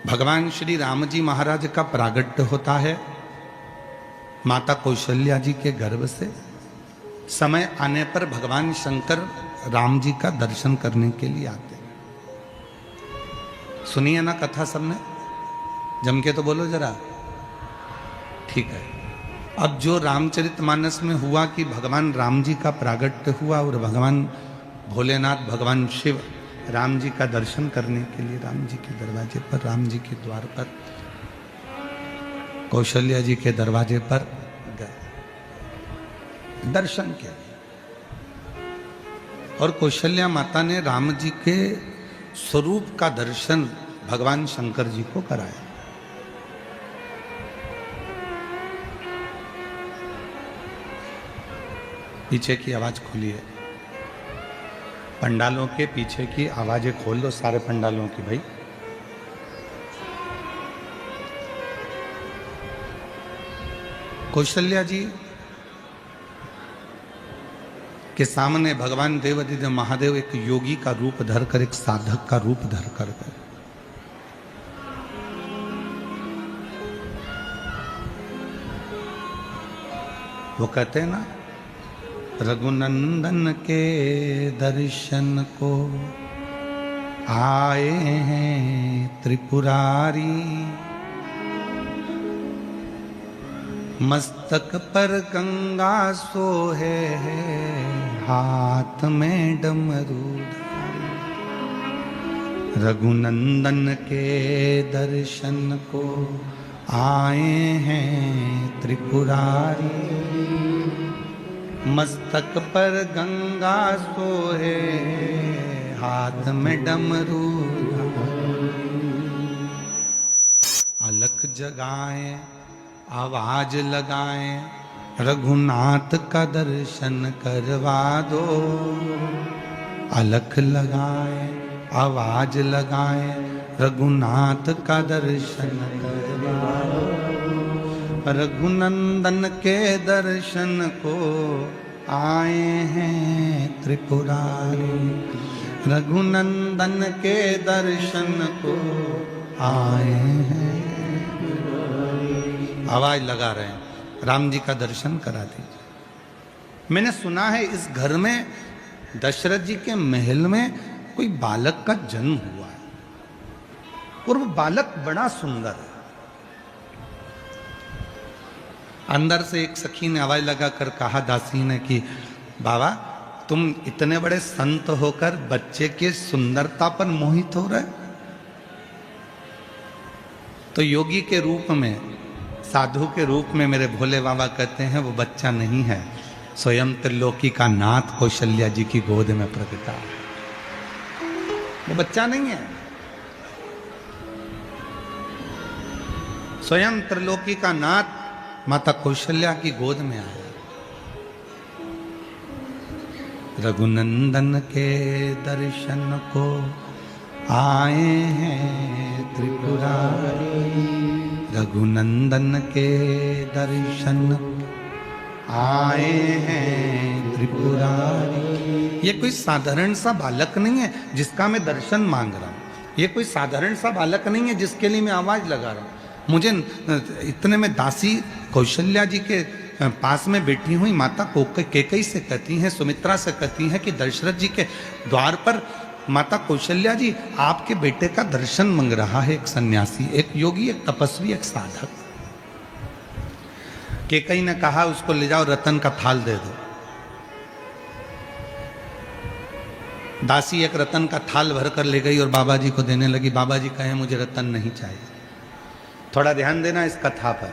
भगवान श्री राम जी महाराज का प्रागट्य होता है माता कौशल्या जी के गर्भ से। समय आने पर भगवान शंकर राम जी का दर्शन करने के लिए आते हैं। सुनिए ना कथा सबने, जम के तो बोलो जरा, ठीक है। अब जो रामचरितमानस में हुआ कि भगवान राम जी का प्रागट्य हुआ और भगवान भोलेनाथ भगवान शिव राम जी का दर्शन करने के लिए राम जी के दरवाजे पर, राम जी के द्वार पर, कौशल्या जी के दरवाजे पर गए दर्शन किया। और कौशल्या माता ने राम जी के स्वरूप का दर्शन भगवान शंकर जी को कराया। पीछे की आवाज खोलिए, पंडालों के पीछे की आवाजें खोल दो, सारे पंडालों की भाई। कौशल्या जी के सामने भगवान देवाधिदेव महादेव एक योगी का रूप धरकर, एक साधक का रूप धरकर गए। वो कहते हैं ना, रघुनंदन के दर्शन को आए हैं त्रिपुरारी, मस्तक पर गंगा सोहे है, हाथ में डमरूधारी। रघुनंदन के दर्शन को आए हैं त्रिपुरारी, मस्तक पर गंगा सोहे, हाथ में डमरू। अलख जगाए, आवाज लगाए, रघुनाथ का दर्शन करवा दो। अलख लगाए, आवाज लगाए, रघुनाथ का दर्शन करवा दो। रघुनंदन के दर्शन को आए हैं त्रिपुरारी, रघुनंदन के दर्शन को आए हैं। आवाज लगा रहे हैं, राम जी का दर्शन करा दीजिए। मैंने सुना है इस घर में, दशरथ जी के महल में कोई बालक का जन्म हुआ है और वो बालक बड़ा सुंदर है। अंदर से एक सखी ने आवाज लगाकर कहा दासी ने कि बाबा तुम इतने बड़े संत होकर बच्चे के सुंदरता पर मोहित हो रहे। तो योगी के रूप में, साधु के रूप में मेरे भोले बाबा कहते हैं वो बच्चा नहीं है, स्वयं त्रिलोकी का नाथ कौशल्या जी की गोद में प्रकटा है। वो बच्चा नहीं है, स्वयं त्रिलोकी का नाथ माता कौशल्या की गोद में आया। रघुनंदन के दर्शन को आए हैं त्रिपुरारी, रघुनंदन के दर्शन आए हैं त्रिपुरारी। ये कोई साधारण सा बालक नहीं है जिसका मैं दर्शन मांग रहा हूं। ये कोई साधारण सा बालक नहीं है जिसके लिए मैं आवाज लगा रहा हूं। मुझे इतने में दासी कौशल्या जी के पास में बैठी हुई माता कैकेयी से कहती हैं, सुमित्रा से कहती हैं कि दशरथ जी के द्वार पर माता कौशल्या जी आपके बेटे का दर्शन मांग रहा है एक सन्यासी, एक योगी, एक तपस्वी, एक साधक। कैकेयी ने कहा उसको ले जाओ, रतन का थाल दे दो। दासी एक रतन का थाल भरकर ले गई और बाबा जी को देने लगी। बाबा जी कहे मुझे रतन नहीं चाहिए। थोड़ा ध्यान देना इस कथा पर।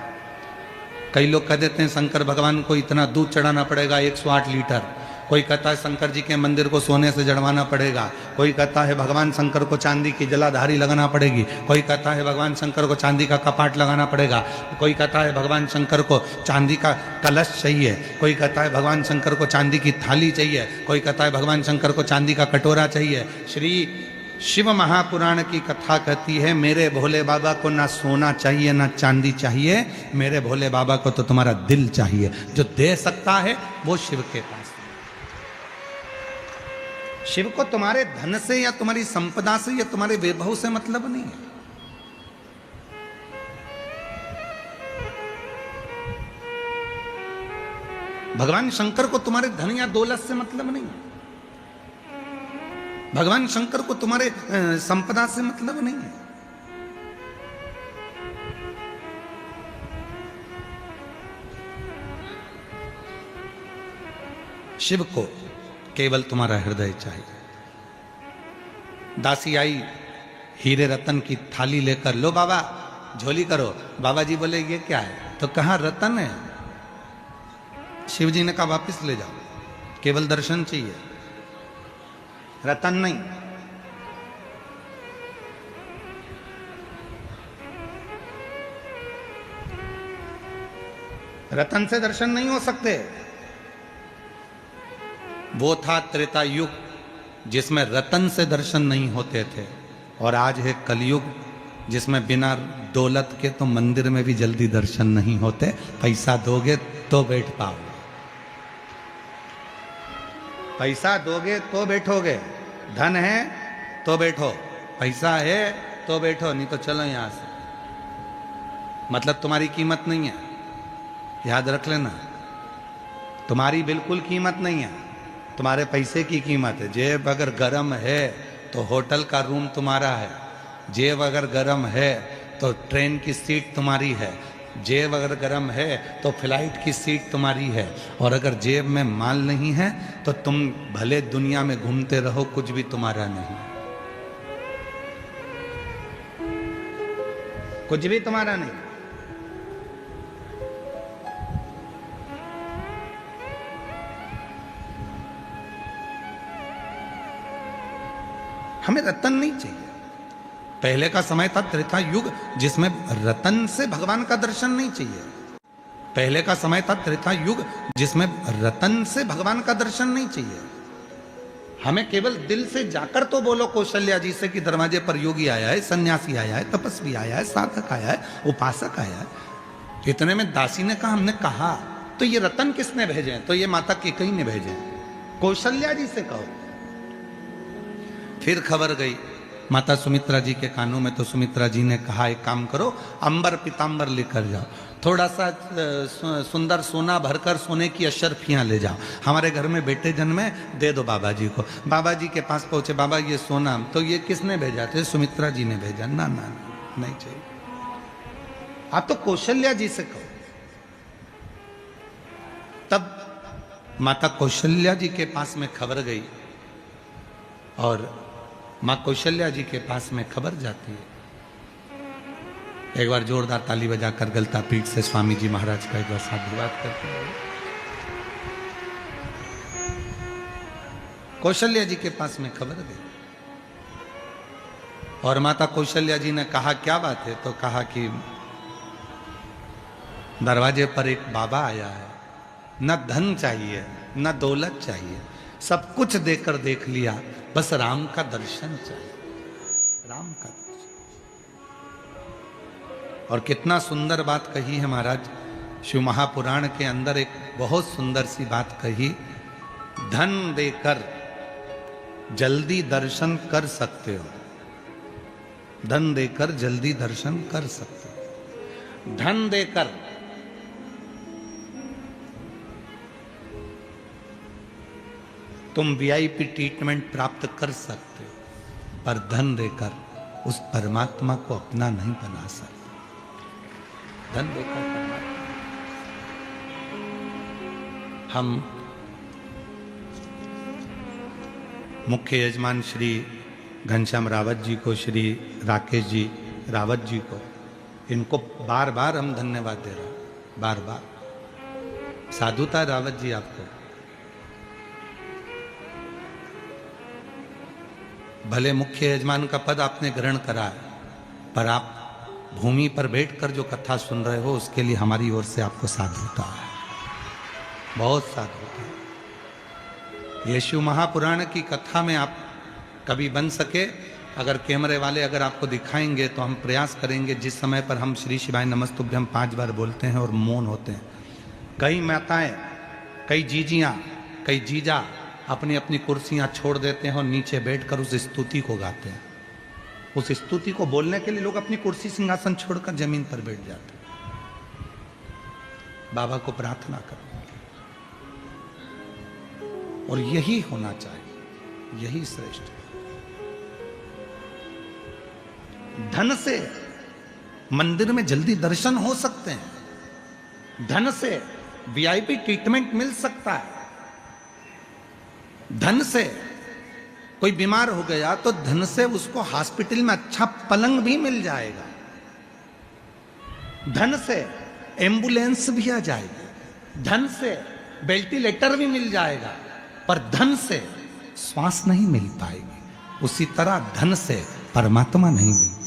कई लोग कह देते हैं शंकर भगवान को इतना दूध चढ़ाना पड़ेगा 108 लीटर। कोई कहता है शंकर जी के मंदिर को सोने से जड़वाना पड़ेगा। कोई कहता है भगवान शंकर को चांदी की जलाधारी लगाना पड़ेगी। कोई कहता है भगवान शंकर को चांदी का कपाट लगाना पड़ेगा। कोई कहता है भगवान शंकर को चांदी का कलश चाहिए। कोई कहता है भगवान शंकर को चांदी की थाली चाहिए। कोई कहता है भगवान शंकर को चांदी का कटोरा चाहिए। श्री शिव महापुराण की कथा कहती है मेरे भोले बाबा को ना सोना चाहिए ना चांदी चाहिए, मेरे भोले बाबा को तो तुम्हारा दिल चाहिए। जो दे सकता है वो शिव के पास। शिव को तुम्हारे धन से या तुम्हारी संपदा से या तुम्हारे वैभव से मतलब नहीं है। भगवान शंकर को तुम्हारे धन या दौलत से मतलब नहीं। भगवान शंकर को तुम्हारे संपदा से मतलब नहीं है। शिव को केवल तुम्हारा हृदय चाहिए। दासी आई हीरे रतन की थाली लेकर, लो बाबा झोली करो। बाबा जी बोले ये क्या है? तो कहा रतन है। शिव जी ने कहा वापस ले जाओ, केवल दर्शन चाहिए, रतन नहीं। रतन से दर्शन नहीं हो सकते। वो था त्रेता युग जिसमें रतन से दर्शन नहीं होते थे, और आज है कलयुग जिसमें बिना दौलत के तो मंदिर में भी जल्दी दर्शन नहीं होते। पैसा दोगे तो बैठ पाओगे, पैसा दोगे तो बैठोगे, धन है तो बैठो, पैसा है तो बैठो, नहीं तो चलो यहां से। मतलब तुम्हारी कीमत नहीं है, याद रख लेना। तुम्हारी बिल्कुल कीमत नहीं है, तुम्हारे पैसे की कीमत है। जेब अगर गर्म है तो होटल का रूम तुम्हारा है, जेब अगर गर्म है तो ट्रेन की सीट तुम्हारी है, जेब अगर गर्म है तो फ्लाइट की सीट तुम्हारी है। और अगर जेब में माल नहीं है तो तुम भले दुनिया में घूमते रहो, कुछ भी तुम्हारा नहीं, कुछ भी तुम्हारा नहीं। हमें रतन नहीं चाहिए। पहले का समय था त्रेता युग जिसमें रतन से भगवान का दर्शन नहीं चाहिए। पहले का समय था त्रेता युग जिसमें रतन से भगवान का दर्शन नहीं चाहिए। हमें केवल दिल से जाकर तो बोलो कौशल्या जी से कि दरवाजे पर योगी आया है, सन्यासी आया है, तपस्वी आया है, साधक आया है, उपासक आया है। इतने में दासी ने कहा, हमने कहा तो ये रतन किसने भेजे? तो ये माता कैकेयी ने भेजे। कौशल्या जी से कहो। फिर खबर गई माता सुमित्रा जी के कानों में, तो सुमित्रा जी ने कहा एक काम करो, अंबर पीतांबर लेकर जाओ, थोड़ा सा सुंदर सोना भरकर सोने की अशर्फियां ले जाओ, हमारे घर में बेटे जन्मे, दे दो बाबा जी को। बाबा जी के पास पहुंचे, बाबा ये सोना, तो ये किसने भेजा? थे सुमित्रा जी ने भेजा। ना ना नहीं चाहिए, आप तो कौशल्या जी से कहो। तब माता कौशल्या जी के पास में खबर गई, और मां कौशल्या जी के पास में खबर जाती है। एक बार जोरदार ताली बजाकर गलता पीठ से स्वामी जी महाराज का एक बार साधुवाद करते हैं। कौशल्या जी के पास में खबर गई, और माता कौशल्या जी ने कहा क्या बात है? तो कहा कि दरवाजे पर एक बाबा आया है, न धन चाहिए न दौलत चाहिए, सब कुछ देकर देख लिया, बस राम का दर्शन चाहिए, राम का दर्शन। और कितना सुंदर बात कही है महाराज शिव महापुराण के अंदर, एक बहुत सुंदर सी बात कही, धन देकर जल्दी दर्शन कर सकते हो, धन देकर जल्दी दर्शन कर सकते हो। धन देकर तुम वीआईपी ट्रीटमेंट प्राप्त कर सकते हो, पर धन देकर उस परमात्मा को अपना नहीं बना सकते। धन देकर परमात्मा। हम मुख्य यजमान श्री घनश्याम रावत जी को, श्री राकेश जी रावत जी को, इनको बार बार हम धन्यवाद दे रहे हैं, बार बार। साधुता रावत जी, आपको भले मुख्य यजमान का पद आपने ग्रहण करा है, पर आप भूमि पर बैठकर जो कथा सुन रहे हो, उसके लिए हमारी ओर से आपको साधुता है, बहुत साधुता है। ये शिव महापुराण की कथा में आप कभी बन सके, अगर कैमरे वाले अगर आपको दिखाएंगे तो हम प्रयास करेंगे, जिस समय पर हम श्री शिवाय नमस्तुभ्यम 5 बार बोलते हैं और मौन होते हैं, कई माताएं, कई जीजियां, कई जीजा अपनी अपनी कुर्सियां छोड़ देते हैं और नीचे बैठकर उस स्तुति को गाते हैं। उस स्तुति को बोलने के लिए लोग अपनी कुर्सी सिंहासन छोड़कर जमीन पर बैठ जाते हैं, बाबा को प्रार्थना करने के लिए। और यही होना चाहिए, यही श्रेष्ठ है। धन से मंदिर में जल्दी दर्शन हो सकते हैं, धन से वीआईपी ट्रीटमेंट मिल सकता है, धन से कोई बीमार हो गया तो धन से उसको हॉस्पिटल में अच्छा पलंग भी मिल जाएगा, धन से एम्बुलेंस भी आ जाएगी, धन से वेंटिलेटर भी मिल जाएगा, पर धन से श्वास नहीं मिल पाएगी। उसी तरह धन से परमात्मा नहीं मिल पाएगा।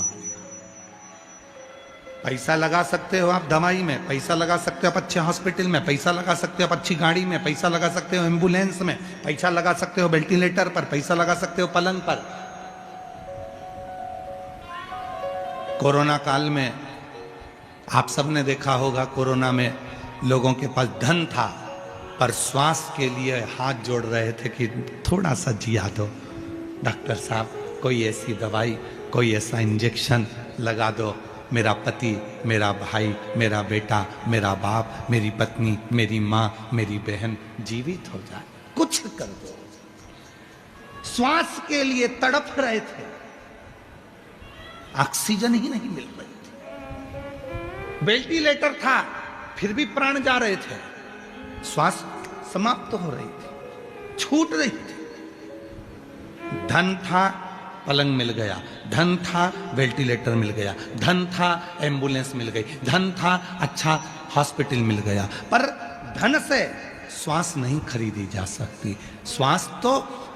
पैसा लगा सकते हो आप दवाई में, पैसा लगा सकते हो आप अच्छे हॉस्पिटल में, पैसा लगा सकते हो आप अच्छी गाड़ी में, पैसा लगा सकते हो एम्बुलेंस में, पैसा लगा सकते हो वेंटिलेटर पर, पैसा लगा सकते हो पलंग पर। कोरोना काल में आप सबने देखा होगा, कोरोना में लोगों के पास धन था पर श्वास के लिए हाथ जोड़ रहे थे कि थोड़ा सा जिया दो डॉक्टर साहब, कोई ऐसी दवाई, कोई ऐसा इंजेक्शन लगा दो, मेरा पति, मेरा भाई, मेरा बेटा, मेरा बाप, मेरी पत्नी, मेरी माँ, मेरी बहन जीवित हो जाए, कुछ कर दो। श्वास के लिए तड़प रहे थे, ऑक्सीजन ही नहीं मिल रही थी, वेंटिलेटर था फिर भी प्राण जा रहे थे, श्वास समाप्त हो रही थी, छूट रही थी। धन था, पलंग मिल गया, धन था, वेंटिलेटर मिल गया, धन था, एम्बुलेंस मिल गई, धन था, अच्छा हॉस्पिटल मिल गया, पर धन से श्वास नहीं खरीदी जा सकती। श्वास तो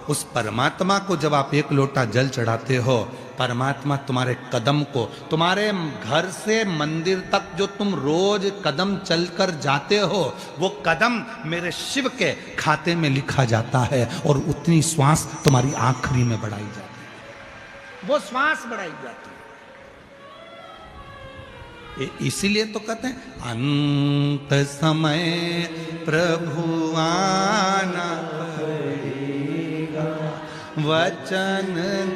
उस परमात्मा को, जब आप एक लोटा जल चढ़ाते हो, परमात्मा तुम्हारे कदम को, तुम्हारे घर से मंदिर तक जो तुम रोज कदम चलकर जाते हो, वो कदम मेरे शिव के खाते में लिखा जाता है और उतनी श्वास तुम्हारी आखिरी में बढ़ाई जाती है, वो श्वास बढ़ाई जाती है। इसीलिए तो कहते हैं अंत समय प्रभु आना पड़ेगा, वचन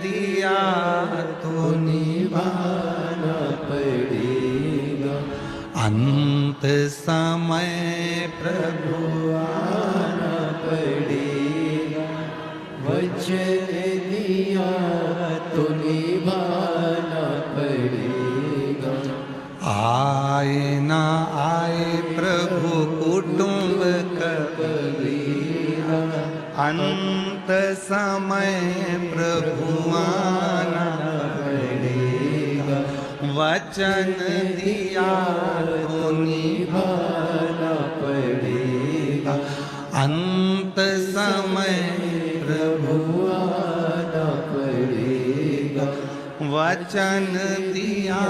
दिया तो निभाना पड़ेगा। अंत समय प्रभु आना पड़ेगा, वचन दिया तो निभाना पड़ेगा। आए ना आए प्रभु कुटुंब कबीरा, अंत समय प्रभु आना पड़ेगा, वचन दिया तो निभाना पड़ेगा। अंत समय प्रभु आना पड़ेगा, वचन दिया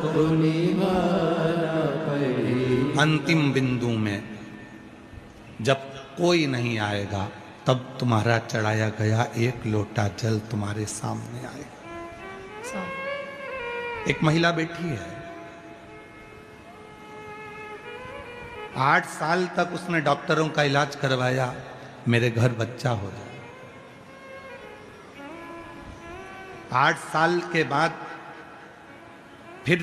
तो निभाना पड़ेगा। अंतिम बिंदु में जब कोई नहीं आएगा, तब तुम्हारा चढ़ाया गया एक लोटा जल तुम्हारे सामने आएगा। एक महिला बैठी है, 8 साल तक उसने डॉक्टरों का इलाज करवाया, मेरे घर बच्चा हो जाए। 8 साल के बाद फिर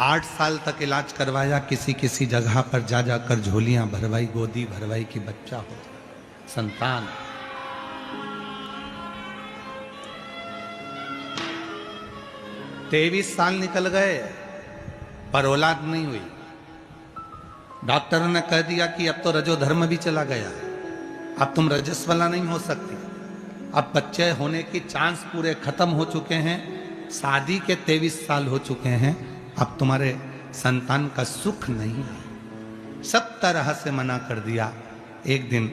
8 साल तक इलाज करवाया, किसी किसी जगह पर जा जाकर झोलियां भरवाई, गोदी भरवाई कि बच्चा हो जाए, संतान। तेईस साल निकल गए पर औलाद नहीं हुई। डॉक्टर ने कह दिया कि अब तो रजो धर्म भी चला गया, अब तुम रजस्वला नहीं हो सकती, अब बच्चे होने की चांस पूरे खत्म हो चुके हैं, शादी के 23 साल हो चुके हैं, अब तुम्हारे संतान का सुख नहीं है। सब तरह से मना कर दिया। एक दिन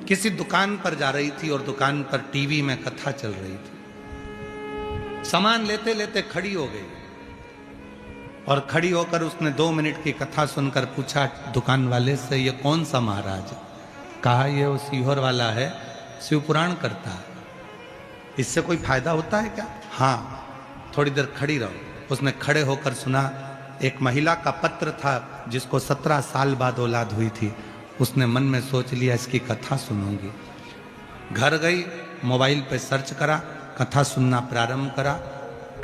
किसी दुकान पर जा रही थी और दुकान पर टीवी में कथा चल रही थी, सामान लेते लेते खड़ी हो गई और खड़ी होकर उसने 2 मिनट की कथा सुनकर पूछा दुकान वाले से, ये कौन सा महाराज? कहा ये वो सीहोर वाला है, शिव पुराण करता है, इससे कोई फायदा होता है क्या? हाँ, थोड़ी देर खड़ी रहो। उसने खड़े होकर सुना। एक महिला का पत्र था जिसको 17 साल बाद औलाद हुई थी। उसने मन में सोच लिया इसकी कथा सुनूंगी। घर गई, मोबाइल पे सर्च करा, कथा सुनना प्रारंभ करा।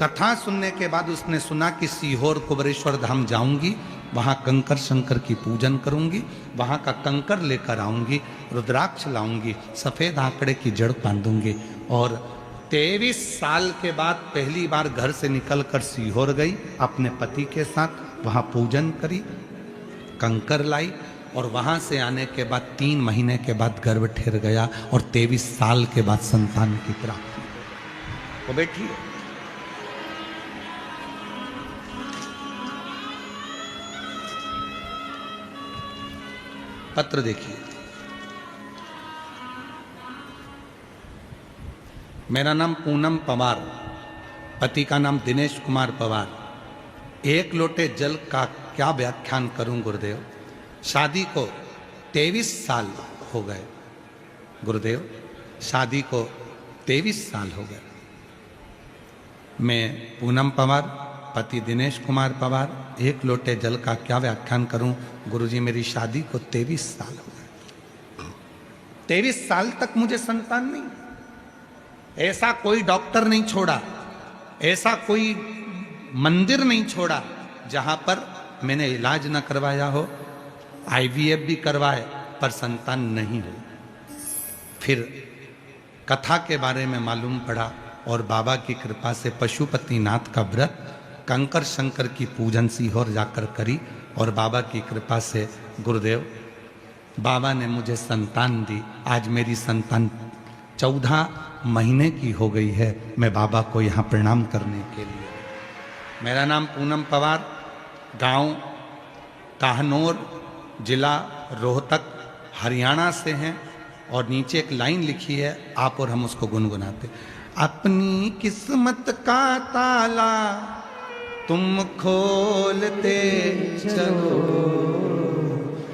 कथा सुनने के बाद उसने सुना कि सीहोर कुबरेश्वर धाम जाऊंगी वहाँ कंकर शंकर की पूजन करूंगी, वहाँ का कंकर लेकर आऊंगी, रुद्राक्ष लाऊंगी, सफ़ेद आंकड़े की जड़ बांधूंगी। और 23 साल के बाद पहली बार घर से निकलकर सीहोर गई अपने पति के साथ, वहाँ पूजन करी, कंकर लाई, और वहाँ से आने के बाद 3 महीने के बाद गर्भ ठहर गया और 23 साल के बाद संतान की प्राप्ति। वो बैठी पत्र देखिए। मेरा नाम पूनम पवार, पति का नाम दिनेश कुमार पवार। 1 लोटे जल का क्या व्याख्यान करूं गुरुदेव। शादी को 23 साल हो गए गुरुदेव, शादी को 23 साल हो गए। मैं पूनम पवार, पति दिनेश कुमार पवार, 1 लोटे जल का क्या व्याख्यान करूं गुरुजी। मेरी शादी को 23 साल हो गए। 23 साल तक मुझे संतान नहीं। ऐसा कोई डॉक्टर नहीं छोड़ा, ऐसा कोई मंदिर नहीं छोड़ा जहां पर मैंने इलाज न करवाया हो, IVF भी करवाए पर संतान नहीं हुई। फिर कथा के बारे में मालूम पड़ा और बाबा की कृपा से पशुपतिनाथ का व्रत, कंकर शंकर की पूजन सीहोर जाकर करी और बाबा की कृपा से गुरुदेव बाबा ने मुझे संतान दी। आज मेरी संतान 14 महीने की हो गई है। मैं बाबा को यहाँ प्रणाम करने के लिए। मेरा नाम पूनम पवार, गांव काहनौर, जिला रोहतक, हरियाणा से हैं। और नीचे एक लाइन लिखी है, आप और हम उसको गुनगुनाते। अपनी किस्मत का ताला तुम खोलते चलो,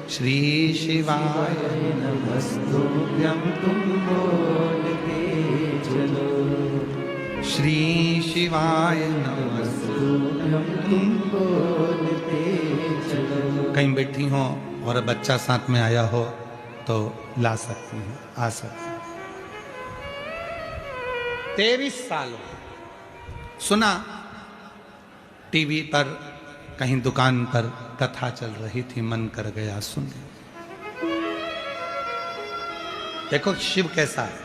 श्री शिवाय नमस्तुभ्यं तुम बोलते चलो, श्री शिवाय नमस्तुभ्यं तुम बोलते चलो। कहीं बैठी हो और बच्चा साथ में आया हो तो ला सकती हैं, आ सकती हैं। 23 साल हो। सुना टीवी पर, कहीं दुकान पर कथा चल रही थी, मन कर गया सुन। देखो शिव कैसा है।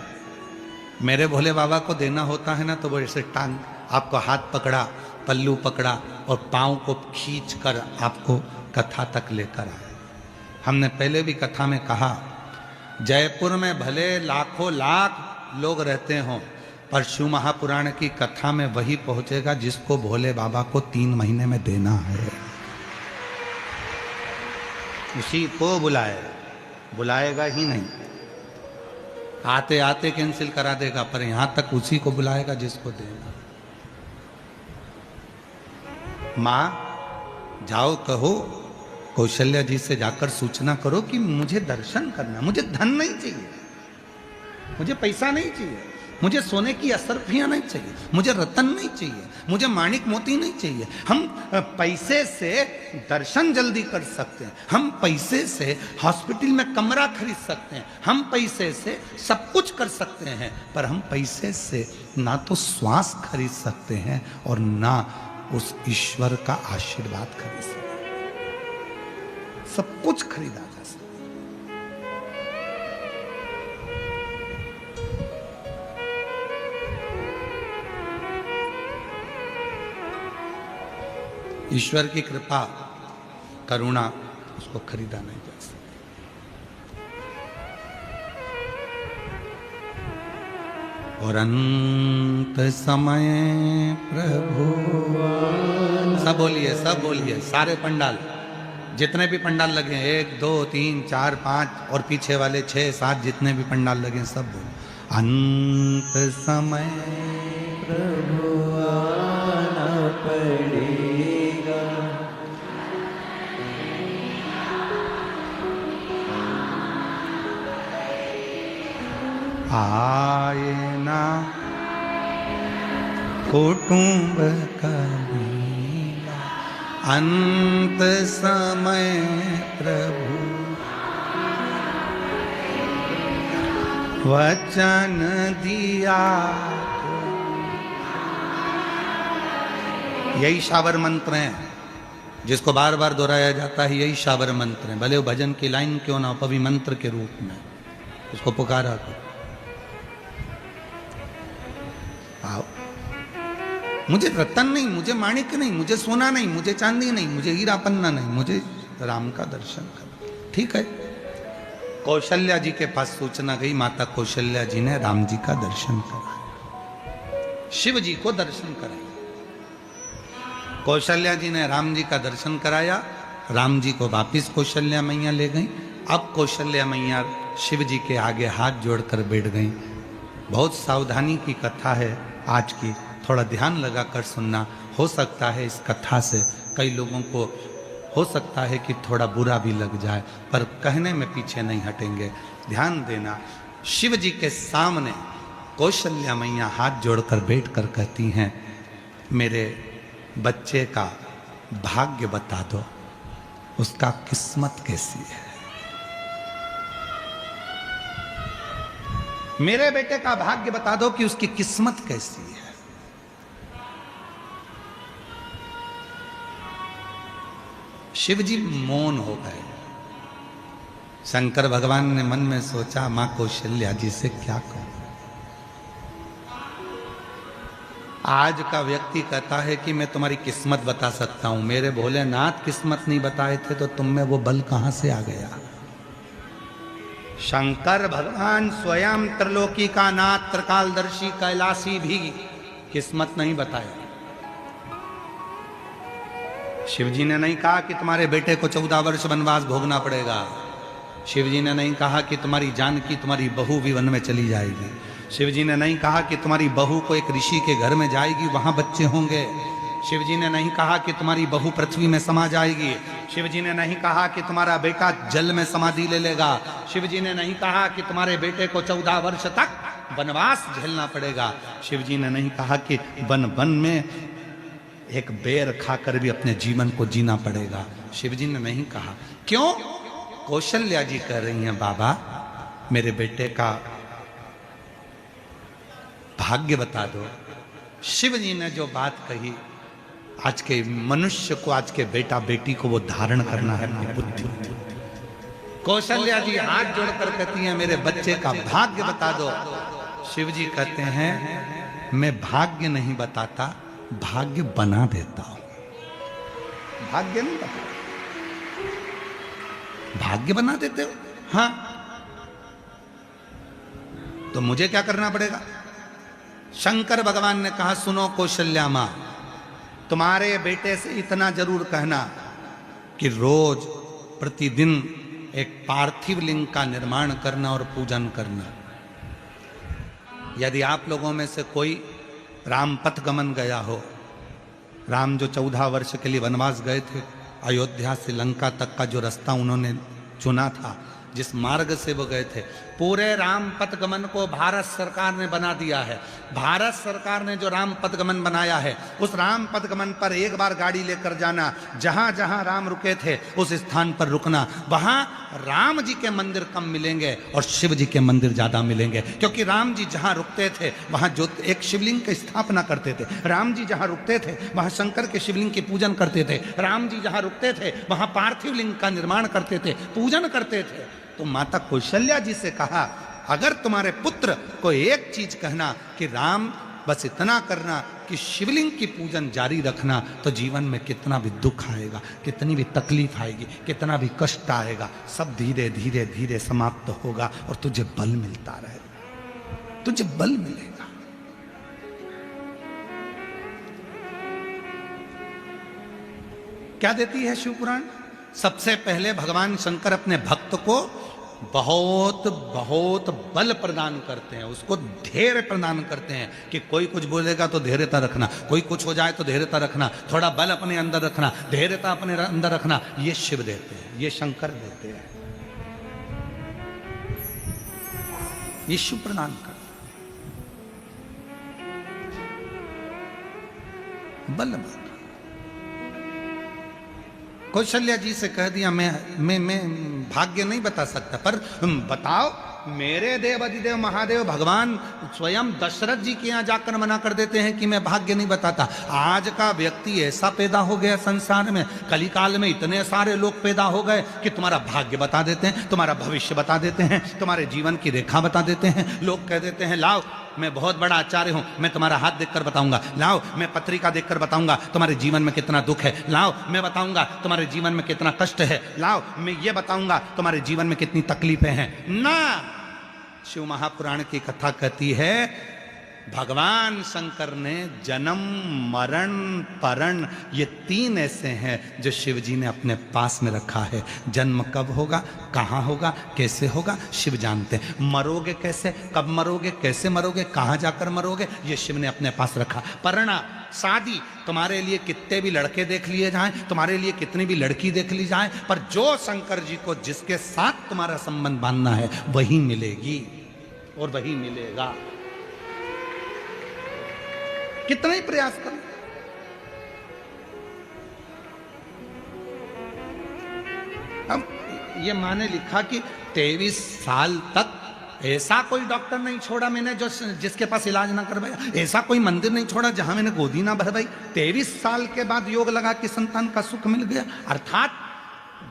मेरे भोले बाबा को देना होता है ना तो वो ऐसे टांग आपको हाथ पकड़ा, पल्लू पकड़ा और पांव को खींच कर आपको कथा तक लेकर आए। हमने पहले भी कथा में कहा, जयपुर में भले लाखों लाख लोग रहते हों पर शिव महापुराण की कथा में वही पहुंचेगा जिसको भोले बाबा को 3 महीने में देना है। उसी को बुलाएगा ही नहीं। आते आते कैंसिल करा देगा पर यहां तक उसी को बुलाएगा जिसको देना। मां जाओ कहो कौशल्या जी से जाकर सूचना करो कि मुझे दर्शन करना, मुझे धन नहीं चाहिए, मुझे पैसा नहीं चाहिए, मुझे सोने की असरफियां नहीं चाहिए, मुझे रतन नहीं चाहिए, मुझे माणिक मोती नहीं चाहिए। हम पैसे से दर्शन जल्दी कर सकते हैं, हम पैसे से हॉस्पिटल में कमरा खरीद सकते हैं, हम पैसे से सब कुछ कर सकते हैं, पर हम पैसे से ना तो श्वास खरीद सकते हैं और ना उस ईश्वर का आशीर्वाद खरीद सकते हैं। सब कुछ खरीदा जा सकता। ईश्वर की कृपा करुणा उसको खरीदा नहीं जा सकता। और अंत समय प्रभु, सब बोलिए सारे पंडाल, जितने भी पंडाल लगे, 1 2 3 4 5 और पीछे वाले 6 7 जितने भी पंडाल लगे सब बोलो। अंत समय प्रभु आना पड़ेगा, आए ना कुटुंब कबीला, अंत समय प्रभु वचन दिया। यही शावर मंत्र हैं, जिसको बार बार दोहराया जाता है, यही शाबर मंत्र है। भले वो भजन की लाइन क्यों ना हो, पवि मंत्र के रूप में उसको पुकारा करो। आओ, मुझे रतन नहीं, मुझे माणिक नहीं, मुझे सोना नहीं, मुझे चांदी नहीं, मुझे हीरा पन्ना नहीं, मुझे राम का दर्शन करो। ठीक है, कौशल्या जी के पास सूचना गई, माता कौशल्या जी ने राम जी का दर्शन कराया, शिव जी को दर्शन कराया। कौशल्या जी ने राम जी का दर्शन कराया, राम जी को वापिस कौशल्या मैया ले गई। अब कौशल्या मैया शिव जी के आगे हाथ जोड़कर बैठ गई। बहुत सावधानी की कथा है आज की, थोड़ा ध्यान लगाकर सुनना। हो सकता है इस कथा से कई लोगों को हो सकता है कि थोड़ा बुरा भी लग जाए, पर कहने में पीछे नहीं हटेंगे। ध्यान देना, शिव जी के सामने कौशल्या मैया हाथ जोड़कर बैठकर कहती हैं, मेरे बच्चे का भाग्य बता दो, उसका किस्मत कैसी है। मेरे बेटे का भाग्य बता दो कि उसकी किस्मत कैसी है। शिव जी मौन हो गए। शंकर भगवान ने मन में सोचा, मां कौशल्या जी से क्या कहूं। आज का व्यक्ति कहता है कि मैं तुम्हारी किस्मत बता सकता हूं, मेरे भोलेनाथ किस्मत नहीं बताए थे तो तुम में वो बल कहां से आ गया। शंकर भगवान स्वयं त्रिलोकी का नाथ, त्रिकालदर्शी, कैलाशी भी किस्मत नहीं बताया। शिवजी ने नहीं कहा कि तुम्हारे बेटे को 14 वर्ष वनवास भोगना पड़ेगा। शिवजी ने नहीं कहा कि तुम्हारी जानकी, तुम्हारी बहू भी वन में चली जाएगी। शिवजी ने नहीं कहा कि तुम्हारी बहू को एक ऋषि के घर में जाएगी, वहां बच्चे होंगे। शिवजी ने नहीं कहा कि तुम्हारी बहू पृथ्वी में समा जाएगी। शिवजी ने नहीं कहा कि तुम्हारा बेटा जल में समाधि ले लेगा। शिवजी ने नहीं कहा कि तुम्हारे बेटे को 14 वर्ष तक वनवास झेलना पड़ेगा। शिवजी ने नहीं कहा कि वन वन में एक बेर खाकर भी अपने जीवन को जीना पड़ेगा। शिवजी ने नहीं कहा। क्यों? कौशल्या जी कह रही हैं, बाबा मेरे बेटे का भाग्य बता दो। शिव जी ने जो बात कही, आज के मनुष्य को, आज के बेटा बेटी को वो धारण करना है अपनी बुद्धि। कौशल्या जी हाथ जोड़कर कहती हैं, मेरे बच्चे का भाग्य बता दो। शिव जी कहते हैं, मैं भाग्य नहीं बताता, भाग्य बना देता हूं। भाग्य नहीं बता, भाग्य बना देते हो? हाँ, तो मुझे क्या करना पड़ेगा? शंकर भगवान ने कहा, सुनो कौशल्या मां, तुम्हारे बेटे से इतना जरूर कहना कि रोज प्रतिदिन एक पार्थिव लिंग का निर्माण करना और पूजन करना। यदि आप लोगों में से कोई राम पथ गमन गया हो, राम जो 14 वर्ष के लिए वनवास गए थे, अयोध्या से लंका तक का जो रास्ता उन्होंने चुना था, जिस मार्ग से वो गए थे, पूरे राम पथ गमन को भारत सरकार ने बना दिया है। भारत सरकार ने जो राम पथ गमन बनाया है, उस राम पथ गमन पर एक बार गाड़ी लेकर जाना, जहां जहां राम रुके थे उस स्थान पर रुकना। वहां राम जी के मंदिर कम मिलेंगे और शिव जी के मंदिर ज्यादा मिलेंगे, क्योंकि राम जी जहां रुकते थे वहां जो एक शिवलिंग की स्थापना करते थे। राम जी जहां रुकते थे वहां शंकर के शिवलिंग की पूजन करते थे। राम जी जहां रुकते थे वहां पार्थिव लिंग का निर्माण करते थे, पूजन करते थे। तो माता कौशल्या जी से कहा, अगर तुम्हारे पुत्र को एक चीज कहना कि राम बस इतना करना कि शिवलिंग की पूजन जारी रखना, तो जीवन में कितना भी दुख आएगा, कितनी भी तकलीफ आएगी, कितना भी कष्ट आएगा, सब धीरे धीरे धीरे समाप्त होगा और तुझे बल मिलता रहेगा, तुझे बल मिलेगा। क्या देती है शिव पुराण? सबसे पहले भगवान शंकर अपने भक्त को बहुत बहुत बल प्रदान करते हैं, उसको धैर्य प्रदान करते हैं कि कोई कुछ बोलेगा तो धैर्यता रखना, कोई कुछ हो जाए तो धैर्यता रखना, थोड़ा बल अपने अंदर रखना, धैर्यता अपने अंदर रखना। ये शिव देते हैं, ये शंकर देते हैं, ये शिव प्रदान करते बल। कौशल्या जी से कह दिया, मैं भाग्य नहीं बता सकता, पर बताओ मेरे देव अधिदेव महादेव भगवान स्वयं दशरथ जी के यहाँ जाकर मना कर देते हैं कि मैं भाग्य नहीं बताता। आज का व्यक्ति ऐसा पैदा हो गया संसार में, कलिकाल में इतने सारे लोग पैदा हो गए कि तुम्हारा भाग्य बता देते हैं, तुम्हारा भविष्य बता देते हैं, तुम्हारे जीवन की रेखा बता देते हैं। लोग कह देते हैं लाओ मैं बहुत बड़ा आचार्य हूं, मैं तुम्हारा हाथ देखकर बताऊंगा, लाओ मैं पत्रिका देखकर बताऊंगा तुम्हारे जीवन में कितना दुख है, लाओ मैं बताऊंगा तुम्हारे जीवन में कितना कष्ट है, लाओ मैं ये बताऊंगा तुम्हारे जीवन में कितनी तकलीफें हैं। ना, शिव महापुराण की कथा कहती है भगवान शंकर ने जन्म मरण परण ये तीन ऐसे हैं जो शिव जी ने अपने पास में रखा है। जन्म कब होगा, कहाँ होगा, कैसे होगा, शिव जानते हैं। मरोगे कैसे, कब मरोगे, कैसे मरोगे, कहाँ जाकर मरोगे, ये शिव ने अपने पास रखा। परणा, शादी, तुम्हारे लिए कितने भी लड़के देख लिए जाएं, तुम्हारे लिए कितनी भी लड़की देख ली जाए, पर जो शंकर जी को जिसके साथ तुम्हारा संबंध बांधना है वही मिलेगी और वही मिलेगा। कितना ही प्रयास करो। अब ये माँ ने लिखा कि 23 साल तक ऐसा कोई डॉक्टर नहीं छोड़ा मैंने जो जिसके पास इलाज ना करवाया, ऐसा कोई मंदिर नहीं छोड़ा जहां मैंने गोदी ना भरवाई। 23 साल के बाद योग लगा कि संतान का सुख मिल गया। अर्थात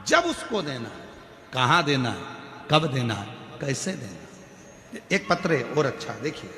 जब उसको देना, कहां देना, कब देना, कैसे देना। एक पत्र है और अच्छा, देखिए।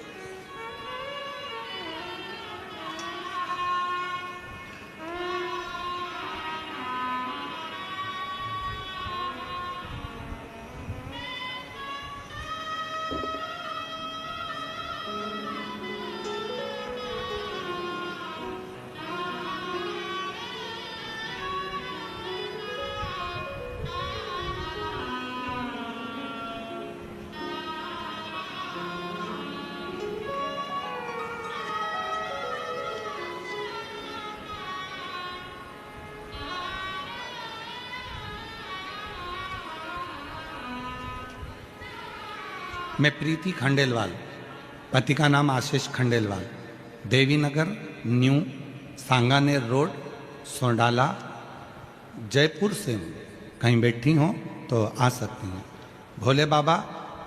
मैं प्रीति खंडेलवाल, पति का नाम आशीष खंडेलवाल, देवी नगर न्यू सांगानेर रोड सोंडाला जयपुर से हूँ। कहीं बैठी हो तो आ सकती हैं। भोले बाबा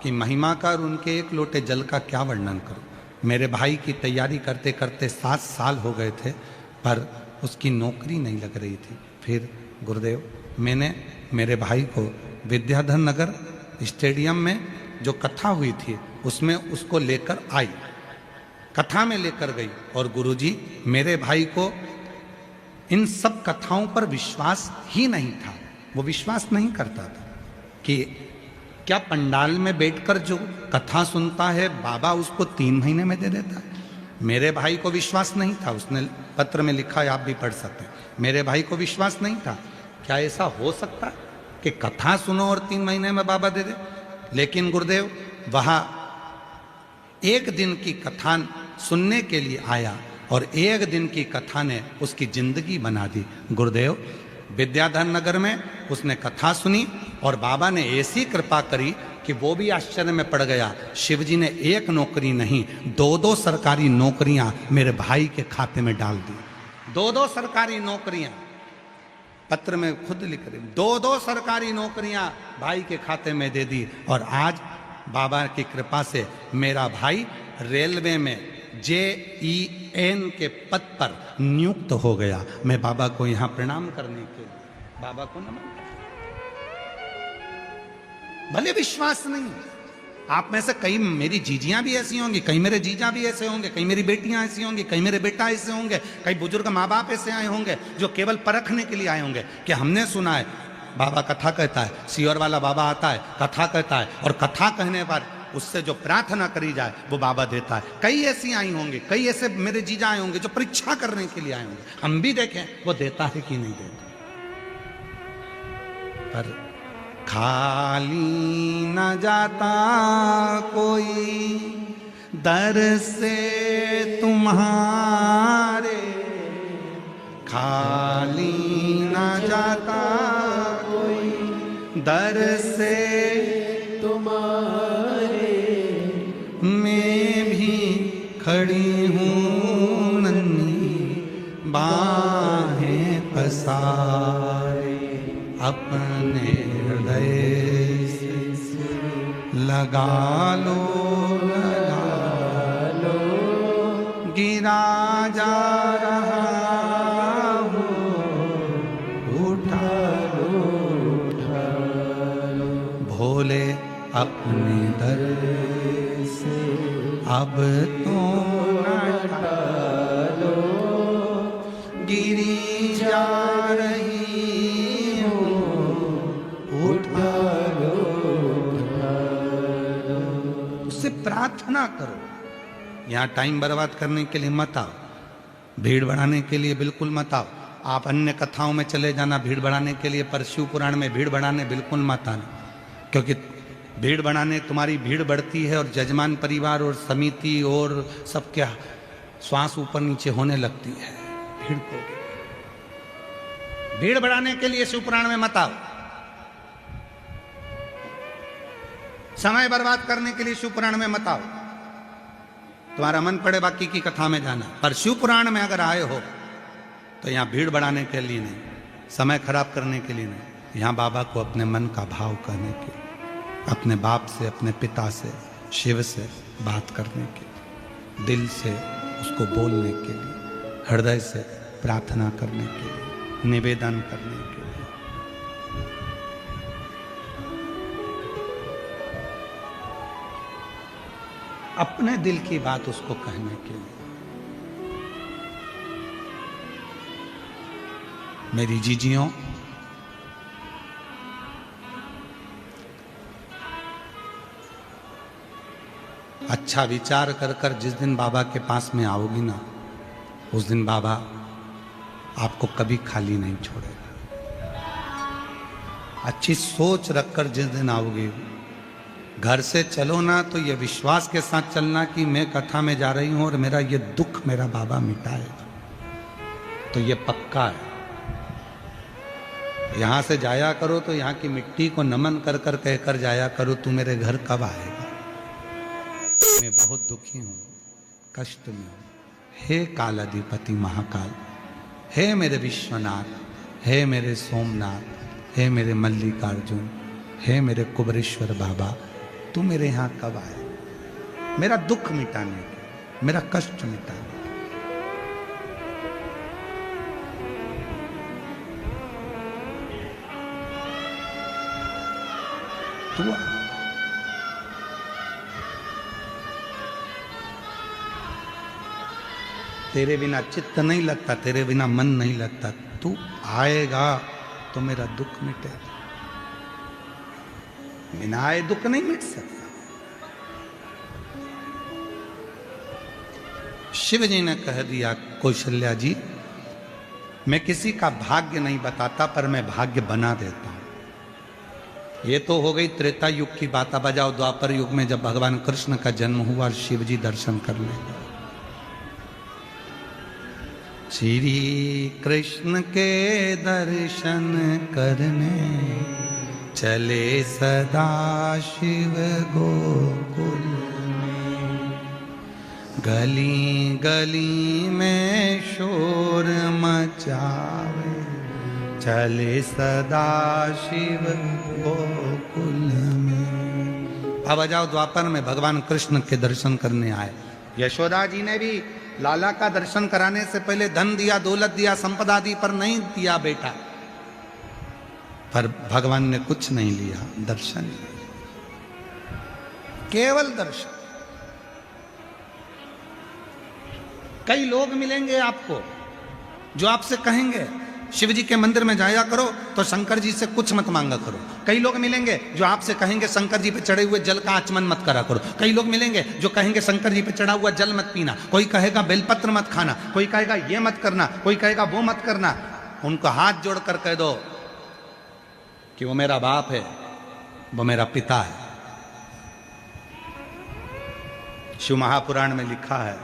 की महिमा का और उनके एक लोटे जल का क्या वर्णन करूं। मेरे भाई की तैयारी करते करते 7 साल हो गए थे, पर उसकी नौकरी नहीं लग रही थी। फिर गुरुदेव, मैंने मेरे भाई को विद्याधर नगर स्टेडियम में जो कथा हुई थी उसमें उसको लेकर आई, कथा में लेकर गई, और गुरुजी मेरे भाई को इन सब कथाओं पर विश्वास ही नहीं था। वो विश्वास नहीं करता था कि क्या पंडाल में बैठकर जो कथा सुनता है बाबा उसको 3 महीने में दे देता है। मेरे भाई को विश्वास नहीं था, उसने पत्र में लिखा है, आप भी पढ़ सकते हैं। मेरे भाई को विश्वास नहीं था, क्या ऐसा हो सकता कि कथा सुनो और 3 महीने में बाबा दे दे। लेकिन गुरुदेव वहाँ एक दिन की कथा सुनने के लिए आया और एक दिन की कथा ने उसकी जिंदगी बना दी। गुरुदेव विद्याधर नगर में उसने कथा सुनी और बाबा ने ऐसी कृपा करी कि वो भी आश्चर्य में पड़ गया। शिवजी ने एक नौकरी नहीं, 2-2 सरकारी नौकरियां मेरे भाई के खाते में डाल दी। 2-2 सरकारी नौकरियां, पत्र में खुद लिख रहे, 2-2 सरकारी नौकरियां भाई के खाते में दे दी। और आज बाबा की कृपा से मेरा भाई रेलवे में JEN के पद पर नियुक्त हो गया। मैं बाबा को यहाँ प्रणाम करने के लिए बाबा को नमन। भले विश्वास नहीं, आप में से कई मेरी जीजियां भी ऐसी होंगी, कई मेरे जीजा भी ऐसे होंगे, कई मेरी बेटियां ऐसी होंगी, कई मेरे बेटा ऐसे होंगे, कई बुजुर्ग माँ बाप ऐसे आए होंगे जो केवल परखने के लिए आए होंगे कि हमने सुना है बाबा कथा कहता है, सियोर वाला बाबा आता है कथा कहता है, और कथा कहने पर उससे जो प्रार्थना करी जाए वो बाबा देता है। कई ऐसी आई होंगे, कई ऐसे मेरे जीजा आए होंगे जो परीक्षा करने के लिए आए होंगे, हम भी देखें वो देता है कि नहीं देता। पर खाली न जाता कोई दर से तुम्हारे, खाली न जाता कोई दर से तुम्हारे, मैं भी खड़ी हूँ नन्ही बाहें पसारे, अपने हृदय से लगा लो गिरा जा रहा भोले अपने दर से अब तो लो गिरी जा रही हूँ उठा लो। उससे प्रार्थना करो। यहाँ टाइम बर्बाद करने के लिए मत आओ, भीड़ बढ़ाने के लिए बिल्कुल मत आओ। आप अन्य कथाओं में चले जाना भीड़ बढ़ाने के लिए, पर शिव पुराण में भीड़ बढ़ाने बिल्कुल मत आना, क्योंकि भीड़ बढ़ाने तुम्हारी भीड़ बढ़ती है और जजमान परिवार और समिति और सब क्या श्वास ऊपर नीचे होने लगती है। भीड़ बढ़ाने के लिए शिव पुराण में मत आओ, समय बर्बाद करने के लिए शिव पुराण में मत आओ। तुम्हारा मन पड़े बाकी की कथा में जाना, पर शिव पुराण में अगर आए हो तो यहाँ भीड़ बढ़ाने के लिए नहीं, समय खराब करने के लिए नहीं, यहाँ बाबा को अपने मन का भाव करने के लिए, अपने बाप से, अपने पिता से, शिव से बात करने के लिए, दिल से उसको बोलने के लिए, हृदय से प्रार्थना करने के लिए, निवेदन करने के लिए। अपने दिल की बात उसको कहने के लिए। मेरी जीजियों, अच्छा विचार कर कर जिस दिन बाबा के पास में आओगी ना, उस दिन बाबा आपको कभी खाली नहीं छोड़ेगा। अच्छी सोच रखकर जिस दिन आओगी, घर से चलो ना तो ये विश्वास के साथ चलना कि मैं कथा में जा रही हूं और मेरा ये दुख मेरा बाबा मिटाएगा, तो ये पक्का है। यहां से जाया करो तो यहाँ की मिट्टी को नमन कर कर कहकर जाया करो, तू मेरे घर कब आएगा, मैं बहुत दुखी हूं, कष्ट में हूं। हे काल अधिपति महाकाल, हे मेरे विश्वनाथ, हे मेरे सोमनाथ, हे मेरे मल्लिकार्जुन, हे मेरे कुबरेश्वर बाबा, तू मेरे यहाँ कब आए, मेरा दुख मिटाने के, मेरा कष्ट मिटाने के। तू तेरे बिना चित्त नहीं लगता, तेरे बिना मन नहीं लगता, तू आएगा तो मेरा दुख मिटेगा। बिना आए दुख नहीं मिट सकता। शिव जी ने कह दिया, कौशल्या जी, मैं किसी का भाग्य नहीं बताता, पर मैं भाग्य बना देता हूं। ये तो हो गई त्रेता युग की बात। अब आ जाओ द्वापर युग में, जब भगवान कृष्ण का जन्म हुआ और शिव जी दर्शन करने गए। श्री कृष्ण के दर्शन करने चले सदा शिव गोकुल में, गली गली में शोर मचावे, चले सदा शिव गोकुल में। अब आ जाओ द्वापर में, भगवान कृष्ण के दर्शन करने आए। यशोदा जी ने भी लाला का दर्शन कराने से पहले धन दिया, दौलत दिया, संपदा दी, पर नहीं दिया बेटा। पर भगवान ने कुछ नहीं लिया, दर्शन लिया, केवल दर्शन। कई लोग मिलेंगे आपको जो आपसे कहेंगे शिव जी के मंदिर में जाया करो तो शंकर जी से कुछ मत मांगा करो। कई लोग मिलेंगे जो आपसे कहेंगे शंकर जी पे चढ़े हुए जल का आचमन मत करा करो। कई लोग मिलेंगे जो कहेंगे शंकर जी पे चढ़ा हुआ जल मत पीना। कोई कहेगा बेलपत्र मत खाना, कोई कहेगा ये मत करना, कोई कहेगा वो मत करना। उनको हाथ जोड़कर कह दो कि वो मेरा बाप है, वो मेरा पिता है। शिव महापुराण में लिखा है,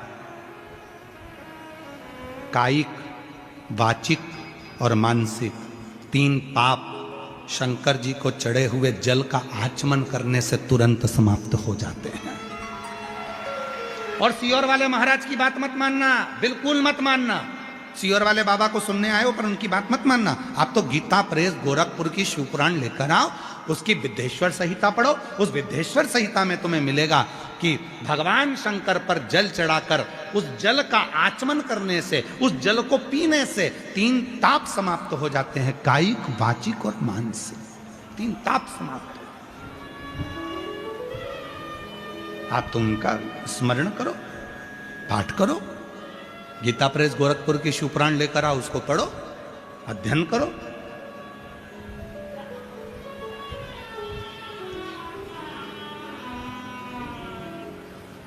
कायिक, वाचिक और मानसिक 3 पाप शंकर जी को चढ़े हुए जल का आचमन करने से तुरंत समाप्त हो जाते हैं। और सियोर वाले महाराज की बात मत मानना, बिल्कुल मत मानना। सीहोर वाले बाबा को सुनने आए हो पर उनकी बात मत मानना। आप तो गीता प्रेस गोरखपुर की शिवपुराण लेकर आओ, उसकी विद्येश्वर संहिता पढ़ो। उस विद्येश्वर संहिता में तुम्हें मिलेगा कि भगवान शंकर पर जल चढ़ाकर उस जल का आचमन करने से, उस जल को पीने से 3 ताप समाप्त हो जाते हैं, कायिक, वाचिक और मानसिक। 3 ताप समाप्त। आप तो उनका स्मरण करो, पाठ करो। गीता प्रेस गोरखपुर की शिवपुराण लेकर आओ, उसको पढ़ो, अध्ययन करो।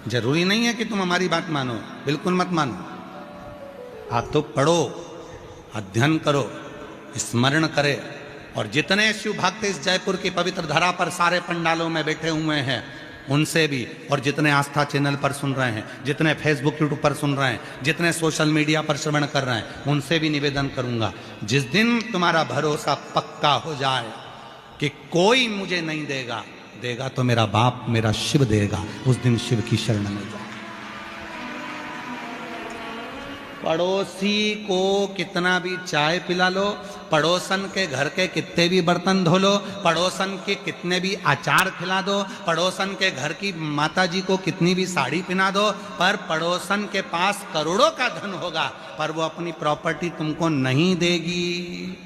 जरूरी नहीं है कि तुम हमारी बात मानो, बिल्कुल मत मानो। आप तो पढ़ो, अध्ययन करो, स्मरण करे। और जितने शिव भक्त इस जयपुर की पवित्र धरा पर सारे पंडालों में बैठे हुए हैं, उनसे भी, और जितने आस्था चैनल पर सुन रहे हैं, जितने फेसबुक यूट्यूब पर सुन रहे हैं, जितने सोशल मीडिया पर श्रवण कर रहे हैं, उनसे भी निवेदन करूंगा, जिस दिन तुम्हारा भरोसा पक्का हो जाए कि कोई मुझे नहीं देगा, देगा तो मेरा बाप, मेरा शिव देगा, उस दिन शिव की शरण में जाओ। पड़ोसी को कितना भी चाय पिला लो, पड़ोसन के घर के कितने भी बर्तन धो लो, पड़ोसन के कितने भी अचार खिला दो, पड़ोसन के घर की माता जी को कितनी भी साड़ी पहना दो, पर पड़ोसन के पास करोड़ों का धन होगा पर वो अपनी प्रॉपर्टी तुमको नहीं देगी।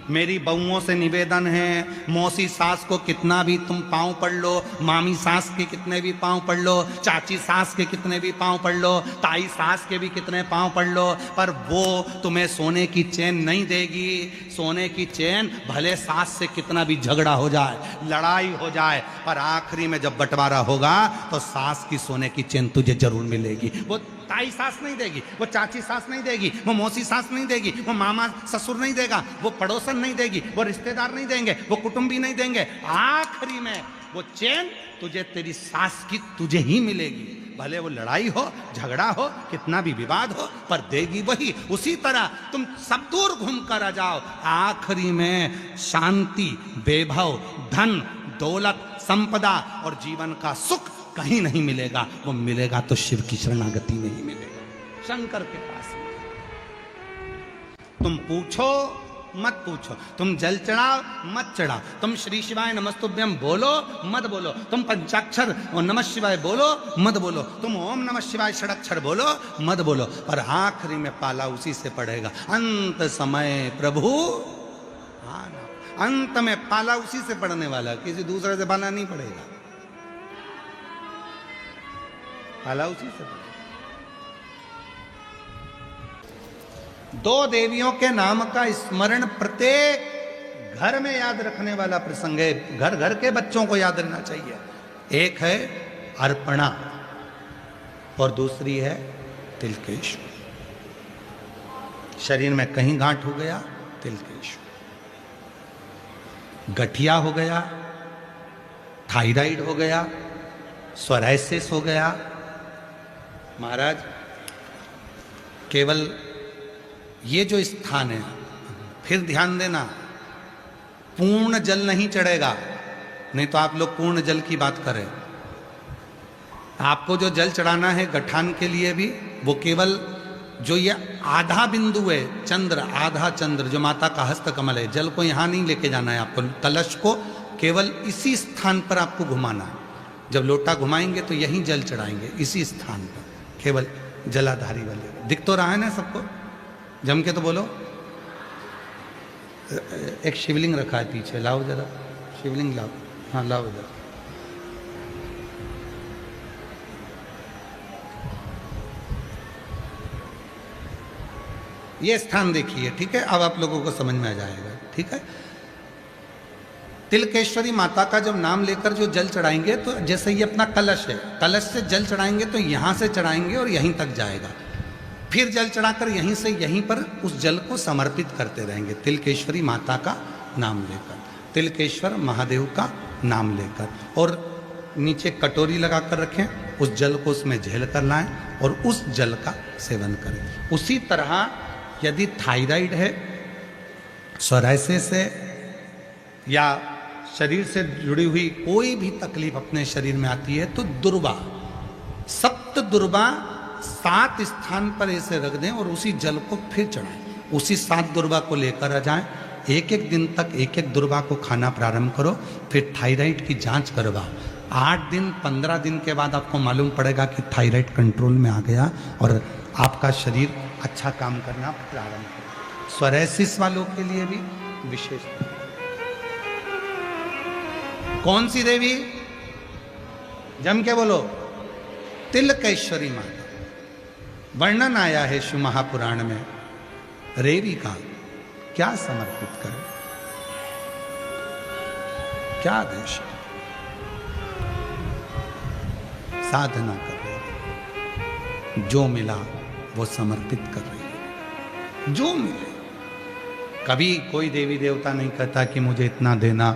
मेरी बहुओं से निवेदन है, मौसी सास को कितना भी तुम पांव पड़ लो, मामी सास के कितने भी पांव पड़ लो, चाची सास के कितने भी पांव पड़ लो, ताई सास के भी कितने पांव पड़ लो, पर वो तुम्हें सोने की चैन नहीं देगी। सोने की चैन भले सास से कितना भी झगड़ा हो जाए, लड़ाई हो जाए, पर आखिरी में जब बंटवारा होगा तो सास की सोने की चैन तुझे जरूर मिलेगी। वो ताई सास नहीं देगी, वो चाची सास नहीं देगी, वो मौसी सास नहीं देगी, वो मामा ससुर नहीं देगा, वो पड़ोसन नहीं देगी, वो रिश्तेदार नहीं देंगे, वो कुटुंबी नहीं देंगे। आखिरी में वो चैन तुझे तेरी सास की तुझे ही मिलेगी। भले वो लड़ाई हो, झगड़ा हो, कितना भी विवाद हो, पर देगी वही। उसी तरह तुम सब दूर घूम कर आ जाओ, आखिरी में शांति, वैभव, धन, दौलत, संपदा और जीवन का सुख कहीं नहीं मिलेगा। वो मिलेगा तो शिव की शरणागति में ही मिलेगा, शंकर के पास। तुम पूछो मत पूछो, तुम जल चढ़ाओ मत चढ़ाओ, तुम श्री शिवाय नमस्तुभ्यम बोलो मत बोलो, तुम पंचाक्षर और नमः शिवाय बोलो मत बोलो, तुम ओम नमः शिवाय षडक्षर बोलो मत बोलो, पर आखिरी में पाला उसी से पड़ेगा। अंत समय प्रभु आना, अंत में पाला उसी से पड़ने वाला, किसी दूसरे से पाला नहीं पड़ेगा, पाला उसी से। 2 देवियों के नाम का स्मरण प्रत्येक घर में याद रखने वाला प्रसंग है, घर घर के बच्चों को याद रहना चाहिए। एक है अर्पणा और दूसरी है तिलकेश्वर। शरीर में कहीं गांठ हो गया, तिलकेश्वर। गठिया हो गया, थायराइड हो गया, सोराइसिस हो गया, महाराज केवल ये जो स्थान है, फिर ध्यान देना, पूर्ण जल नहीं चढ़ेगा, नहीं तो आप लोग पूर्ण जल की बात करें। आपको जो जल चढ़ाना है गठान के लिए भी, वो केवल जो ये आधा बिंदु है, चंद्र, आधा चंद्र जो माता का हस्त कमल है, जल को यहां नहीं लेके जाना है आपको, कलश को केवल इसी स्थान पर आपको घुमाना है। जब लोटा घुमाएंगे तो यहीं जल चढ़ाएंगे, इसी स्थान पर, केवल जलाधारी वाले। दिख तो रहा है ना सबको? जम के तो बोलो। एक शिवलिंग रखा है पीछे, लाओ जरा शिवलिंग लाओ, हाँ लाओ जरा। ये स्थान देखिए, ठीक है, अब आप लोगों को समझ में आ जाएगा, ठीक है। तिलकेश्वरी माता का जब नाम लेकर जो जल चढ़ाएंगे, तो जैसे ये अपना कलश है, कलश से जल चढ़ाएंगे तो यहां से चढ़ाएंगे और यहीं तक जाएगा, फिर जल चढ़ाकर यहीं से यहीं पर उस जल को समर्पित करते रहेंगे, तिलकेश्वरी माता का नाम लेकर, तिलकेश्वर महादेव का नाम लेकर। और नीचे कटोरी लगाकर रखें, उस जल को उसमें झेल कर लाएं और उस जल का सेवन करें। उसी तरह यदि थायराइड है, सोराइसिस है, या शरीर से जुड़ी हुई कोई भी तकलीफ अपने शरीर में आती है, तो दुर्वा, सप्त दुर्वा 7 स्थान पर ऐसे रख दें और उसी जल को फिर चढ़ाएं, उसी 7 दुर्वा को लेकर आ जाएं। एक एक दिन तक एक एक दुर्वा को खाना प्रारंभ करो, फिर थायराइड की जांच करवाओ। 8 दिन 15 दिन के बाद आपको मालूम पड़ेगा कि थायराइड कंट्रोल में आ गया और आपका शरीर अच्छा काम करना प्रारंभ करेगा। सोरायसिस वालों के लिए भी विशेष। कौन सी देवी? जम के बोलो, तिलकेश्वरी माता। वर्णन आया है शिव महापुराण में। रेवी का क्या समर्पित करें, क्या आदेश? साधना कर रही है, जो मिला वो समर्पित कर रही है, जो मिले। कभी कोई देवी देवता नहीं कहता कि मुझे इतना देना,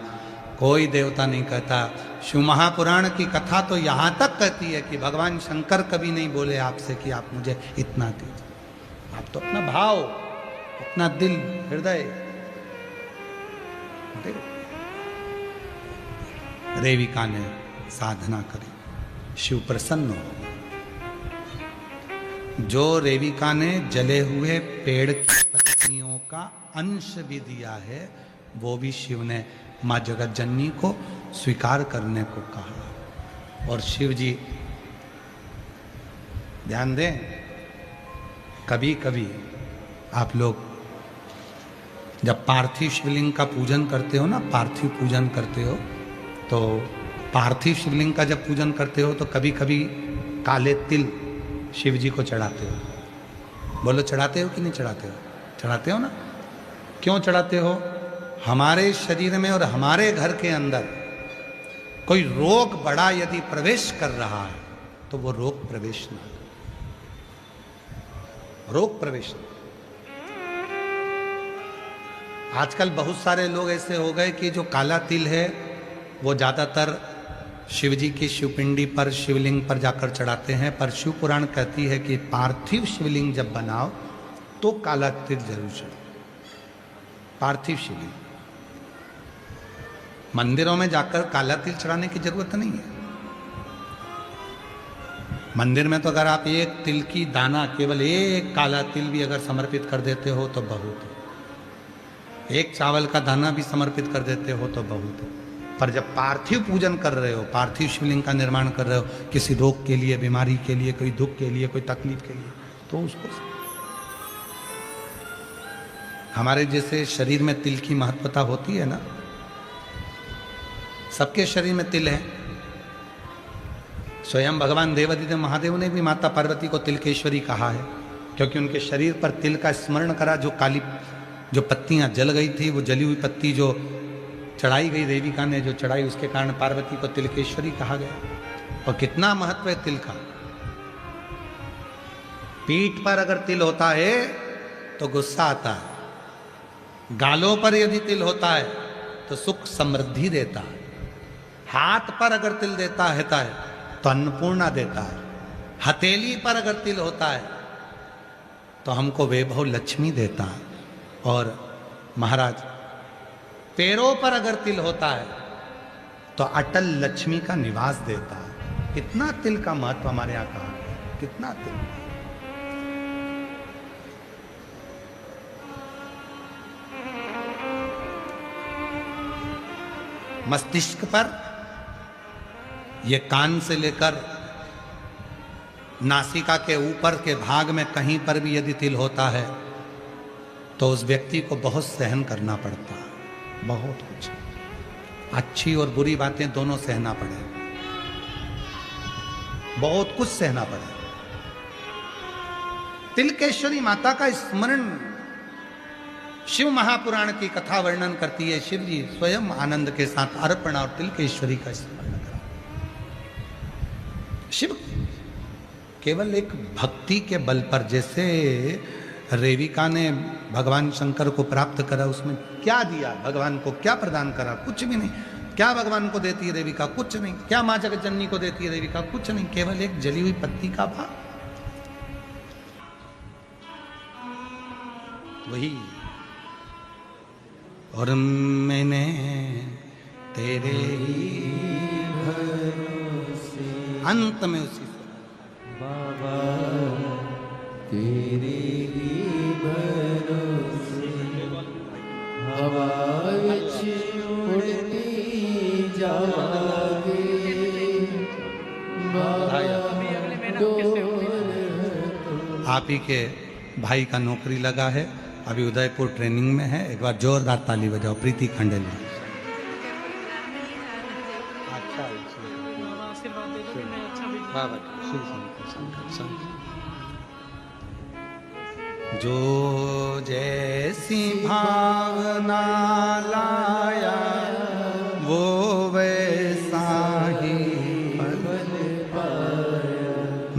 कोई देवता नहीं कहता। शिव महापुराण की कथा तो यहां तक कहती है कि भगवान शंकर कभी नहीं बोले आपसे कि आप मुझे इतना दीजिए। आप तो अपना भाव, अपना दिल, हृदय दे। रेविका ने साधना करी, शिव प्रसन्न हो। जो रेविका ने जले हुए पेड़ की पत्तियों का अंश भी दिया है, वो भी शिव ने माँ जगत जननी को स्वीकार करने को कहा। और शिव जी, ध्यान दें, कभी कभी आप लोग जब पार्थिव शिवलिंग का पूजन करते हो ना, पार्थिव पूजन करते हो, तो पार्थिव शिवलिंग का जब पूजन करते हो तो कभी कभी काले तिल शिव जी को चढ़ाते हो। बोलो, चढ़ाते हो कि नहीं चढ़ाते हो? चढ़ाते हो ना। क्यों चढ़ाते हो? हमारे शरीर में और हमारे घर के अंदर कोई रोग बड़ा यदि प्रवेश कर रहा है तो वो रोग प्रवेश ना, रोग प्रवेश ना। आजकल बहुत सारे लोग ऐसे हो गए कि जो काला तिल है वो ज़्यादातर शिव जी की शिवपिंडी पर, शिवलिंग पर जाकर चढ़ाते हैं। पर शिव पुराण कहती है कि पार्थिव शिवलिंग जब बनाओ तो काला तिल जरूर चढ़ाओ। पार्थिव शिवलिंग, मंदिरों में जाकर काला तिल चढ़ाने की जरूरत नहीं है। मंदिर में तो अगर आप एक तिल की दाना, केवल एक काला तिल भी अगर समर्पित कर देते हो तो बहुत है। एक चावल का दाना भी समर्पित कर देते हो तो बहुत है। पर जब पार्थिव पूजन कर रहे हो, पार्थिव शिवलिंग का निर्माण कर रहे हो, किसी रोग के लिए, बीमारी के लिए, कोई दुख के लिए, कोई तकलीफ के लिए, तो उसको, हमारे जैसे शरीर में तिल की महत्वता होती है ना, सबके शरीर में तिल है। स्वयं भगवान देवादिदेव महादेव ने भी माता पार्वती को तिलकेश्वरी कहा है, क्योंकि उनके शरीर पर तिल का स्मरण करा। जो काली, जो पत्तियां जल गई थी, वो जली हुई पत्ती जो चढ़ाई गई देविका ने, जो चढ़ाई, उसके कारण पार्वती को तिलकेश्वरी कहा गया। और कितना महत्व है तिल का। पीठ पर अगर तिल होता है तो गुस्सा आता है, गालों पर यदि तिल होता है तो सुख समृद्धि देता है, हाथ पर अगर तिल देता है तो अन्नपूर्णा देता है, हथेली पर अगर तिल होता है तो हमको वैभव लक्ष्मी देता है, और महाराज पैरों पर अगर तिल होता है तो अटल लक्ष्मी का निवास देता है। कितना तिल का महत्व हमारे यहां कहा है, कितना तिल। मस्तिष्क पर, ये कान से लेकर नासिका के ऊपर के भाग में कहीं पर भी यदि तिल होता है तो उस व्यक्ति को बहुत सहन करना पड़ता है, बहुत कुछ, अच्छी और बुरी बातें दोनों सहना पड़े, बहुत कुछ सहना पड़े। तिलकेश्वरी माता का स्मरण शिव महापुराण की कथा वर्णन करती है। शिव जी स्वयं आनंद के साथ अर्पण और तिलकेश्वरी का स्मरण करा। शिव केवल एक भक्ति के बल पर, जैसे रेविका ने भगवान शंकर को प्राप्त करा, उसमें क्या दिया, भगवान को क्या प्रदान करा? कुछ भी नहीं। क्या भगवान को देती है रेविका? कुछ नहीं। क्या माँ जगत जननी को देती है रेविका? कुछ नहीं, केवल एक जली हुई पत्ती का भाव, वही। और मैंने तेरे ही भरोसे, अंत में उसी बाबा तेरे ही भरोसे हवा विच उड़ती जावांगे आप ही के भाई का नौकरी लगा है, अभी उदयपुर ट्रेनिंग में है। एक बार जोरदार ताली बजाओ प्रीति खंडेल। जो जैसी भावना लाया वो वैसा ही फल पाया,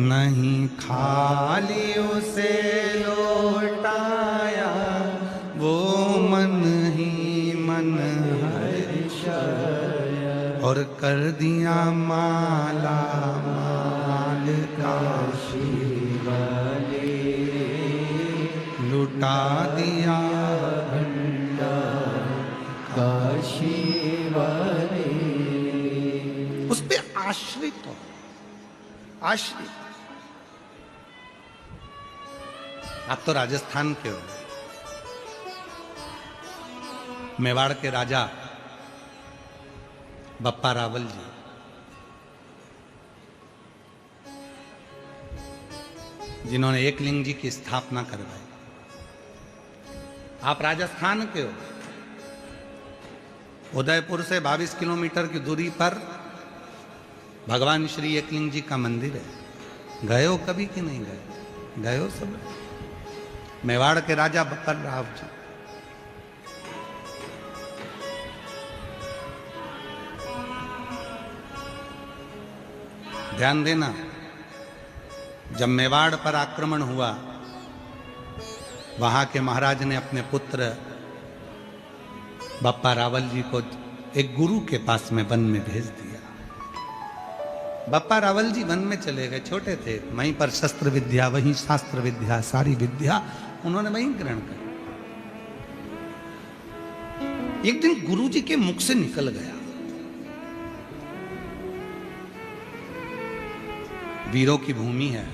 नहीं खाली उसे लौटाया वो मन ही मन हर्षाया, और कर दिया माला माल काशी वाले, लुटा दिया भंडार काशी वाले। उस पे आश्रित हो, आश्रित। आप तो राजस्थान के हो, मेवाड़ के राजा बप्पा रावल जी, जिन्होंने एकलिंग जी की स्थापना करवाई। आप राजस्थान के हो, उदयपुर से 22 किलोमीटर की दूरी पर भगवान श्री एकलिंग जी का मंदिर है। गए हो कभी कि नहीं गए? गए हो सब? मेवाड़ के राजा बप्पा राव जी। ध्यान देना, जब मेवाड़ पर आक्रमण हुआ, वहां के महाराज ने अपने पुत्र बप्पा रावल जी को एक गुरु के पास में वन में भेज दिया। बप्पा रावल जी वन में चले गए, छोटे थे, वहीं पर शस्त्र विद्या, वहीं शास्त्र विद्या, सारी विद्या उन्होंने वहीं ग्रहण कर। एक दिन गुरु जी के मुख से निकल गया, वीरों की भूमि है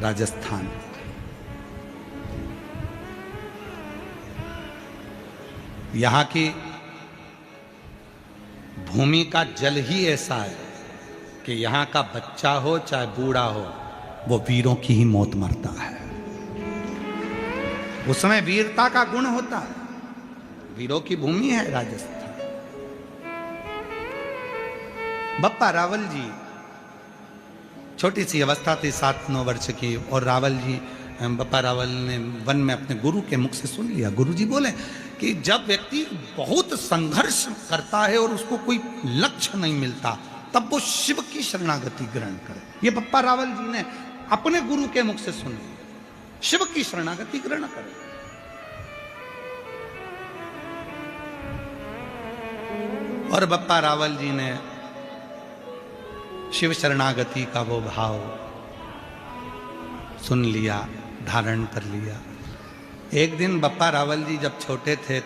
राजस्थान, यहां की भूमि का जल ही ऐसा है कि यहां का बच्चा हो चाहे बूढ़ा हो, वो वीरों की ही मौत मरता है। उसमें वीरता का गुण होता है। वीरों की भूमि है राजस्थान। बप्पा रावल जी छोटी सी अवस्था थी, 7-9 वर्ष की, और रावल जी, बप्पा रावल ने वन में अपने गुरु के मुख से सुन लिया। गुरु जी बोले कि जब व्यक्ति बहुत संघर्ष करता है और उसको कोई लक्ष्य नहीं मिलता, तब वो शिव की शरणागति ग्रहण करे। ये बप्पा रावल जी ने अपने गुरु के मुख से सुन लिया, शिव की शरणागति ग्रहण करे। और बप्पा रावल जी ने शिव शरणागति का वो भाव सुन लिया, धारण कर लिया। एक दिन बप्पा रावल जी जब छोटे थे,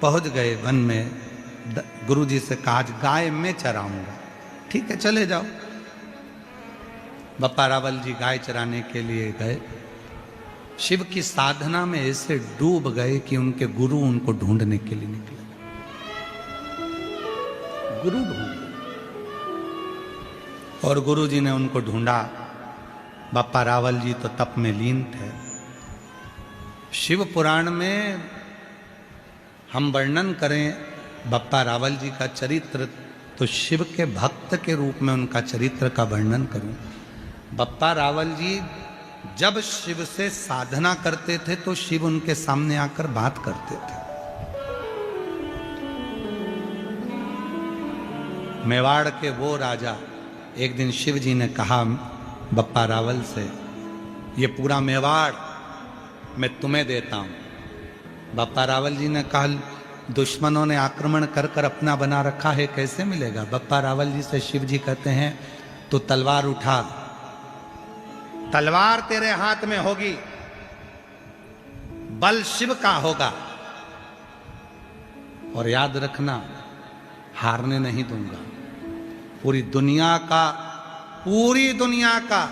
पहुंच गए वन में, गुरु जी से कहा गाय मैं चराऊंगा। ठीक है, चले जाओ। बप्पा रावल जी गाय चराने के लिए गए। शिव की साधना में ऐसे डूब गए कि उनके गुरु उनको ढूंढने के लिए निकले। गुरु ढूंढ, और गुरु जी ने उनको ढूंढा। बप्पा रावल जी तो तप में लीन थे। शिव पुराण में हम वर्णन करें बप्पा रावल जी का चरित्र, तो शिव के भक्त के रूप में उनका चरित्र का वर्णन करूं। बप्पा रावल जी जब शिव से साधना करते थे तो शिव उनके सामने आकर बात करते थे। मेवाड़ के वो राजा, एक दिन शिव जी ने कहा बप्पा रावल से, ये पूरा मेवाड़ मैं तुम्हें देता हूं। बप्पा रावल जी ने कहा दुश्मनों ने आक्रमण कर कर अपना बना रखा है, कैसे मिलेगा? बप्पा रावल जी से शिव जी कहते हैं तो तलवार उठा, तलवार तेरे हाथ में होगी, बल शिव का होगा, और याद रखना हारने नहीं दूंगा। पूरी दुनिया का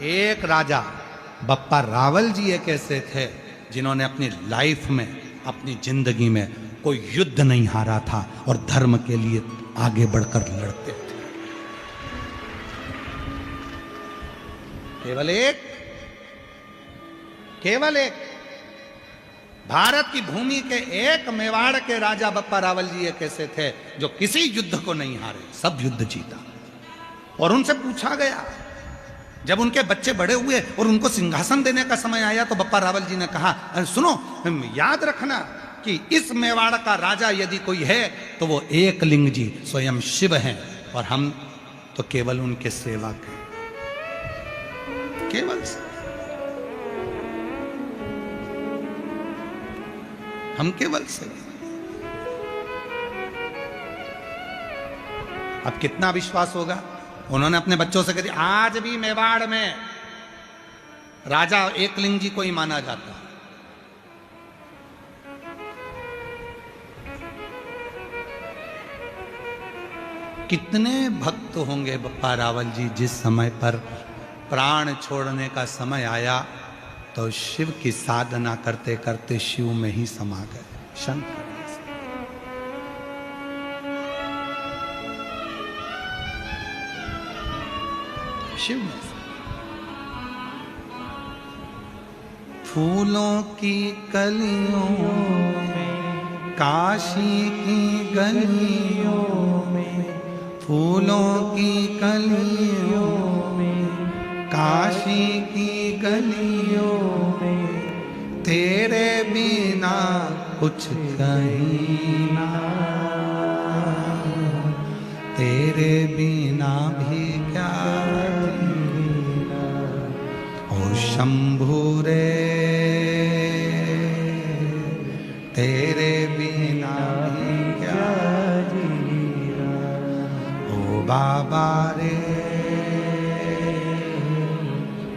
एक राजा बप्पा रावल जी एक ऐसे थे जिन्होंने अपनी लाइफ में, अपनी जिंदगी में कोई युद्ध नहीं हारा था और धर्म के लिए आगे बढ़कर लड़ते थे। केवल एक भारत की भूमि के एक मेवाड़ के राजा बप्पा रावल जी एक ऐसे थे जो किसी युद्ध को नहीं हारे, सब युद्ध जीता। और उनसे पूछा गया, जब उनके बच्चे बड़े हुए और उनको सिंहासन देने का समय आया, तो बप्पा रावल जी ने कहा, सुनो, याद रखना कि इस मेवाड़ का राजा यदि कोई है तो वो एकलिंग जी स्वयं शिव हैं और हम तो केवल उनके सेवक हैं। केवल हम केवल सेवक। अब कितना विश्वास होगा। उन्होंने अपने बच्चों से कह दिया, आज भी मेवाड़ में राजा एकलिंग जी को ही माना जाता है। कितने भक्त होंगे बप्पा रावल जी जिस समय पर प्राण छोड़ने का समय आया तो शिव की साधना करते करते शिव में ही समा गए। शंकर शिव में। फूलों की कलियों में, काशी की गलियों में, फूलों की कलियों में, काशी की गलियों में, तेरे बिना कुछ कहीं ना, तेरे बिना भी क्या जीना। ओ शंभू रे, तेरे बिना भी क्या जीना। ओ बाबा रे,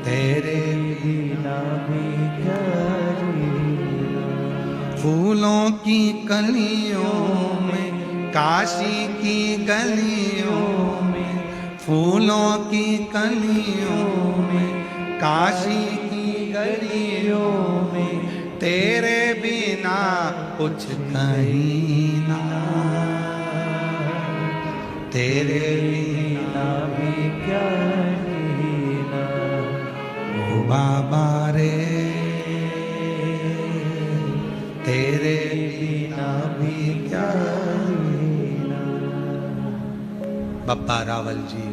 तेरे बिना भी क्या जीना। फूलों की कलियों में, काशी की गलियों में, फूलों की कलियों में, काशी की गलियों में, तेरे बिना कुछ कहीं ना, तेरे बिना भी क्या जीना। ओ बाबा रे, तेरे बिना भी क्या जीना। बप्पा रावल जी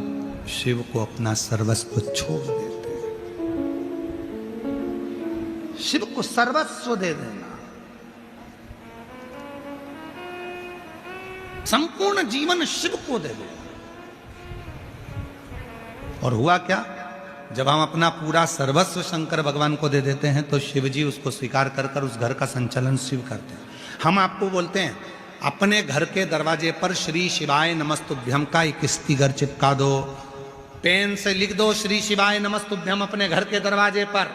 शिव को अपना सर्वस्व छोड़ देते हैं। शिव को सर्वस्व दे देना, संपूर्ण जीवन शिव को दे देना। और हुआ क्या, जब हम अपना पूरा सर्वस्व शंकर भगवान को दे देते हैं तो शिव जी उसको स्वीकार कर कर उस घर का संचालन शिव करते हैं। हम आपको बोलते हैं अपने घर के दरवाजे पर श्री शिवाय नमस्तुभ्यम का एक स्टिकर चिपका दो, पेन से लिख दो श्री शिवाय नमस्तुभ्यम अपने घर के दरवाजे पर।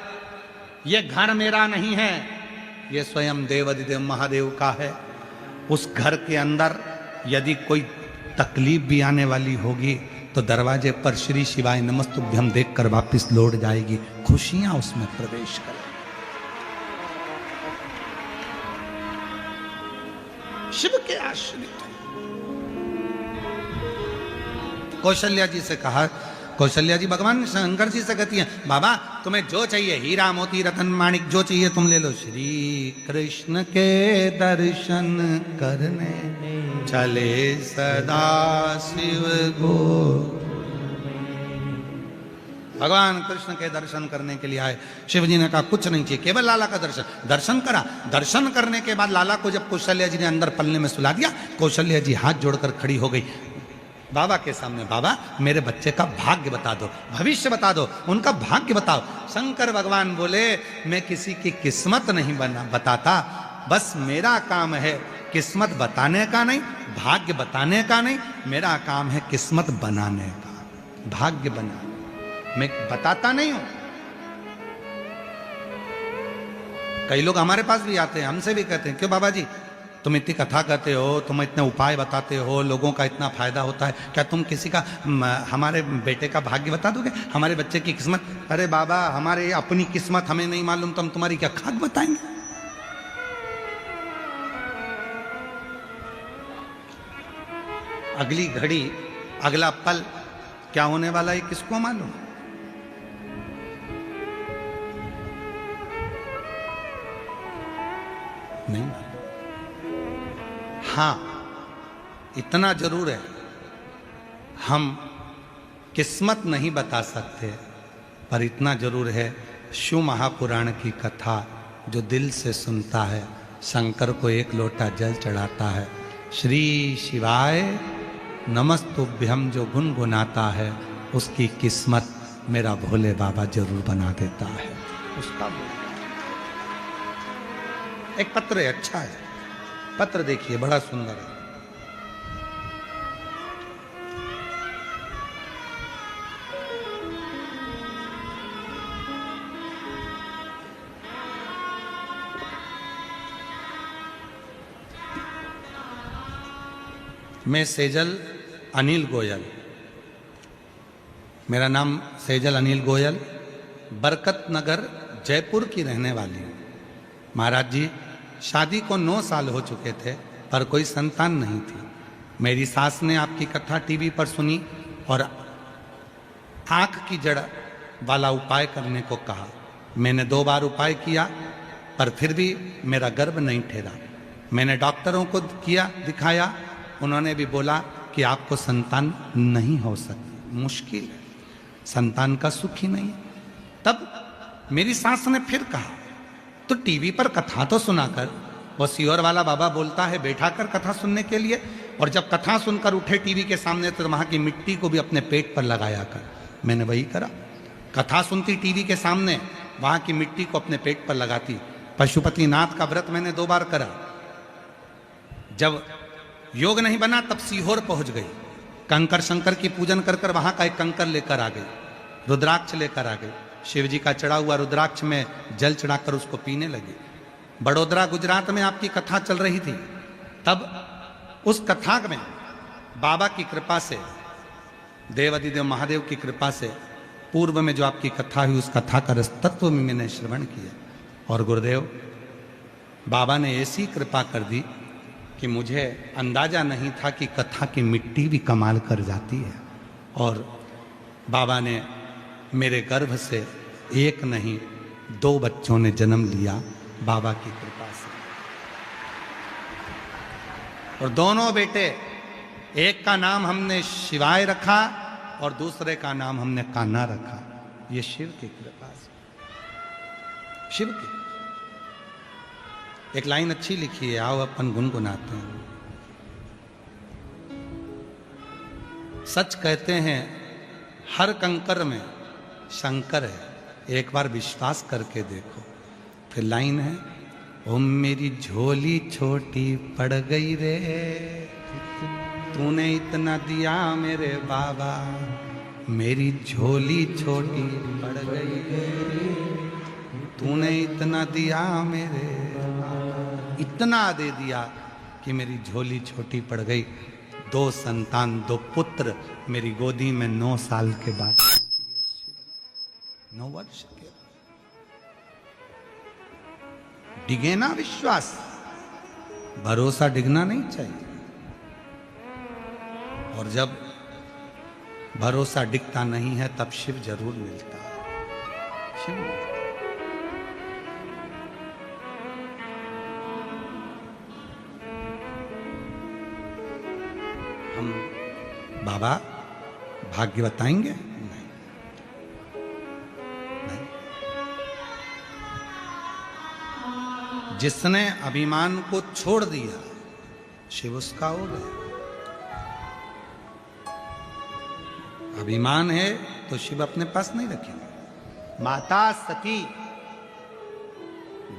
यह घर मेरा नहीं है, यह स्वयं देवाधिदेव महादेव का है। उस घर के अंदर यदि कोई तकलीफ भी आने वाली होगी तो दरवाजे पर श्री शिवाय नमस्तुभ्यम देखकर वापस लौट जाएगी, खुशियां उसमें प्रवेश करें। शिव के आश्रित। कौशल्या जी से कहा, कौशल्या जी भगवान शंकर जी से कहती हैं, बाबा तुम्हें जो चाहिए, हीरा मोती रतन माणिक जो चाहिए तुम ले लो। श्री कृष्ण के दर्शन करने चले सदा शिव गो। भगवान कृष्ण के दर्शन करने के लिए आए। शिव जी ने कहा कुछ नहीं चाहिए, केवल लाला का दर्शन। दर्शन करा, दर्शन करने के बाद लाला को जब कौशल्या जी ने अंदर पलने में सुला दिया, कौशल्या जी हाथ जोड़कर खड़ी हो गई बाबा के सामने। बाबा मेरे बच्चे का भाग्य बता दो, भविष्य बता दो, उनका भाग्य बताओ। शंकर भगवान बोले मैं किसी की किस्मत नहीं बताता, बस मेरा काम है किस्मत बताने का नहीं, भाग्य बताने का नहीं, मेरा काम है किस्मत बनाने का, भाग्य बनाने। मैं बताता नहीं हूं। कई लोग हमारे पास भी आते हैं, हमसे भी कहते हैं क्यों बाबा जी तुम इतनी कथा करते हो, तुम इतने उपाय बताते हो, लोगों का इतना फायदा होता है, क्या तुम किसी का हमारे बेटे का भाग्य बता दोगे, हमारे बच्चे की किस्मत? अरे बाबा, हमारे अपनी किस्मत हमें नहीं मालूम तो हम तुम्हारी क्या खाक बताएंगे? अगली घड़ी, अगला पल क्या होने वाला है किसको मालूम? नहीं। हाँ, इतना जरूर है, हम किस्मत नहीं बता सकते, पर इतना जरूर है, शिव महापुराण की कथा जो दिल से सुनता है, शंकर को एक लोटा जल चढ़ाता है, श्री शिवाय नमस्तुभ्यम जो गुनगुनाता है, उसकी किस्मत मेरा भोले बाबा जरूर बना देता है। उसका एक पत्र है, अच्छा है, पत्र देखिए, बड़ा सुंदर है। मैं सेजल अनिल गोयल, मेरा नाम सेजल अनिल गोयल, बरकत नगर जयपुर की रहने वाली हूँ। महाराज जी, शादी को 9 साल हो चुके थे, पर कोई संतान नहीं थी। मेरी सास ने आपकी कथा टीवी पर सुनी और आँख की जड़ वाला उपाय करने को कहा। मैंने 2 बार उपाय किया, पर फिर भी मेरा गर्भ नहीं ठहरा। मैंने डॉक्टरों को किया, दिखाया, उन्होंने भी बोला कि आपको संतान नहीं हो सकती, मुश्किल है, संतान का सुख ही नहीं। तब मेरी सास ने फिर कहा, तो टीवी पर कथा तो सुनाकर, वो सीहोर वाला बाबा बोलता है बैठा कर कथा सुनने के लिए, और जब कथा सुनकर उठे टीवी के सामने तो वहां की मिट्टी को भी अपने पेट पर लगाया कर। मैंने वही करा, कथा सुनती टीवी के सामने, वहां की मिट्टी को अपने पेट पर लगाती। पशुपतिनाथ का व्रत मैंने 2 बार करा। जब योग नहीं बना तब सीहोर पहुंच गई, कंकर शंकर की पूजन कर कर वहां का एक कंकर लेकर आ गई, रुद्राक्ष लेकर आ गई, शिव जी का चढ़ा हुआ रुद्राक्ष में जल चढ़ाकर उसको पीने लगी। बड़ोदरा गुजरात में आपकी कथा चल रही थी, तब उस कथा में बाबा की कृपा से, देवादिदेव महादेव की कृपा से, पूर्व में जो आपकी कथा हुई उस कथा का रसतत्व में मैंने श्रवण किया, और गुरुदेव बाबा ने ऐसी कृपा कर दी कि मुझे अंदाजा नहीं था कि कथा की मिट्टी भी कमाल कर जाती है। और बाबा ने मेरे गर्भ से 1 नहीं 2 बच्चों ने जन्म लिया बाबा की कृपा से। और दोनों बेटे, एक का नाम हमने शिवाय रखा और दूसरे का नाम हमने कान्हा रखा। ये शिव की कृपा से। शिव की एक लाइन अच्छी लिखी है, आओ अपन गुनगुनाते हैं। सच कहते हैं हर कंकर में शंकर है, एक बार विश्वास करके देखो। फिर लाइन है, ओ मेरी झोली छोटी पड़ गई रे, तूने इतना दिया मेरे बाबा, मेरी झोली छोटी पड़ गई रे, तूने इतना दिया मेरे बाबा। इतना दे दिया कि मेरी झोली छोटी पड़ गई। 2 संतान, 2 पुत्र मेरी गोदी में 9 साल के बाद, 9 वर्ष के। डिगे ना विश्वास, भरोसा डिगना नहीं चाहिए। और जब भरोसा डिगता नहीं है तब शिव जरूर मिलता है। शिव मिलता है। हम बाबा भाग्य बताएंगे? नहीं, नहीं। जिसने अभिमान को छोड़ दिया शिव उसका हो गया। अभिमान है तो शिव अपने पास नहीं रखेंगे। माता सती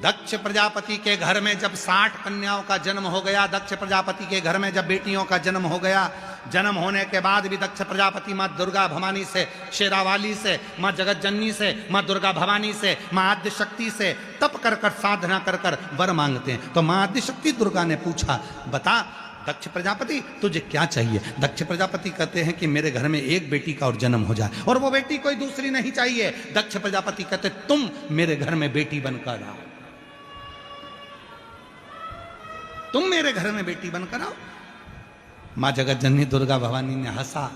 दक्ष प्रजापति के घर में जब 60 कन्याओं का जन्म हो गया, दक्ष प्रजापति के घर में जब बेटियों का जन्म हो गया, जन्म होने के बाद भी दक्ष प्रजापति माँ दुर्गा भवानी से, शेरावाली से, माँ जगत जननी से, माँ दुर्गा भवानी से, माँ आद्य शक्ति से तप कर कर साधना कर कर वर मांगते हैं। तो माँ आद्य शक्ति दुर्गा ने पूछा, बता दक्ष प्रजापति तुझे क्या चाहिए? दक्ष प्रजापति कहते हैं कि मेरे घर में एक बेटी का और जन्म हो जाए, और वो बेटी कोई दूसरी नहीं चाहिए। दक्ष प्रजापति कहते तुम मेरे घर में बेटी बनकर आओ, तुम मेरे घर में बेटी बनकर आओ। मां जगत जननी दुर्गा भवानी ने हंसा,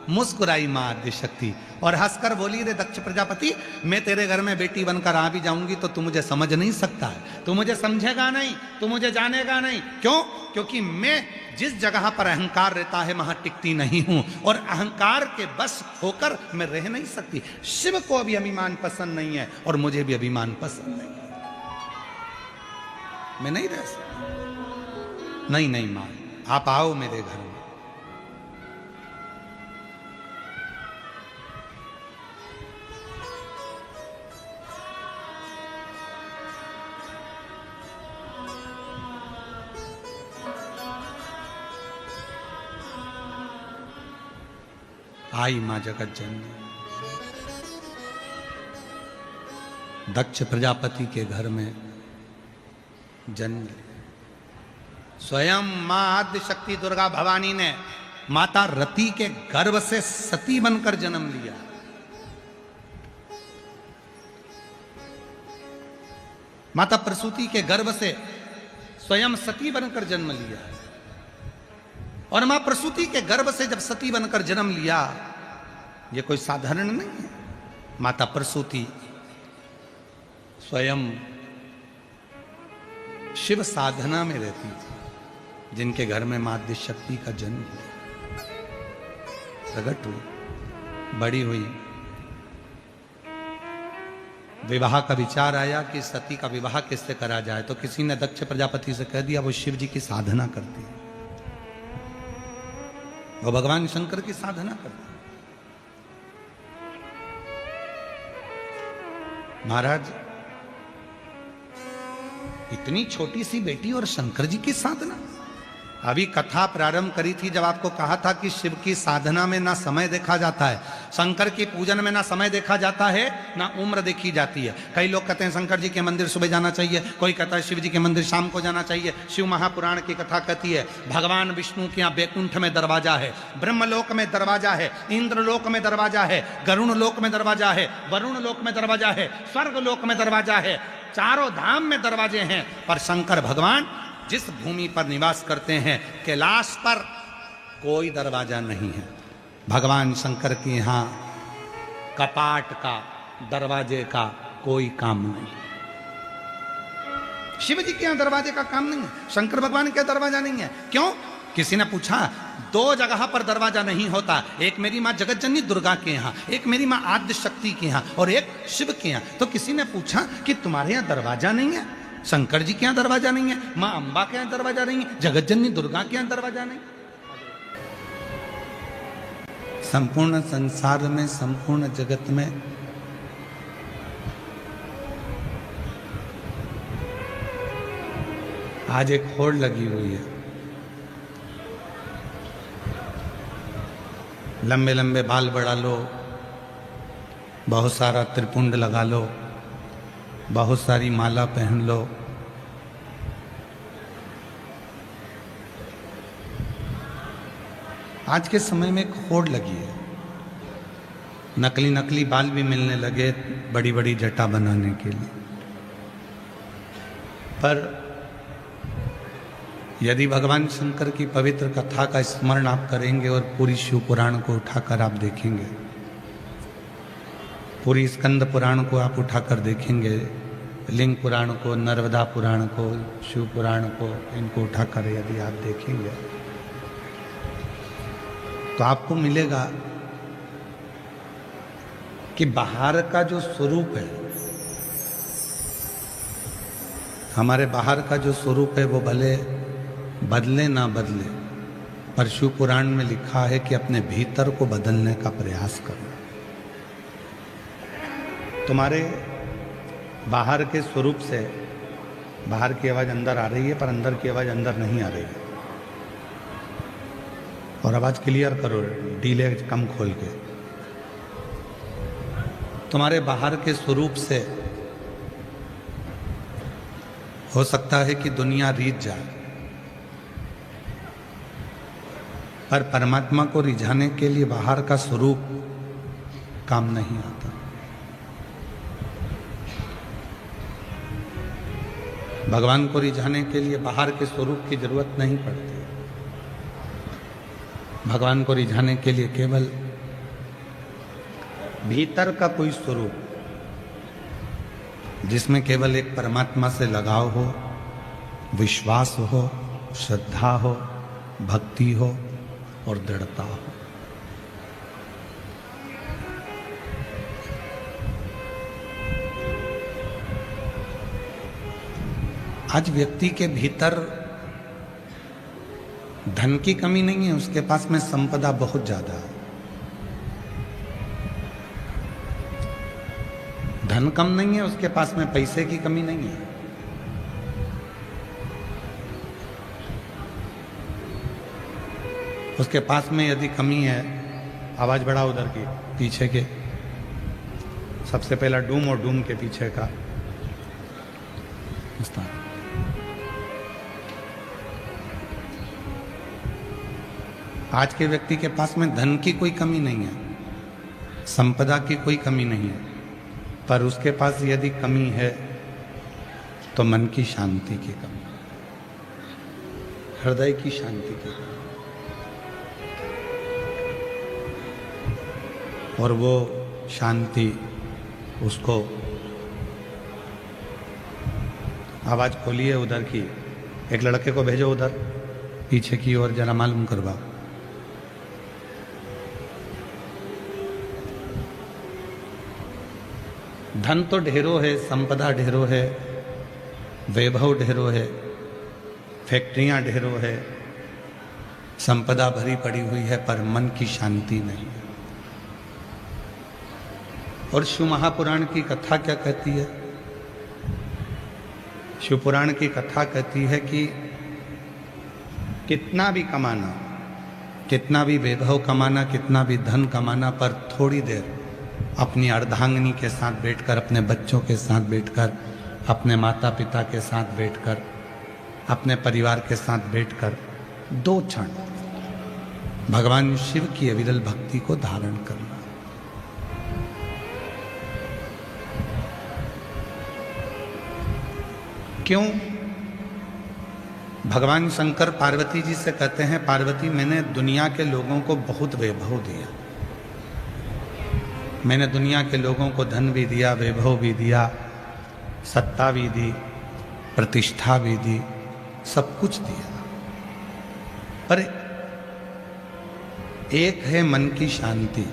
मुस्कुराई मां आद्य शक्ति और हंसकर बोली, रे दक्ष प्रजापति मैं तेरे घर में बेटी बनकर आ भी जाऊंगी तो तू मुझे समझ नहीं सकता है, तू मुझे समझेगा नहीं, तू मुझे जानेगा नहीं। क्यों? क्योंकि मैं जिस जगह पर अहंकार रहता है वहां टिकती नहीं हूं, और अहंकार के बस होकर मैं रह नहीं सकती। शिव को भी अभिमान पसंद नहीं है और मुझे भी अभिमान पसंद नहीं है, मैं नहीं रह सकती। नहीं नहीं मां, आप आओ मेरे घर में। आई मां जगत जननी दक्ष प्रजापति के घर में जन्म लिया। स्वयं मां आद्य शक्ति दुर्गा भवानी ने माता रति के गर्भ से सती बनकर जन्म लिया। माता प्रसूति के गर्भ से स्वयं सती बनकर जन्म लिया, और मां प्रसूति के गर्भ से जब सती बनकर जन्म लिया, यह कोई साधारण नहीं है। माता प्रसूति स्वयं शिव साधना में रहती थी, जिनके घर में मां आद्य शक्ति का जन्म हुआ, प्रकट हुई, बड़ी हुई। विवाह का विचार आया कि सती का विवाह किससे करा जाए, तो किसी ने दक्ष प्रजापति से कह दिया वो शिव जी की साधना करती है, वो भगवान शंकर की साधना करती है। महाराज इतनी छोटी सी बेटी और शंकर जी की साधना। अभी कथा प्रारंभ करी थी जब आपको कहा था कि शिव की साधना में ना समय देखा जाता है, शंकर की पूजन में ना समय देखा जाता है, ना उम्र देखी जाती है। कई लोग कहते हैं शंकर जी के मंदिर सुबह जाना चाहिए, कोई कहता है शिव जी के मंदिर शाम को जाना चाहिए। शिव महापुराण की कथा कहती है भगवान विष्णु के यहाँ बैकुंठ में दरवाजा है, ब्रह्मलोक में दरवाजा है, इंद्रलोक में दरवाजा है, गरुण लोक में दरवाजा है, वरुण लोक में दरवाजा है, स्वर्ग लोक में दरवाजा है, चारों धाम में दरवाजे हैं। पर शंकर भगवान जिस भूमि पर निवास करते हैं कैलाश पर कोई दरवाजा नहीं है। भगवान शंकर के यहां कपाट का, दरवाजे का कोई काम नहीं। शिव जी के यहां दरवाजे का काम नहीं है, शंकर भगवान के दरवाजा नहीं है। क्यों? किसी ने पूछा दो जगह पर दरवाजा नहीं होता, एक मेरी मां जगत जननी दुर्गा के यहां, एक मेरी मां आद्य शक्ति के यहां, और एक शिव के यहां। तो किसी ने पूछा कि तुम्हारे यहां दरवाजा नहीं है, शंकर जी के यहां दरवाजा नहीं है, मां अंबा के यहां दरवाजा नहीं है, जगत जननी दुर्गा के यहां दरवाजा नहीं। संपूर्ण संसार में, संपूर्ण जगत में आज एक होड़ लगी हुई है। लंबे लंबे बाल बढ़ा लो, बहुत सारा त्रिपुंड लगा लो, बहुत सारी माला पहन लो, आज के समय में एक होड़ लगी है। नकली नकली बाल भी मिलने लगे बड़ी बड़ी जटा बनाने के लिए। पर यदि भगवान शंकर की पवित्र कथा का स्मरण आप करेंगे और पूरी शिव पुराण को उठाकर आप देखेंगे, पूरी स्कंद पुराण को आप उठाकर देखेंगे, लिंग पुराण को, नर्मदा पुराण को, शिव पुराण को, इनको उठाकर यदि आप देखेंगे तो आपको मिलेगा कि बाहर का जो स्वरूप है, हमारे बाहर का जो स्वरूप है वो भले बदले ना बदले, पर शिव पुराण में लिखा है कि अपने भीतर को बदलने का प्रयास करो। तुम्हारे बाहर के स्वरूप से बाहर की आवाज़ अंदर आ रही है, पर अंदर की आवाज़ अंदर नहीं आ रही है। और आवाज क्लियर करो, डीले कम खोल के। तुम्हारे बाहर के स्वरूप से हो सकता है कि दुनिया रीझ जाए, पर परमात्मा को रिझाने के लिए बाहर का स्वरूप काम नहीं आता। भगवान को रिझाने के लिए बाहर के स्वरूप की जरूरत नहीं पड़ती। भगवान को रिझाने के लिए केवल भीतर का कोई स्वरूप, जिसमें केवल एक परमात्मा से लगाव हो, विश्वास हो, श्रद्धा हो, भक्ति हो और दृढ़ता हो। आज व्यक्ति के भीतर धन की कमी नहीं है, उसके पास में संपदा बहुत ज्यादा है। धन कम नहीं है, उसके पास में पैसे की कमी नहीं है। उसके पास में यदि कमी है, आवाज बढ़ा उधर की पीछे के, सबसे पहला डूम और डूम के पीछे का स्थान। आज के व्यक्ति के पास में धन की कोई कमी नहीं है, संपदा की कोई कमी नहीं है, पर उसके पास यदि कमी है तो मन की शांति की कमी, हृदय की शांति की कमी। और वो शांति उसको, आवाज खोलिए उधर की, एक लड़के को भेजो उधर पीछे की ओर, जरा मालूम करवाओ। धन तो ढेरों है, संपदा ढेरों है, वैभव ढेरों है, फैक्ट्रियां ढेरों है, संपदा भरी पड़ी हुई है, पर मन की शांति नहीं। और शिव महापुराण की कथा क्या कहती है? शिव पुराण की कथा कहती है कि कितना भी कमाना, कितना भी वैभव कमाना, कितना भी धन कमाना, पर थोड़ी देर अपनी अर्धांगिनी के साथ बैठकर, अपने बच्चों के साथ बैठकर, अपने माता पिता के साथ बैठकर, अपने परिवार के साथ बैठकर 2 क्षण भगवान शिव की अविरल भक्ति को धारण करना। क्यों? भगवान शंकर पार्वती जी से कहते हैं, पार्वती मैंने दुनिया के लोगों को बहुत वैभव दिया, मैंने दुनिया के लोगों को धन भी दिया, वैभव भी दिया, सत्ता भी दी, प्रतिष्ठा भी दी, सब कुछ दिया, पर एक है मन की शांति।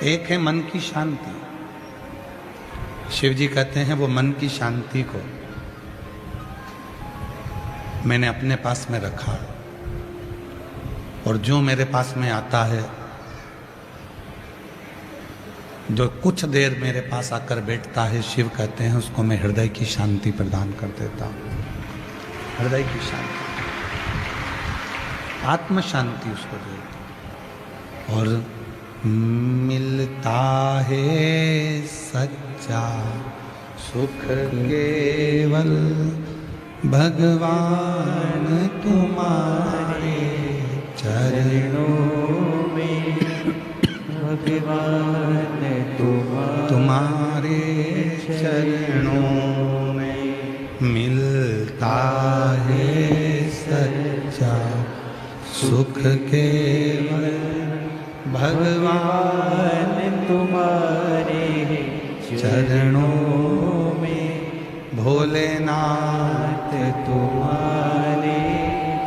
एक है मन की शांति। शिव जी कहते हैं वो मन की शांति को मैंने अपने पास में रखा, और जो मेरे पास में आता है, जो कुछ देर मेरे पास आकर बैठता है, शिव कहते हैं उसको मैं हृदय की शांति प्रदान कर देता हूं। हृदय की शांति, आत्म शांति उसको देता। और मिलता है सच्चा सुख केवल भगवान तुम्हारे चरणों में, भगवान तुम्हारे चरणों में मिलता है सच्चा सुख केवल भगवान तुम्हारे चरणों में, भोलेनाथ तुम्हारे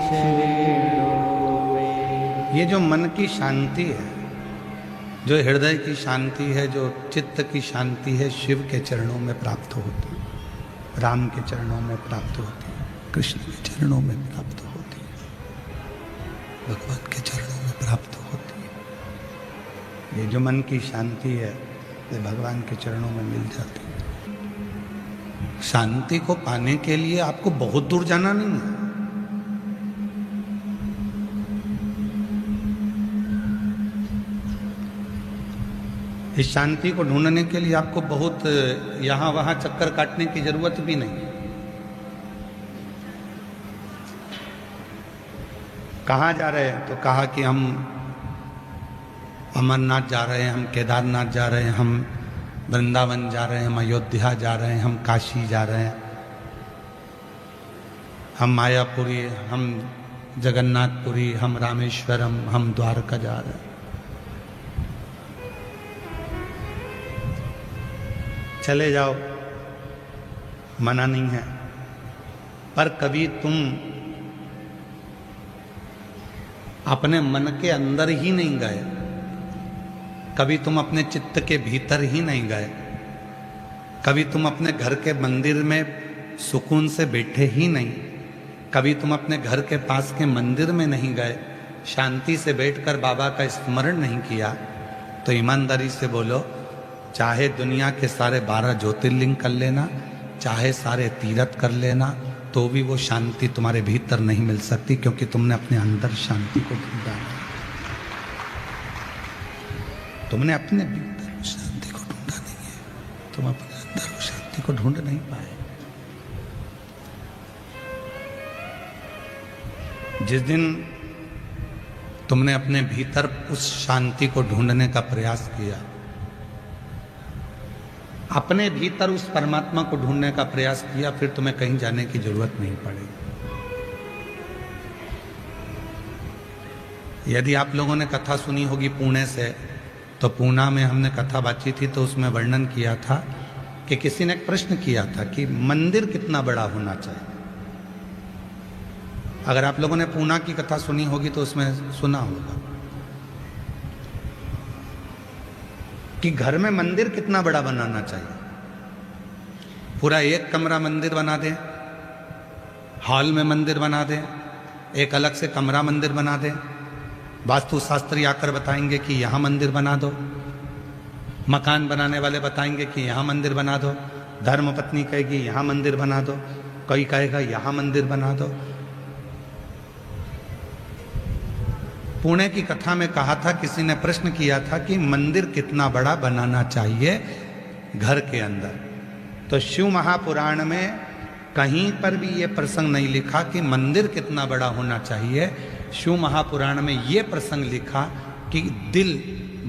चरणों में। ये जो मन की शांति है, जो हृदय की शांति है, जो चित्त की शांति है, शिव के चरणों में प्राप्त होती है, राम के चरणों में प्राप्त होती है, कृष्ण के चरणों में प्राप्त होती है, भगवान के चरणों में प्राप्त होती है। ये जो मन की शांति है, वे भगवान के चरणों में मिल जाती है। शांति को पाने के लिए आपको बहुत दूर जाना नहीं है। इस शांति को ढूंढने के लिए आपको बहुत यहां वहां चक्कर काटने की जरूरत भी नहीं है। कहाँ जा रहे हैं? तो कहा कि हम अमरनाथ जा रहे हैं, हम केदारनाथ जा रहे हैं, हम वृंदावन जा रहे हैं, हम अयोध्या जा रहे हैं, हम काशी जा रहे हैं, हम मायापुरी, हम जगन्नाथपुरी, हम रामेश्वरम, हम द्वारका जा रहे हैं। चले जाओ, मना नहीं है, पर कभी तुम अपने मन के अंदर ही नहीं गए, कभी तुम अपने चित्त के भीतर ही नहीं गए, कभी तुम अपने घर के मंदिर में सुकून से बैठे ही नहीं, कभी तुम अपने घर के पास के मंदिर में नहीं गए, शांति से बैठकर बाबा का स्मरण नहीं किया, तो ईमानदारी से बोलो, चाहे दुनिया के सारे 12 ज्योतिर्लिंग कर लेना, चाहे सारे तीर्थ कर लेना, तो भी वो शांति तुम्हारे भीतर नहीं मिल सकती, क्योंकि तुमने अपने अंदर शांति को ढूंढा नहीं। तुमने अपने भीतर शांति को ढूंढा नहीं है, तुम अपने अंदर शांति को ढूंढ नहीं पाए। जिस दिन तुमने अपने भीतर उस शांति को ढूंढने का प्रयास किया, अपने भीतर उस परमात्मा को ढूंढने का प्रयास किया, फिर तुम्हें कहीं जाने की जरूरत नहीं पड़ेगी। यदि आप लोगों ने कथा सुनी होगी पुणे से, तो पूना में हमने कथा बातची थी, तो उसमें वर्णन किया था कि किसी ने एक प्रश्न किया था कि मंदिर कितना बड़ा होना चाहिए। अगर आप लोगों ने पूना की कथा सुनी होगी तो उसमें सुना होगा कि घर में मंदिर कितना बड़ा बनाना चाहिए। पूरा एक कमरा मंदिर बना दें, हॉल में मंदिर बना दें, एक अलग से कमरा मंदिर बना दें, वास्तुशास्त्री आकर बताएंगे कि यहाँ मंदिर बना दो, मकान बनाने वाले बताएंगे कि यहाँ मंदिर बना दो, धर्मपत्नी कहेगी यहाँ मंदिर बना दो, कोई कहेगा यहाँ मंदिर बना दो। पुणे की कथा में कहा था, किसी ने प्रश्न किया था कि मंदिर कितना बड़ा बनाना चाहिए घर के अंदर, तो शिव महापुराण में कहीं पर भी ये प्रसंग नहीं लिखा कि मंदिर कितना बड़ा होना चाहिए। शिव महापुराण में ये प्रसंग लिखा कि दिल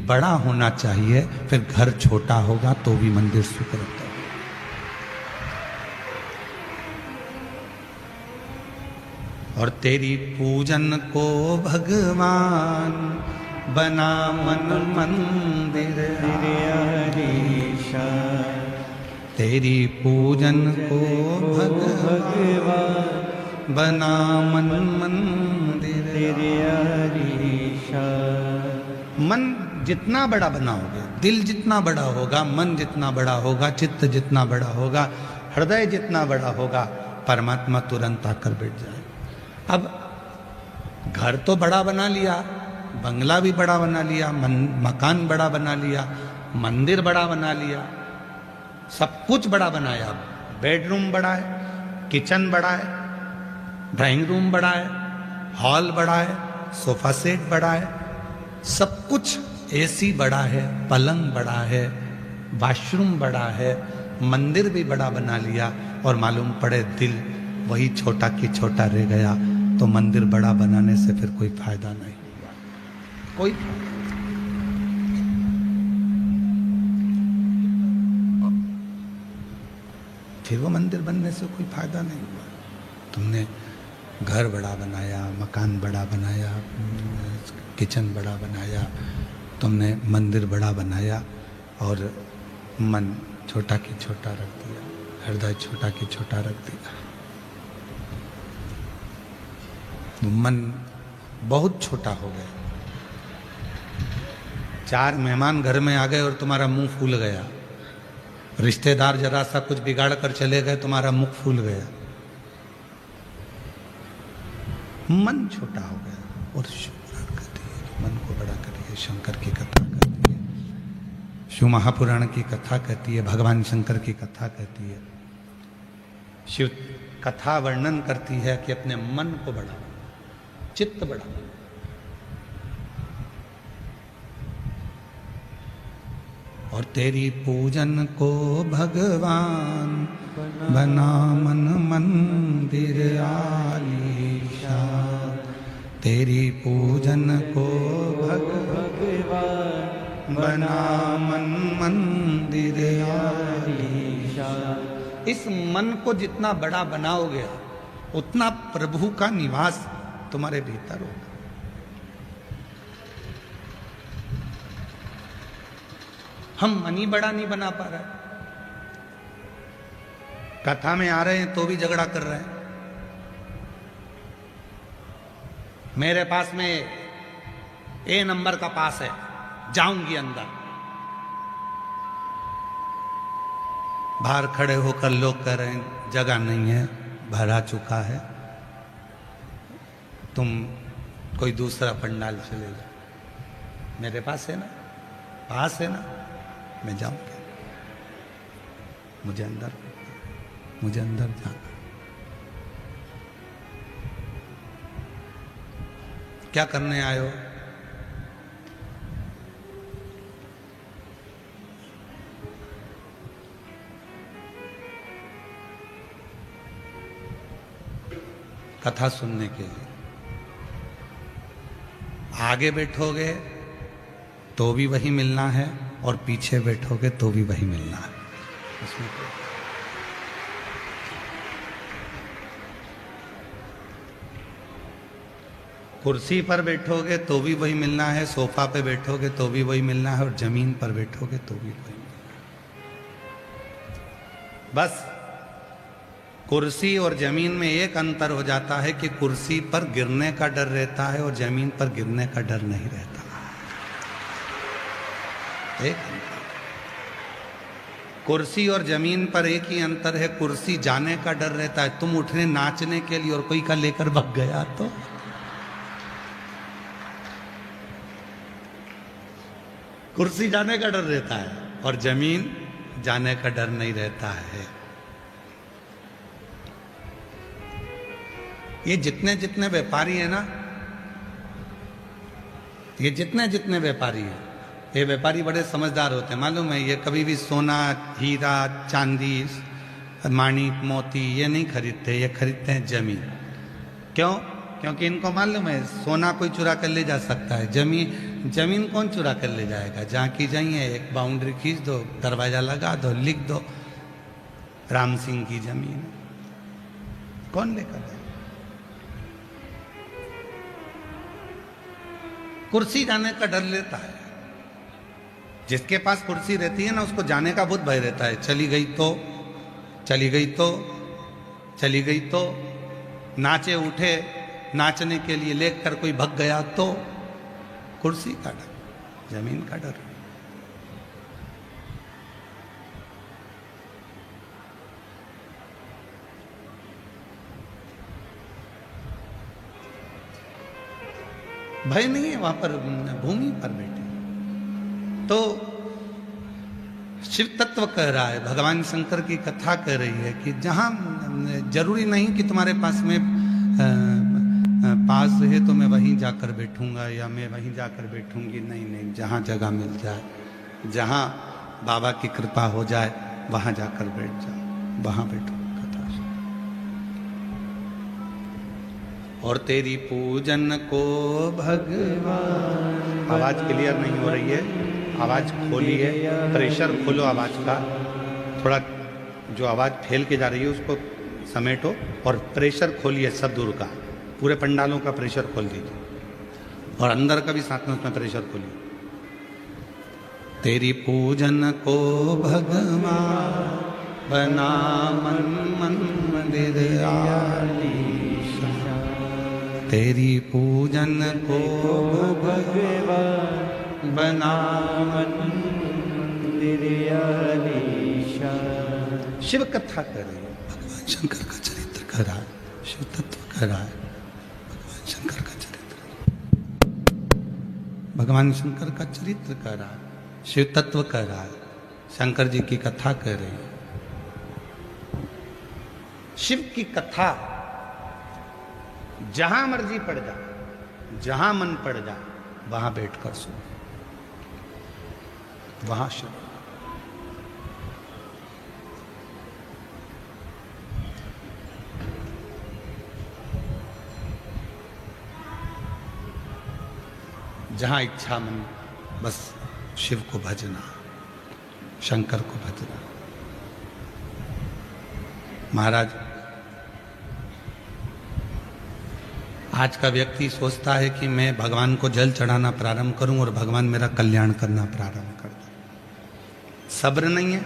बड़ा होना चाहिए, फिर घर छोटा होगा तो भी मंदिर सुखद होता है। और तेरी पूजन को भगवान बना मन मंदिर हरीशा, तेरी पूजन को भगवान बना मन मंदिर हरीशा। मन जितना बड़ा बनाओगे, दिल जितना बड़ा होगा, मन जितना बड़ा होगा, चित्त जितना बड़ा होगा, हृदय जितना बड़ा होगा, परमात्मा तुरंत आकर बैठ जाए। अब घर तो बड़ा बना लिया, बंगला भी बड़ा बना लिया, मकान बड़ा बना लिया, मंदिर बड़ा बना लिया, सब कुछ बड़ा बनाया। बेडरूम बड़ा है, किचन बड़ा है, ड्राइंग रूम बड़ा है, हॉल बड़ा है, सोफा सेट बड़ा है, सब कुछ, एसी बड़ा है, पलंग बड़ा है, वॉशरूम बड़ा है, मंदिर भी बड़ा बना लिया, और मालूम पड़े दिल वही छोटा की छोटा रह गया, तो मंदिर बड़ा बनाने से फिर कोई फायदा नहीं हुआ, कोई फिर वो मंदिर बनने से कोई फायदा नहीं हुआ। तुमने घर बड़ा बनाया, मकान बड़ा बनाया, किचन बड़ा बनाया, तुमने मंदिर बड़ा बनाया, और मन छोटा की छोटा रख दिया, हृदय छोटा की छोटा रख दिया। मन बहुत छोटा हो गया। 4 मेहमान घर में आ गए और तुम्हारा मुंह फूल गया, रिश्तेदार जरा सा कुछ बिगाड़ कर चले गए, तुम्हारा मुख फूल गया, मन छोटा हो गया। और शुक्र करिए, मन को बड़ा करिए, शंकर की कथा करिए, शिव महापुराण की कथा कहती है, भगवान शंकर की कथा कहती है। शिव कथा वर्णन करती है कि अपने मन को बढ़ाओ, चित्त बढ़ाओ। और तेरी पूजन को भगवान बना मन मंदिर आलीशान। तेरी पूजन को भगवान बना मन मंदिर आलीशान। इस मन को जितना बड़ा बनाओगे उतना प्रभु का निवास तुम्हारे भीतर होगा। हम मन ही बड़ा नहीं बना पा रहे, कथा में आ रहे हैं तो भी झगड़ा कर रहे हैं। मेरे पास में ए नंबर का पास है, जाऊंगी अंदर। बाहर खड़े होकर लोग कह रहे हैं जगह नहीं है, भरा चुका है, तुम कोई दूसरा पंडाल चले जाओ। मेरे पास है ना, पास है ना, मैं जाऊंगा। मुझे अंदर जाना। क्या करने आए हो? कथा सुनने के लिए। आगे बैठोगे तो भी वही मिलना है और पीछे बैठोगे तो भी वही मिलना है। उसमें कुर्सी पर बैठोगे तो भी वही मिलना है, सोफा पे बैठोगे तो भी वही मिलना है, और जमीन पर बैठोगे तो भी वही मिलना है। बस कुर्सी और जमीन में एक अंतर हो जाता है कि कुर्सी पर गिरने का डर रहता है और जमीन पर गिरने का डर नहीं रहता। एक अंतर। कुर्सी और जमीन पर एक ही अंतर है, कुर्सी जाने का डर रहता है। तुम उठने नाचने के लिए और कोई का लेकर भाग गया तो कुर्सी जाने का डर रहता है और जमीन जाने का डर नहीं रहता है। ये जितने जितने व्यापारी है ना, ये जितने व्यापारी हैं, ये व्यापारी बड़े समझदार होते हैं। मालूम है, ये कभी भी सोना, हीरा, चांदी, माणिक, मोती ये नहीं खरीदते, ये खरीदते हैं जमीन। क्यों? क्योंकि इनको मालूम है सोना कोई चुरा कर ले जा सकता है, जमीन कौन चुरा कर ले जाएगा। जहाँ की जाइए एक बाउंड्री खींच दो, दरवाजा लगा दो, लिख दो राम सिंह की जमीन, कौन लेकर जाए। कुर्सी जाने का डर लेता है। जिसके पास कुर्सी रहती है ना, उसको जाने का बहुत भय रहता है। चली गई तो नाचे उठे, नाचने के लिए लेकर कोई भग गया तो कुर्सी का डर, जमीन का डर। भय नहीं है वहां पर, भूमि पर बैठे। तो शिव तत्व कह रहा है, भगवान शंकर की कथा कह रही है कि जहां जरूरी नहीं कि तुम्हारे पास में पास है तो मैं वहीं जाकर बैठूंगा या मैं वहीं जाकर बैठूंगी। नहीं, जहां जगह मिल जाए, जहां बाबा की कृपा हो जाए वहां जाकर बैठ जाओ, वहां बैठो कथा। और तेरी पूजन को भगवान। आवाज क्लियर नहीं हो रही है, आवाज खोलिए, प्रेशर खोलो आवाज का। थोड़ा जो आवाज फैल के जा रही है उसको समेटो और प्रेशर खोलिए शब्द का। पूरे पंडालों का प्रेशर खोल दीजिए और अंदर का भी साथ में उसमें प्रेशर खोलिए। तेरी पूजन को भगवान बना मन मंदिर आलीशान। तेरी पूजन को भगवान बना मन मंदिर आलीशान। शिव कथा कर रही है, भगवान शंकर का चरित्र कर रहा है, शिव तत्व कर रहा है। भगवान शंकर का चरित्र कर रहा है, शिव तत्व कह रहा है, शंकर जी की कथा कह रही है। शिव की कथा जहां मर्जी पड़ जा, जहां मन पड़ जा, वहां बैठकर सुन, वहां शिव। जहां इच्छा मन, बस शिव को भजना, शंकर को भजना। महाराज, आज का व्यक्ति सोचता है कि मैं भगवान को जल चढ़ाना प्रारंभ करूं और भगवान मेरा कल्याण करना प्रारंभ कर दे। सब्र नहीं है।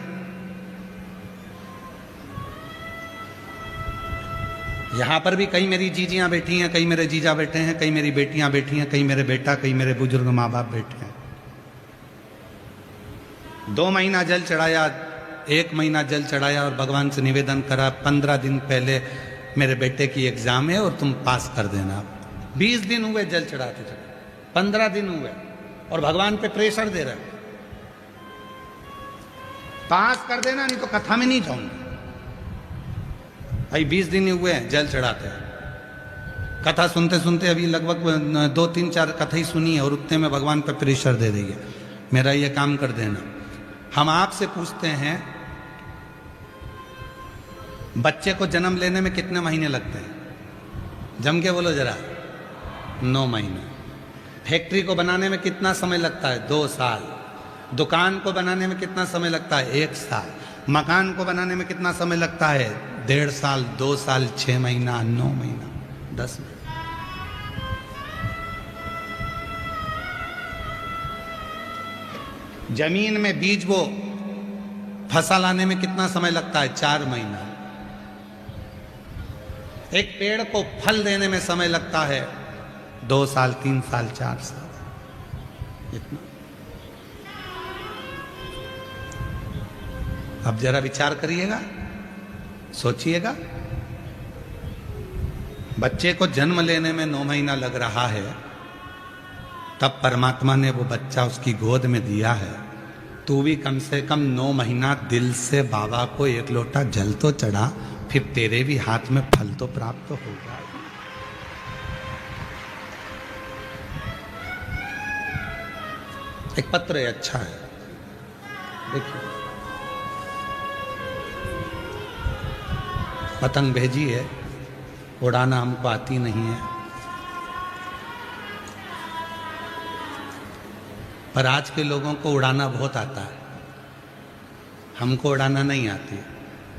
यहां पर भी कई मेरी जीजियां बैठी हैं, कई मेरे जीजा बैठे हैं, कई मेरी बेटियां बैठी हैं, कई मेरे बेटा, कई मेरे बुजुर्ग माँ बाप बैठे हैं। 2 महीना जल चढ़ाया, 1 महीना जल चढ़ाया और भगवान से निवेदन करा, 15 दिन पहले मेरे बेटे की एग्जाम है और तुम पास कर देना। 20 दिन हुए जल चढ़ाते चढ़ाते, 15 दिन हुए और भगवान पे प्रेशर दे रहे, पास कर देना नहीं तो कथा में नहीं जाऊंगा। भाई 20 दिन ही हुए हैं जल चढ़ाते हैं, कथा सुनते सुनते अभी लगभग 2, 3, 4 कथा ही सुनी है और उतने में भगवान पे प्रेशर दे रही है, मेरा ये काम कर देना। हम आपसे पूछते हैं, बच्चे को जन्म लेने में कितने महीने लगते हैं? जम के बोलो जरा। 9 महीने। फैक्ट्री को बनाने में कितना समय लगता है? 2 साल। दुकान को बनाने में कितना समय लगता है? 1 साल। मकान को बनाने में कितना समय लगता है? 1.5 साल, 2 साल, 6 महीना, 9 महीना, 10 महीना। जमीन में बीज वो फसल आने में कितना समय लगता है? 4 महीना। एक पेड़ को फल देने में समय लगता है 2 साल, 3 साल, 4 साल, इतना। अब जरा विचार करिएगा, सोचिएगा। बच्चे को जन्म लेने में 9 महीना लग रहा है, तब परमात्मा ने वो बच्चा उसकी गोद में दिया है। तू भी कम से कम 9 महीना दिल से बाबा को 1 लोटा जल तो चढ़ा, फिर तेरे भी हाथ में फल तो प्राप्त होगा। एक पत्र है, अच्छा है, देखिए। पतंग भेजी है, उड़ाना हमको आती नहीं है, पर आज के लोगों को उड़ाना बहुत आता है, हमको उड़ाना नहीं आती।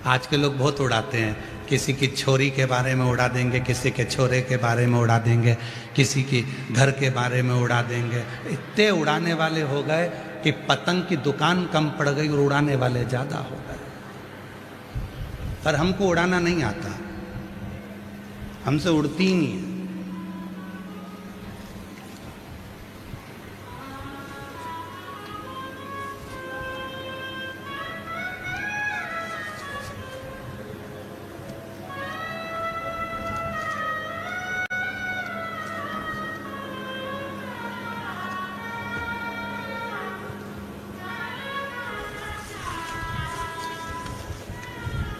आज के लोग बहुत उड़ाते हैं, किसी की छोरी के बारे में उड़ा देंगे, किसी के छोरे के बारे में उड़ा देंगे, किसी की घर के बारे में उड़ा देंगे। इतने उड़ाने वाले हो गए कि पतंग की दुकान कम पड़ गई और उड़ाने वाले ज़्यादा हो गए। पर हमको उड़ाना नहीं आता, हमसे उड़ती ही नहीं है।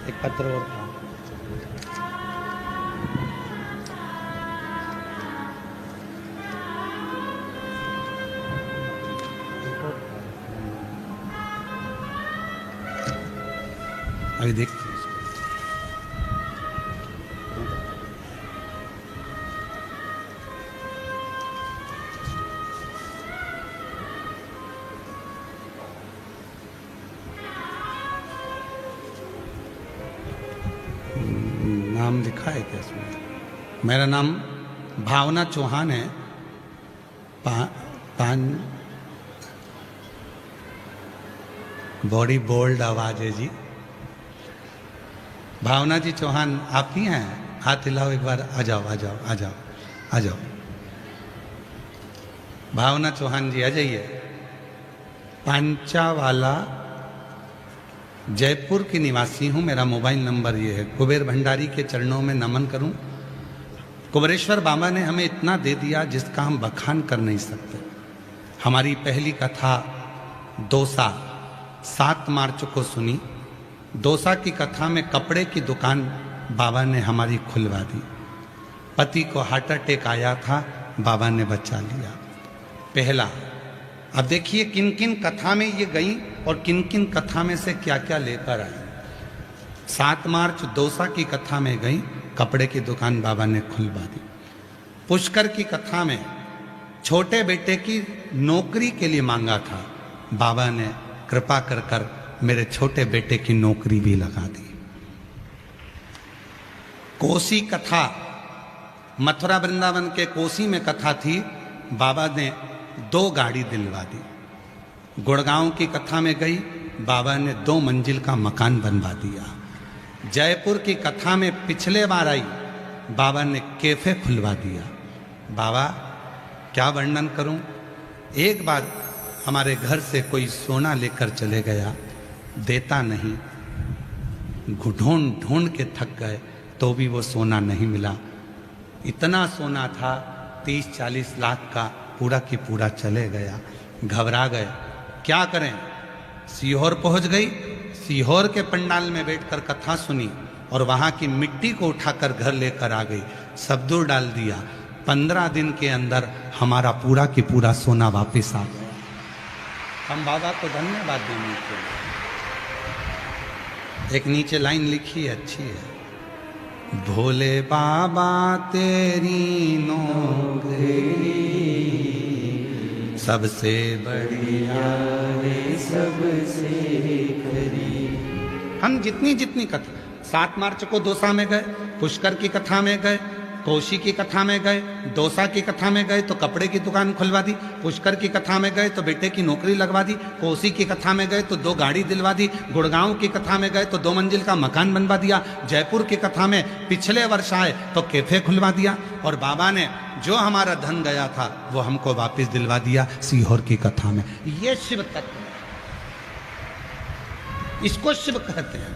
एक पत्र और था, अभी देखते हैं। नाम लिखा है क्या इसमें? मेरा नाम भावना चौहान है। बॉडी बोल्ड आवाज है जी। भावना जी चौहान आप ही हैं? हाथ हिलाओ एक बार। आ जाओ आ जाओ आ जाओ आ जाओ। भावना चौहान जी आ जाइए। पांचावाला जयपुर की निवासी हूँ। मेरा मोबाइल नंबर ये है। कुबेर भंडारी के चरणों में नमन करूँ। कुबेरेश्वर बाबा ने हमें इतना दे दिया जिसका हम बखान कर नहीं सकते। हमारी पहली कथा दोसा 7 मार्च को सुनी। दोसा की कथा में कपड़े की दुकान बाबा ने हमारी खुलवा दी। पति को हार्ट अटैक आया था, बाबा ने बचा लिया। पहला, अब देखिए किन किन कथा में ये गई और किन किन कथा में से क्या क्या लेकर आई। 7 मार्च दोसा की कथा में गई, कपड़े की दुकान बाबा ने खुलवा दी। पुष्कर की कथा में छोटे बेटे की नौकरी के लिए मांगा था, बाबा ने कृपा कर कर मेरे छोटे बेटे की नौकरी भी लगा दी। कोसी कथा, मथुरा वृंदावन के कोसी में कथा थी, बाबा ने 2 गाड़ी दिलवा दी। गुड़गांव की कथा में गई, बाबा ने 2 मंजिल का मकान बनवा दिया। जयपुर की कथा में पिछले बार आई, बाबा ने कैफे खुलवा दिया। बाबा क्या वर्णन करूं, एक बार हमारे घर से कोई सोना लेकर चले गया, देता नहीं, ढूंढ ढूंढ के थक गए तो भी वो सोना नहीं मिला। इतना सोना था 30-40 लाख का, पूरा की पूरा चले गया। घबरा गए, क्या करें। सीहोर पहुंच गई, सीहोर के पंडाल में बैठकर कथा सुनी और वहां की मिट्टी को उठाकर घर लेकर आ गई, सब दूर डाल दिया। 15 दिन के अंदर हमारा पूरा की पूरा सोना वापस आ गया। हम बाबा को धन्यवाद देने के लिए। एक नीचे लाइन लिखी है, अच्छी है। भोले बाबा तेरी नौकरी सबसे बढ़िया रे सबसे खरी। हम जितनी जितनी कथा, 7 मार्च को दोसा में गए, पुष्कर की कथा में गए, कोशी की कथा में गए, दोसा की कथा में गए तो कपड़े की दुकान खुलवा दी, पुष्कर की कथा में गए तो बेटे की नौकरी लगवा दी, कोसी की कथा में गए तो 2 गाड़ी दिलवा दी, गुड़गांव की कथा में गए तो 2 मंजिल का मकान बनवा दिया, जयपुर की कथा में पिछले वर्ष आए तो कैफे खुलवा दिया, और बाबा ने जो हमारा धन गया था वो हमको वापस दिलवा दिया सीहोर की कथा में। ये शिव तत्व, इसको शिव कहते हैं।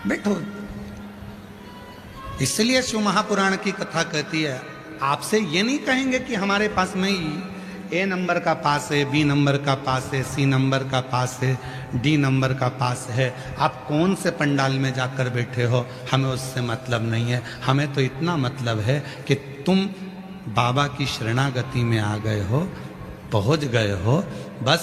बैठो, इसलिए शिव महापुराण की कथा कहती है, आपसे ये नहीं कहेंगे कि हमारे पास में ही ए नंबर का पास है, बी नंबर का पास है, सी नंबर का पास है, डी नंबर का पास है, आप कौन से पंडाल में जाकर बैठे हो, हमें उससे मतलब नहीं है। हमें तो इतना मतलब है कि तुम बाबा की शरणागति में आ गए हो, पहुंच गए हो, बस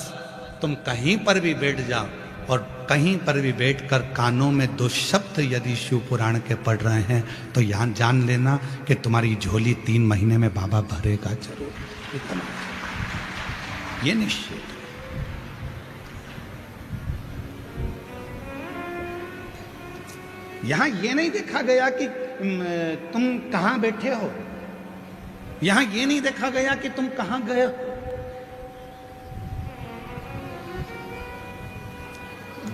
तुम कहीं पर भी बैठ जाओ और कहीं पर भी बैठकर कानों में 2 शब्द यदि शिव पुराण के पढ़ रहे हैं तो यहाँ जान लेना कि तुम्हारी झोली 3 महीने में बाबा भरेगा जरूर, इतना ये निश्चित। यहां ये नहीं देखा गया कि तुम कहां बैठे हो, यहां ये नहीं देखा गया कि तुम कहां गए हो।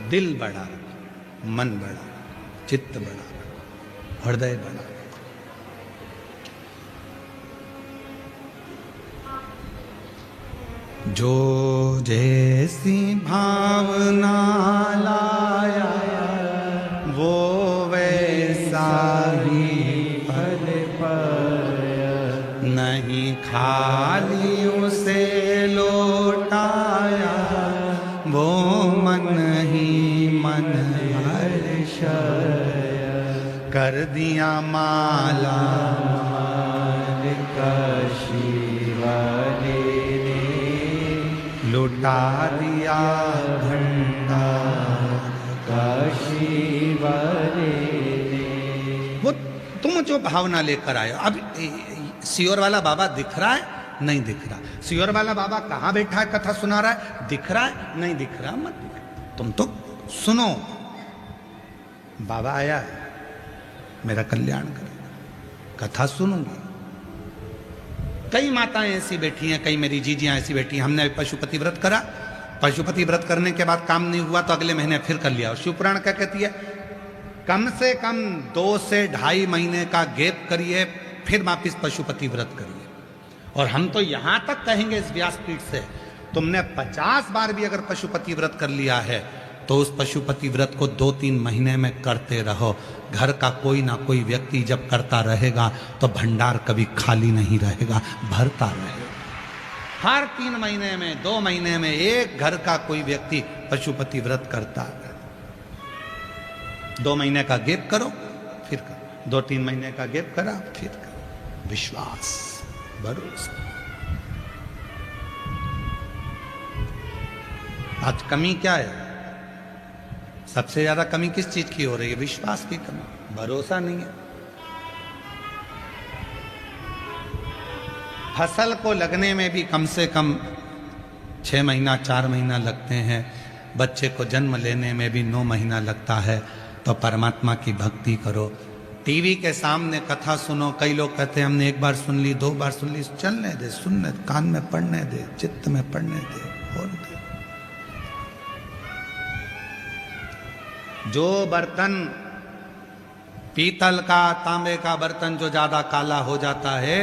दिल बड़ा रखो, मन बड़ा रखो, चित्त बड़ा रखो, हृदय बड़ा रखो। जो जैसी भावना लाया वो वैसा ही फल पाया, नहीं खाली उसे लौटाया वो मन ही मन हर्षाया, कर दिया माला माल का शिवाले ने, लुटा दिया घंटा का शिवाले ने। वो तुम जो भावना लेकर आए, अब सीहोर वाला बाबा दिख रहा है नहीं दिख रहा, सीहोर वाला बाबा कहाँ बैठा है कथा सुना रहा है, दिख रहा है नहीं दिख रहा, मत दिख, तुम तो सुनो। बाबा आया है, मेरा कल्याण करेगा, कथा सुनूंगी। कई माताएं ऐसी बैठी हैं, कई मेरी जीजियां ऐसी बैठी हैं, हमने पशुपति व्रत करा, पशुपति व्रत करने के बाद काम नहीं हुआ तो अगले महीने फिर कर लिया। और शिवपुराण क्या कहती है, कम से कम 2 से 2.5 महीने का गैप करिए फिर वापिस पशुपति व्रत करिए। और हम तो यहां तक कहेंगे इस व्यासपीठ से, तुमने 50 बार भी अगर पशुपति व्रत कर लिया है तो उस पशुपति व्रत को 2-3 महीने में करते रहो। घर का कोई ना कोई व्यक्ति जब करता रहेगा तो भंडार कभी खाली नहीं रहेगा, भरता रहेगा। हर 3 महीने में 2 महीने में एक घर का कोई व्यक्ति पशुपति व्रत करता है। 2 महीने का गैप करो फिर करो, 2-3 महीने का गैप करा फिर करो। विश्वास, भरोसा। आज कमी क्या है? सबसे ज्यादा कमी किस चीज की हो रही है? विश्वास की कमी, भरोसा नहीं है। फसल को लगने में भी कम से कम 6 महीना 4 महीना लगते हैं, बच्चे को जन्म लेने में भी 9 महीना लगता है। तो परमात्मा की भक्ति करो, टीवी के सामने कथा सुनो। कई लोग कहते हैं हमने 1 बार सुन ली, 2 बार सुन ली, चलने दे, सुनने, कान में पढ़ने दे, चित्त में पढ़ने दे, और दे। जो बर्तन पीतल का, तांबे का बर्तन जो ज्यादा काला हो जाता है,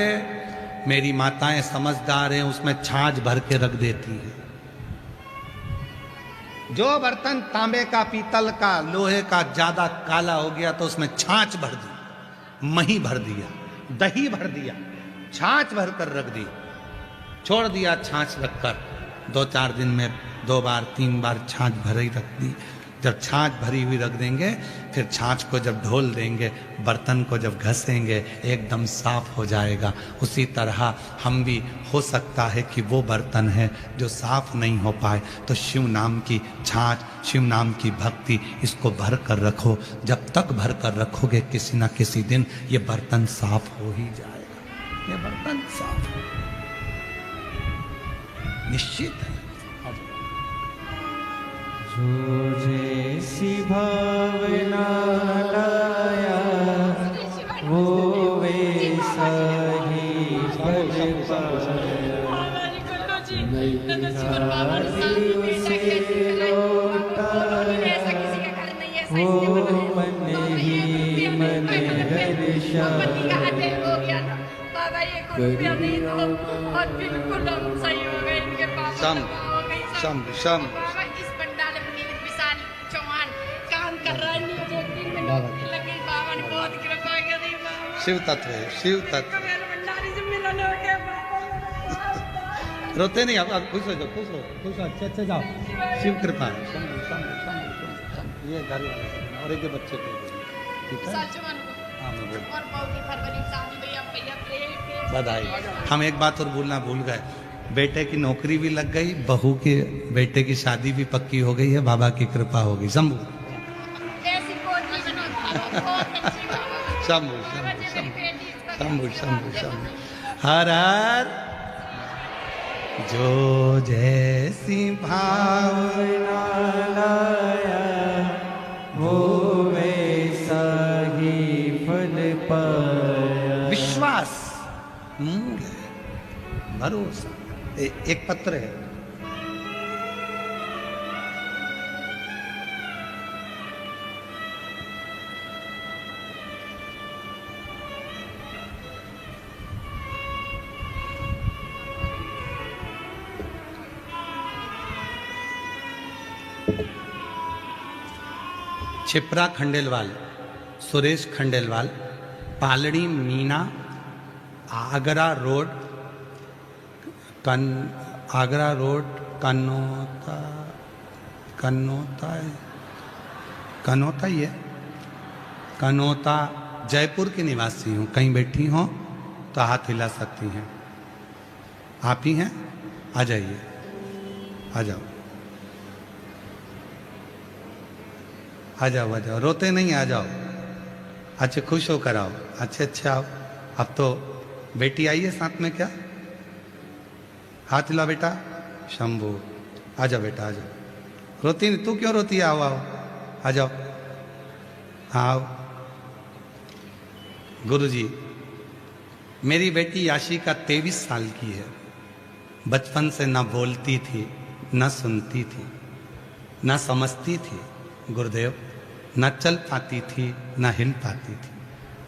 मेरी माताएं समझदार हैं, उसमें छाछ भर के रख देती है। जो बर्तन तांबे का, पीतल का, लोहे का ज्यादा काला हो गया तो उसमें छाछ भर दी, मही भर दिया, दही भर दिया, छाछ भर कर रख दी, छोड़ दिया छाछ रखकर। 2-4 दिन में 2 बार 3 बार छाछ भरी रख दी। जब छाछ भरी हुई रख देंगे, फिर छाछ को जब ढोल देंगे, बर्तन को जब घसेंगे, एकदम साफ हो जाएगा। उसी तरह हम भी हो सकता है कि वो बर्तन है जो साफ नहीं हो पाए, तो शिव नाम की छाछ, शिव नाम की भक्ति, इसको भर कर रखो। जब तक भर कर रखोगे, किसी ना किसी दिन ये बर्तन साफ हो ही जाएगा। ये बर्तन साफ हो, निश्चित है। जो जैसी भावना लाया वो वैसा ही फल वो मन ही मन हर्षा। शम शिव तत्व है, शिव तत्व। रोते नहीं, अब खुश हो जाओ, खुश हो, खुश हो, अच्छे जाओ। शिव कृपा है। ये घर वाले और एक बच्चे को, ठीक है? हाँ, मैं बोल। बधाई। हम एक बात और बोलना भूल गए, बेटे की नौकरी भी लग गई, बहू के बेटे की शादी भी पक्की हो गई है, बाबा की कृपा हो गई। शंभू शंभू शंभू शंभू शंभू हर हर। जो जैसी भावना लाया वो वैसा ही फल पाया। विश्वास मूल है, भरोसा। एक पत्र है, छिपरा खंडेलवाल, सुरेश खंडेलवाल, पालड़ी मीना, आगरा रोड, आगरा रोड, कनौता, कनौता ही है, कनौता, जयपुर की निवासी हूँ। कहीं बैठी हो तो हाथ हिला सकती हैं। आप ही हैं? आ जाइए, आ जाओ, आ जाओ, आ जाओ, रोते नहीं, आ जाओ। अच्छे खुश होकर आओ, अच्छे आओ। अब तो बेटी आई है साथ में क्या? हाथ हिला बेटा। शंभू, आ जाओ बेटा, आ जाओ। रोती नहीं, तू क्यों रोती है? आओ आओ, आ जाओ, आओ। गुरुजी, मेरी बेटी याशिका 23 साल की है। बचपन से न बोलती थी, न सुनती थी, न समझती थी गुरुदेव, न चल पाती थी, न हिल पाती थी।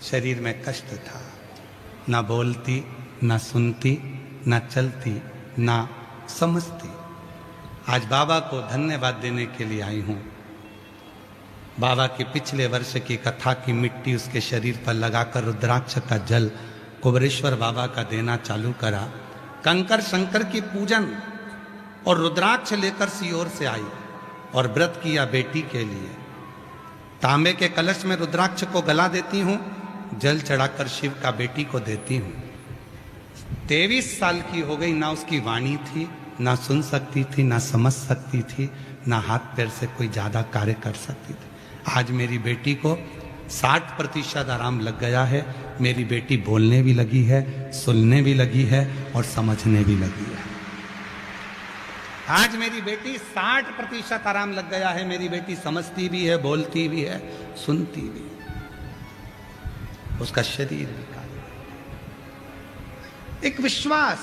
शरीर में कष्ट था, न बोलती, न सुनती, न चलती, न समझती। आज बाबा को धन्यवाद देने के लिए आई हूँ। बाबा के पिछले वर्ष की कथा की मिट्टी उसके शरीर पर लगाकर रुद्राक्ष का जल कुबरेश्वर बाबा का देना चालू करा। कंकर शंकर की पूजन और रुद्राक्ष लेकर सीहोर से आई और व्रत किया बेटी के लिए। तांबे के कलश में रुद्राक्ष को गला देती हूं, जल चढ़ाकर शिव का बेटी को देती हूं। 23 साल की हो गई, ना उसकी वाणी थी, ना सुन सकती थी, ना समझ सकती थी, ना हाथ पैर से कोई ज्यादा कार्य कर सकती थी। आज मेरी बेटी को 60% आराम लग गया है। मेरी बेटी बोलने भी लगी है, सुनने भी लगी है और समझने भी लगी है। आज मेरी बेटी 60% आराम लग गया है। मेरी बेटी समझती भी है, बोलती भी है, सुनती भी है। उसका शरीर भी काला। एक विश्वास,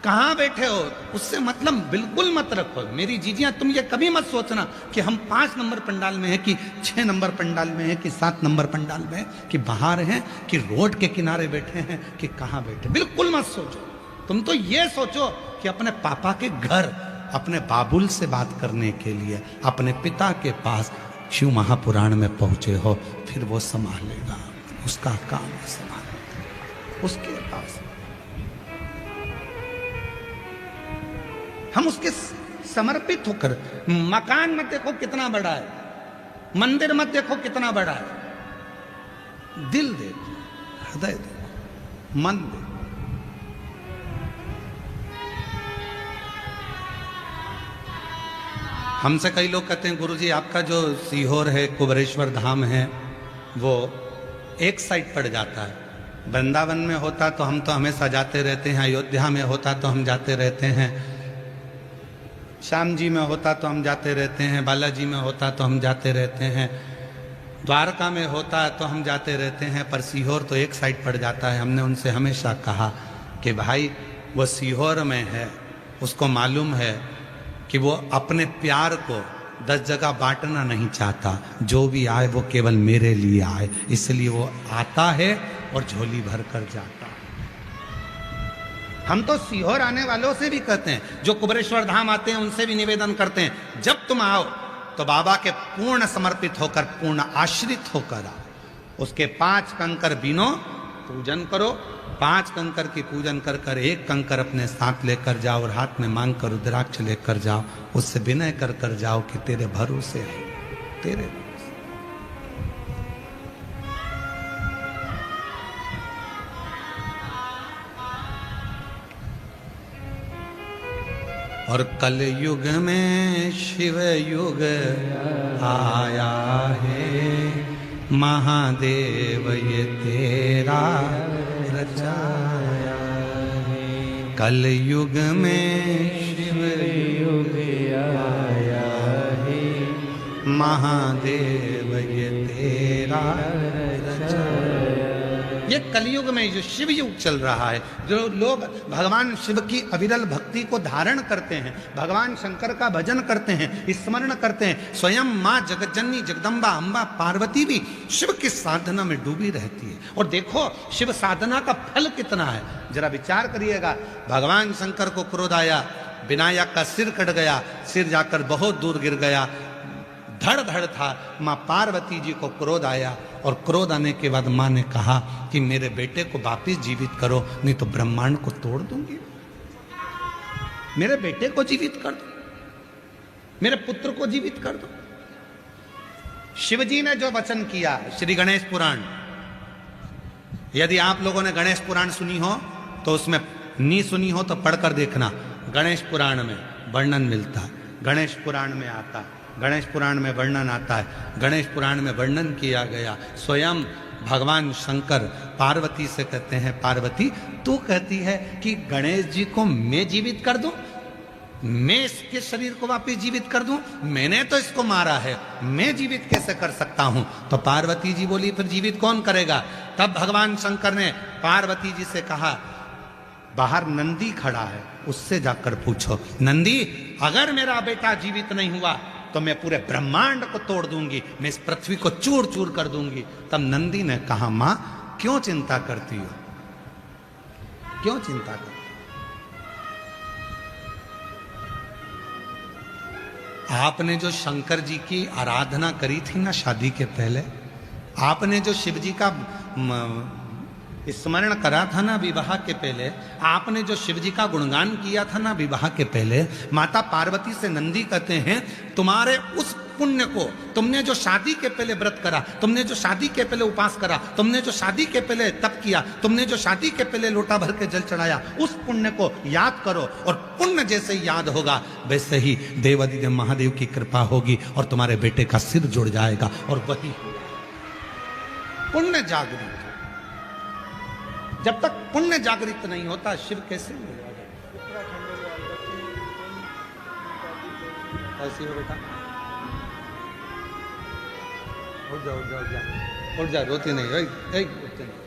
कहां बैठे हो उससे मतलब बिल्कुल मत रखो। मेरी जीजियां, तुम ये कभी मत सोचना कि हम 5 नंबर पंडाल में है कि 6 नंबर पंडाल में है कि 7 नंबर पंडाल में है कि बाहर हैं कि रोड के किनारे बैठे हैं कि कहां बैठे। बिल्कुल मत सोचो। तुम तो ये सोचो कि अपने पापा के घर, अपने बाबुल से बात करने के लिए अपने पिता के पास शिव महापुराण में पहुंचे हो, फिर वो संभालेगा, उसका काम है संभालेगा उसके पास। हम उसके समर्पित होकर, मकान मत देखो कितना बड़ा है, मंदिर मत देखो कितना बड़ा है, दिल देखो, हृदय देखो, मन देखो। हमसे कई लोग कहते हैं गुरुजी आपका जो सीहोर है, कुबरेश्वर धाम है, वो एक साइड पड़ जाता है। वृंदावन में होता तो हम तो हमेशा जाते रहते हैं, अयोध्या में होता तो हम जाते रहते हैं, श्याम जी में होता तो हम जाते रहते हैं, बालाजी में होता तो हम जाते रहते हैं, द्वारका में होता तो हम जाते रहते हैं, पर सीहोर तो एक साइड पड़ जाता है। हमने उनसे हमेशा कहा कि भाई वो सीहोर में है, उसको मालूम है कि वो अपने प्यार को 10 जगह बांटना नहीं चाहता। जो भी आए वो केवल मेरे लिए आए, इसलिए वो आता है और झोली भर कर जाता है। हम तो सीहोर आने वालों से भी कहते हैं, जो कुबरेश्वर धाम आते हैं उनसे भी निवेदन करते हैं, जब तुम आओ तो बाबा के पूर्ण समर्पित होकर, पूर्ण आश्रित होकर आओ। उसके 5 कंकर बीनो, पूजन करो। 5 कंकर की पूजन कर कर 1 कंकर अपने साथ लेकर जाओ और हाथ में मांग कर रुद्राक्ष लेकर जाओ। उससे विनय कर कर जाओ कि तेरे भरोसे है, तेरे और कल युग में शिव युग आया है, महादेव ये तेरा रचाया है। कल युग में शिव युग आया है, महादेव ये तेरा रचाया। ये कलयुग में जो शिव युग चल रहा है, जो लोग भगवान शिव की अविरल भक्ति को धारण करते हैं, भगवान शंकर का भजन करते हैं, स्मरण करते हैं, स्वयं माँ जगज्जननी जगदम्बा अम्बा पार्वती भी शिव की साधना में डूबी रहती है। और देखो शिव साधना का फल कितना है, जरा विचार करिएगा। भगवान शंकर को क्रोध आया, विनायक का सिर कट गया, सिर जाकर बहुत दूर गिर गया, धड़ धड़ था। माँ पार्वती जी को क्रोध आया और क्रोध आने के बाद माँ ने कहा कि मेरे बेटे को वापिस जीवित करो, नहीं तो ब्रह्मांड को तोड़ दूंगी। मेरे बेटे को जीवित कर दो, मेरे पुत्र को जीवित कर दो। शिवजी ने जो वचन किया, श्री गणेश पुराण, यदि आप लोगों ने गणेश पुराण सुनी हो तो उसमें, नहीं सुनी हो तो पढ़कर देखना। गणेश पुराण में वर्णन मिलता है, गणेश पुराण में आता है, गणेश पुराण में वर्णन आता है। गणेश पुराण में वर्णन किया गया, स्वयं भगवान शंकर पार्वती से कहते हैं, पार्वती तू कहती है कि गणेश जी को मैं जीवित कर दूं, मैं इसके शरीर को वापस जीवित कर दूं, मैंने तो इसको मारा है, मैं जीवित कैसे कर सकता हूं? तो पार्वती जी बोली फिर जीवित कौन करेगा? तब भगवान शंकर ने पार्वती जी से कहा, बाहर नंदी खड़ा है, उससे जाकर पूछो, नंदी अगर मेरा बेटा जीवित नहीं हुआ तो मैं पूरे ब्रह्मांड को तोड़ दूंगी, मैं इस पृथ्वी को चूर चूर कर दूंगी। तब नंदी ने कहा, मां क्यों चिंता करती हो, क्यों चिंता करती? आपने जो शंकर जी की आराधना करी थी ना शादी के पहले, आपने जो शिव जी का स्मरण करा था ना विवाह के पहले, आपने जो शिव जी का गुणगान किया था ना विवाह के पहले, माता पार्वती से नंदी कहते हैं तुम्हारे उस पुण्य को, तुमने जो शादी के पहले व्रत करा, तुमने जो शादी के पहले उपास करा, तुमने जो शादी के पहले तप किया, तुमने जो शादी के पहले लोटा भर के जल चढ़ाया, उस पुण्य को याद करो। और पुण्य जैसे ही याद होगा वैसे ही देवादिदेव महादेव की कृपा होगी और तुम्हारे बेटे का सिर जुड़ जाएगा। और वही पुण्य जागृत। जब तक पुण्य जागृत नहीं होता शिव कैसे मिलेगा? ऐसी हो बेटा, उठ जाओ, उठ जाओ, उठ जाओ, उठ जाओ, रोती नहीं, उठते नहीं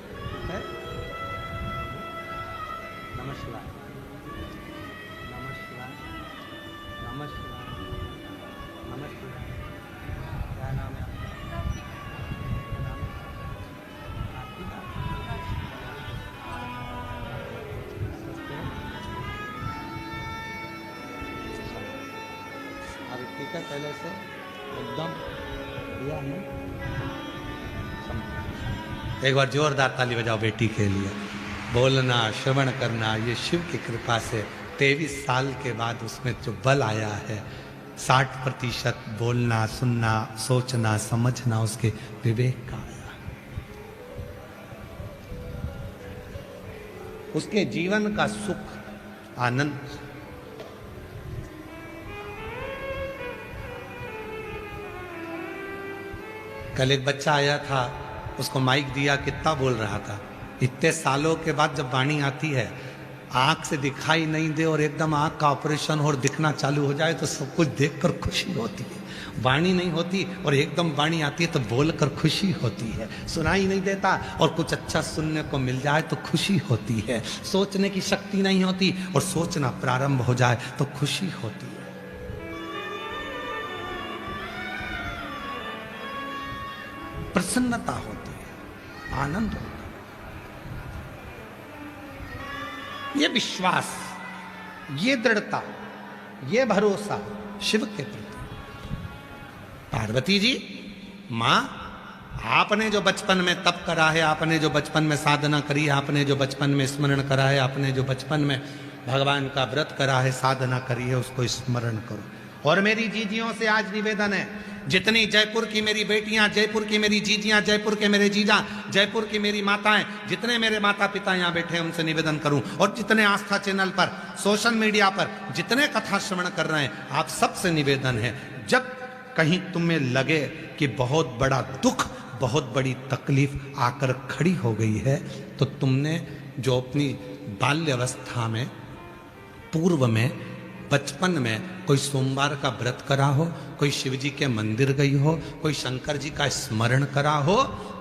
है? नमस्कार, नमस्कार, नमस्कार, नमस्कार। क्या नाम है आपका? क्या नाम है? आपकी बात। अभी ठीक है, पहले से एकदम बढ़िया है। एक बार जोरदार ताली बजाओ बेटी के लिए। बोलना, श्रवण करना, ये शिव की कृपा से 23 साल के बाद उसमें जो बल आया है, 60% बोलना, सुनना, सोचना, समझना उसके विवेक का आया, उसके जीवन का सुख, आनंद। कल एक बच्चा आया था, उसको माइक दिया, कितना बोल रहा था। इतने सालों के बाद जब वाणी आती है, आंख से दिखाई नहीं दे और एकदम आंख का ऑपरेशन और दिखना चालू हो जाए तो सब कुछ देखकर खुशी होती है। वाणी नहीं होती और एकदम वाणी आती है तो बोलकर खुशी होती है। सुनाई नहीं देता और कुछ अच्छा सुनने को मिल जाए तो खुशी होती है। सोचने की शक्ति नहीं होती और सोचना प्रारंभ हो जाए तो खुशी होती है। प्रसन्नता होती है, आनंद होता है। ये विश्वास, ये दृढ़ता, ये भरोसा शिव के प्रति। पार्वती जी, मां, आपने जो बचपन में तप करा है, आपने जो बचपन में साधना करी है, आपने जो बचपन में स्मरण करा है, आपने जो बचपन में भगवान का व्रत करा है, साधना करी है, उसको स्मरण करो। और मेरी जीजियों से आज निवेदन है, जितनी जयपुर की मेरी बेटियां, जयपुर की मेरी जीजियां, जयपुर के मेरे जीजा, जयपुर की मेरी माताएं, जितने मेरे माता पिता यहाँ बैठे हैं, उनसे निवेदन करूं, और जितने आस्था चैनल पर, सोशल मीडिया पर जितने कथा श्रवण कर रहे हैं, आप सबसे निवेदन है, जब कहीं तुम्हें लगे कि बहुत बड़ा दुख, बहुत बड़ी तकलीफ आकर खड़ी हो गई है, तो तुमने जो अपनी बाल्य अवस्था में, पूर्व में, बचपन में कोई सोमवार का व्रत करा हो, कोई शिव जी के मंदिर गई हो, कोई शंकर जी का स्मरण करा हो,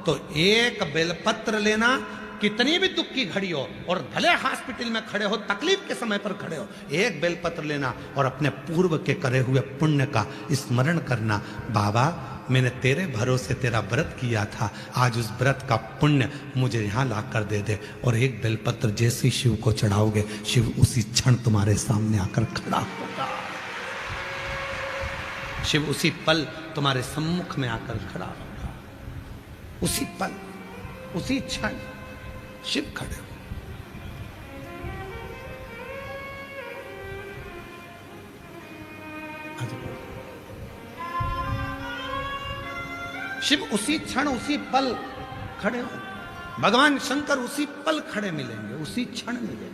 तो एक बेलपत्र लेना, कितनी भी दुख की घड़ी हो और भले हॉस्पिटल में खड़े हो, तकलीफ के समय पर खड़े हो, एक बेलपत्र लेना और अपने पूर्व के करे हुए पुण्य का स्मरण करना। बाबा, मैंने तेरे भरोसे तेरा व्रत किया था, आज उस व्रत का पुण्य मुझे यहाँ ला कर दे दे। और एक बेलपत्र जैसे शिव को चढ़ाओगे, शिव उसी क्षण तुम्हारे सामने आकर खड़ा होगा। शिव उसी पल तुम्हारे सम्मुख में आकर खड़ा होगा। उसी पल, उसी क्षण शिव खड़े हो। शिव उसी क्षण, उसी पल खड़े हो। भगवान शंकर उसी पल खड़े मिलेंगे, उसी क्षण मिलेंगे,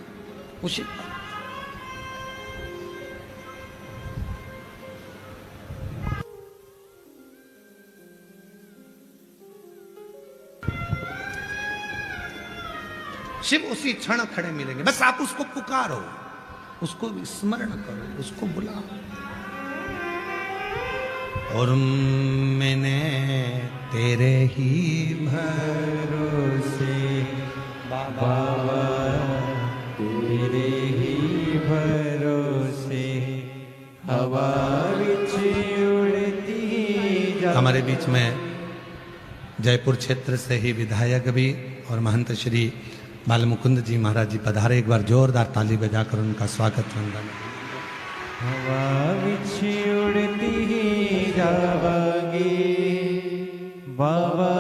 उसी पल। शिव उसी क्षण खड़े मिलेंगे। बस आप उसको पुकारो, उसको स्मरण करो, उसको बुलाओ। और मैंने तेरे ही भरोसे बाबा, तेरे ही भरोसे हवा विच उड़ती जा। हमारे बीच में जयपुर क्षेत्र से ही विधायक भी और महंत श्री बालमुकुंद जी महाराज जी पधारे। एक बार जोरदार ताली बजाकर उनका स्वागत वंदन। हवा विच उड़ती जावांगी बाबा,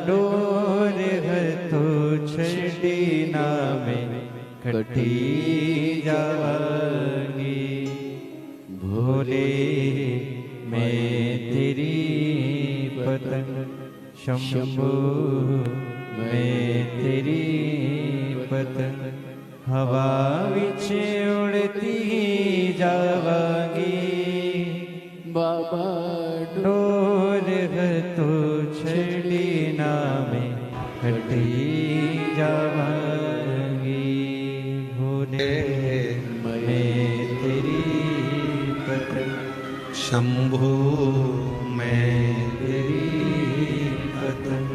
डोर हर तो छड़ छड़ी नामे कटी जावांगी। भोले मैं तेरी पतंग, शंभू मैं तेरी पतंग, हवा विच उड़ती जावांगी। बाबा डोर है तो छड़ी नामे कटी जावांगी। भोले मैं तेरी पतंग, शंभू मैं तेरी पतंग,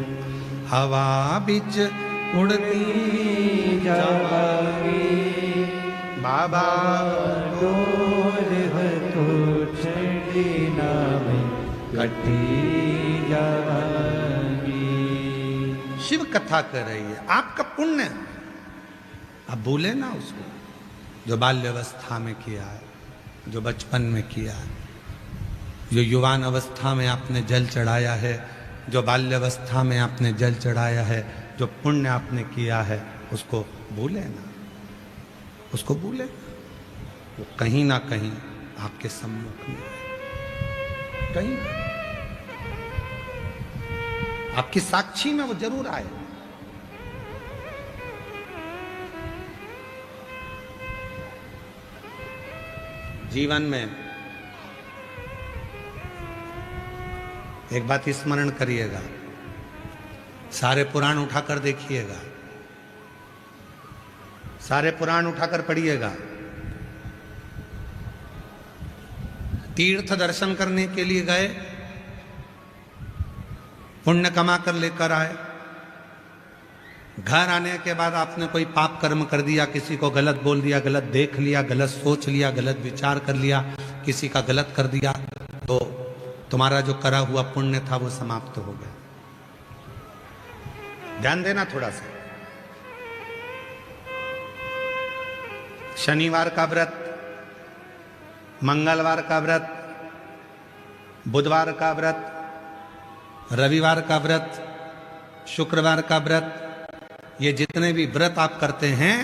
हवा बिच उड़ती जावांगी। बाबा डोर है तो छड़ी नामे कटी जावांगी। शिव कथा कर रही है, आपका पुण्य। अब भूले ना उसको जो बाल्यावस्था में किया है, जो बचपन में किया है, जो युवान अवस्था में आपने जल चढ़ाया है, जो बाल्यावस्था में आपने जल चढ़ाया है, जो पुण्य आपने किया है, उसको भूले ना, उसको भूले ना। वो कहीं ना कहीं आपके सम्मुख में है, कहीं ना। आपकी साक्षी में वो जरूर आए। जीवन में एक बात स्मरण करिएगा, सारे पुराण उठाकर देखिएगा, सारे पुराण उठाकर पढ़िएगा। तीर्थ दर्शन करने के लिए गए, पुण्य कमा कर लेकर आए, घर आने के बाद आपने कोई पाप कर्म कर दिया, किसी को गलत बोल दिया, गलत देख लिया, गलत सोच लिया, गलत विचार कर लिया, किसी का गलत कर दिया, तो तुम्हारा जो करा हुआ पुण्य था वो समाप्त हो गया। ध्यान देना थोड़ा सा। शनिवार का व्रत, मंगलवार का व्रत, बुधवार का व्रत, रविवार का व्रत, शुक्रवार का व्रत, ये जितने भी व्रत आप करते हैं,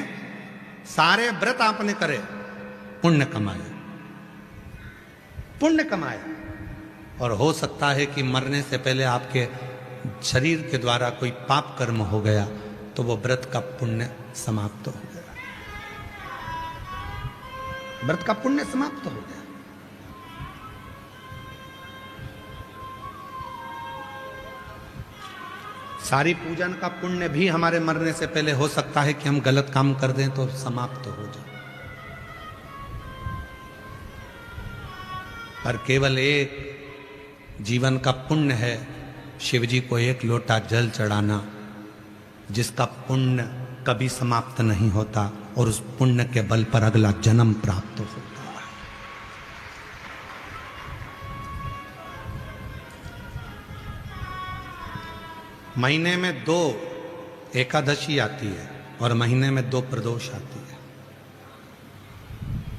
सारे व्रत आपने करे, पुण्य कमाए, पुण्य कमाए। और हो सकता है कि मरने से पहले आपके शरीर के द्वारा कोई पाप कर्म हो गया तो वो व्रत का पुण्य समाप्त हो गया, व्रत का पुण्य समाप्त हो गया। सारी पूजन का पुण्य भी हमारे मरने से पहले हो सकता है कि हम गलत काम कर दें तो समाप्त हो जाए, पर केवल एक जीवन का पुण्य है शिव जी को एक लोटा जल चढ़ाना, जिसका पुण्य कभी समाप्त नहीं होता और उस पुण्य के बल पर अगला जन्म प्राप्त होता है। महीने में 2 एकादशी आती है और महीने में 2 प्रदोष आती है।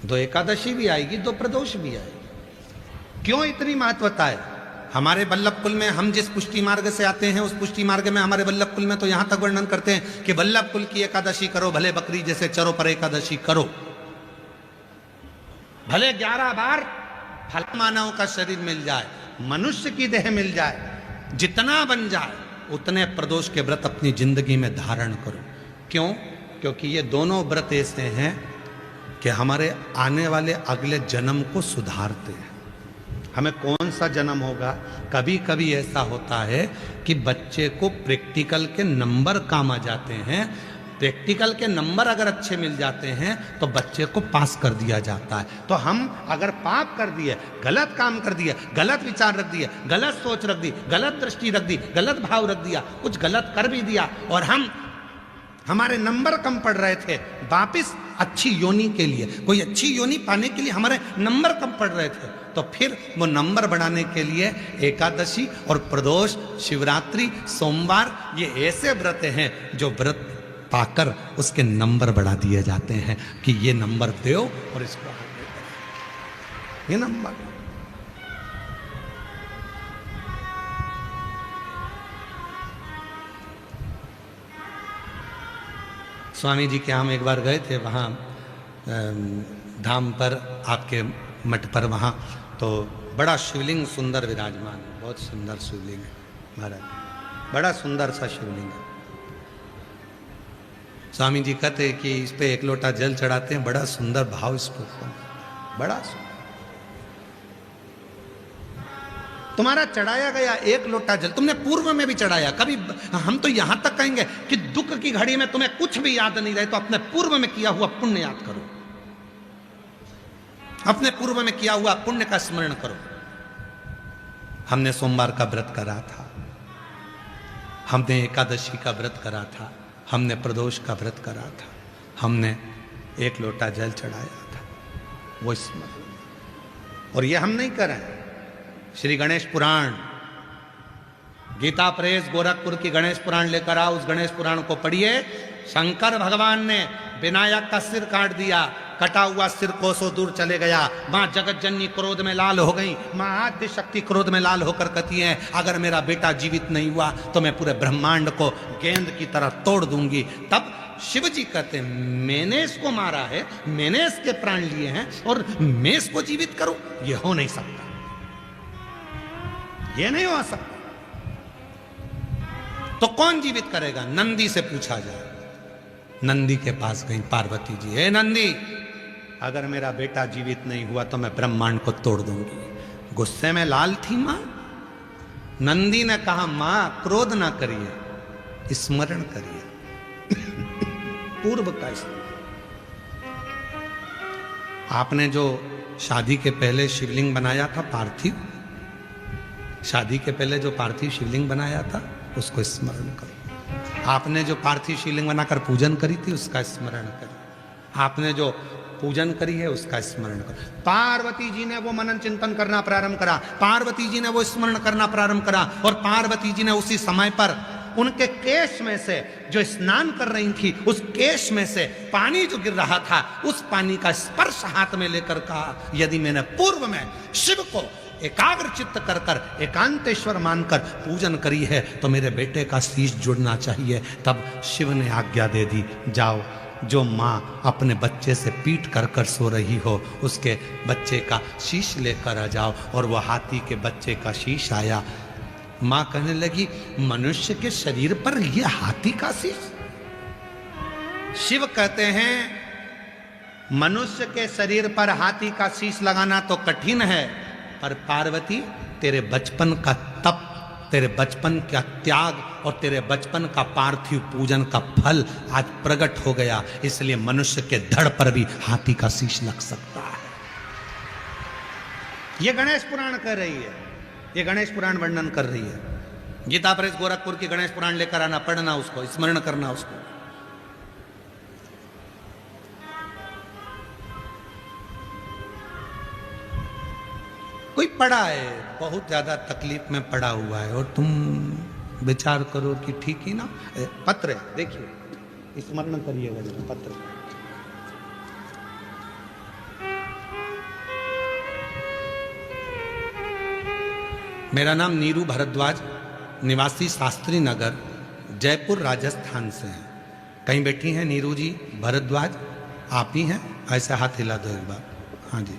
2 एकादशी भी आएगी, 2 प्रदोष भी आएगी। क्यों इतनी महत्वता है? हमारे वल्लभ कुल में हम जिस पुष्टि मार्ग से आते हैं, उस पुष्टि मार्ग में हमारे वल्लभ कुल में तो यहां तक वर्णन करते हैं कि वल्लभ कुल की एकादशी करो, भले बकरी जैसे चरो पर एकादशी करो, भले 11 बार फल मानव का शरीर मिल जाए, मनुष्य की देह मिल जाए, जितना बन जाए उतने प्रदोष के व्रत अपनी जिंदगी में धारण करो। क्यों? क्योंकि ये दोनों व्रत ऐसे हैं कि हमारे आने वाले अगले जन्म को सुधारते हैं। हमें कौन सा जन्म होगा? कभी कभी ऐसा होता है कि बच्चे को प्रैक्टिकल के नंबर काम आ जाते हैं, प्रैक्टिकल के नंबर अगर अच्छे मिल जाते हैं तो बच्चे को पास कर दिया जाता है। तो हम अगर पाप कर दिए, गलत काम कर दिए, गलत विचार रख दिए, गलत सोच रख दी, गलत दृष्टि रख दी, गलत भाव रख दिया, कुछ गलत कर भी दिया और हमारे नंबर कम पड़ रहे थे, वापिस अच्छी योनि के लिए, कोई अच्छी योनि पाने के लिए हमारे नंबर कम पड़ रहे थे, तो फिर वो नंबर बढ़ाने के लिए एकादशी और प्रदोष, शिवरात्रि, सोमवार, ये ऐसे व्रत हैं जो व्रत पाकर उसके नंबर बढ़ा दिए जाते हैं कि ये नंबर दो और इसको आगे बढ़ो। ये नंबर स्वामी जी के हम एक बार गए थे वहाँ धाम पर, आपके मठ पर, वहाँ तो बड़ा शिवलिंग सुंदर विराजमान, बहुत सुंदर शिवलिंग है महाराज, बड़ा सुंदर सा शिवलिंग है। स्वामी जी कहते हैं कि इस पे एक लोटा जल चढ़ाते हैं, बड़ा सुंदर भाव इस पर, बड़ा सुंदर। तुम्हारा चढ़ाया गया एक लोटा जल तुमने पूर्व में भी चढ़ाया, कभी हम तो यहां तक कहेंगे कि दुख की घड़ी में तुम्हें कुछ भी याद नहीं रहे तो अपने पूर्व में किया हुआ पुण्य याद करो, अपने पूर्व में किया हुआ पुण्य का स्मरण करो। हमने सोमवार का व्रत करा था, हमने एकादशी का व्रत करा था, हमने प्रदोष का व्रत करा था, हमने एक लोटा जल चढ़ाया था, वो स्मरण। और ये हम नहीं कर रहे। श्री गणेश पुराण, गीता प्रेस गोरखपुर की गणेश पुराण लेकर आओ, उस गणेश पुराण को पढ़िए। शंकर भगवान ने विनायक का सिर काट दिया, कटा हुआ सिर कोसों दूर चले गया। मां जगत जननी क्रोध में लाल हो गई, मां आद्य शक्ति क्रोध में लाल होकर कहती है अगर मेरा बेटा जीवित नहीं हुआ तो मैं पूरे ब्रह्मांड को गेंद की तरह तोड़ दूंगी। तब शिव जी कहते हैं मैंने इसको मारा है, मैंने इसके प्राण लिए हैं और मैं इसको जीवित करूं, यह हो नहीं सकता, ये नहीं हो सकता। तो कौन जीवित करेगा? नंदी से पूछा जाए। नंदी के पास गई पार्वती जी, हे नंदी अगर मेरा बेटा जीवित नहीं हुआ तो मैं ब्रह्मांड को तोड़ दूंगी। गुस्से में लाल थी मां। नंदी ने कहा मां क्रोध ना करिए, स्मरण करिए पूर्व का स्मरण। आपने जो शादी के पहले शिवलिंग बनाया था पार्थिव, शादी के पहले जो पार्थिव शिवलिंग बनाया था उसको स्मरण करो। आपने जो पार्थिव शिवलिंग बनाकर पूजन करी थी उसका स्मरण करो। आपने जो पूजन करी है उसका स्मरण करो। पार्वती जी ने वो मनन चिंतन करना प्रारंभ करा, पार्वती जी ने वो स्मरण करना प्रारंभ करा और पार्वती जी ने उसी समय पर उनके केश में से जो स्नान कर रही थी उस केश में से पानी जो गिर रहा था उस पानी का स्पर्श हाथ में लेकर कहा यदि मैंने पूर्व में शिव को एकाग्र चित्त कर कर एकांतेश्वर मानकर पूजन करी है तो मेरे बेटे का शीश जुड़ना चाहिए। तब शिव ने आज्ञा दे दी, जाओ जो माँ अपने बच्चे से पीट कर कर सो रही हो उसके बच्चे का शीश लेकर आ जाओ। और वह हाथी के बच्चे का शीश आया। माँ कहने लगी मनुष्य के शरीर पर यह हाथी का शीश? शिव कहते हैं मनुष्य के शरीर पर हाथी का शीश लगाना तो कठिन है, पर पार्वती तेरे बचपन का तप, तेरे बचपन का त्याग और तेरे बचपन का पार्थिव पूजन का फल आज प्रकट हो गया, इसलिए मनुष्य के धड़ पर भी हाथी का शीश लग सकता है। यह गणेश पुराण कर रही है, ये गणेश पुराण वर्णन कर रही है। गीता प्रेस गोरखपुर की गणेश पुराण लेकर आना, पढ़ना उसको, स्मरण करना उसको। कोई पड़ा है, बहुत ज्यादा तकलीफ में पड़ा हुआ है और तुम विचार करो कि ठीक ही ना। पत्र है, देखिए, स्मरण करिएगा जरा पत्र। मेरा नाम नीरू भारद्वाज, निवासी शास्त्री नगर, जयपुर राजस्थान से है। कहीं बैठी हैं नीरू जी भारद्वाज? आप ही हैं? ऐसे हाथ हिला दो एक बार। हाँ जी,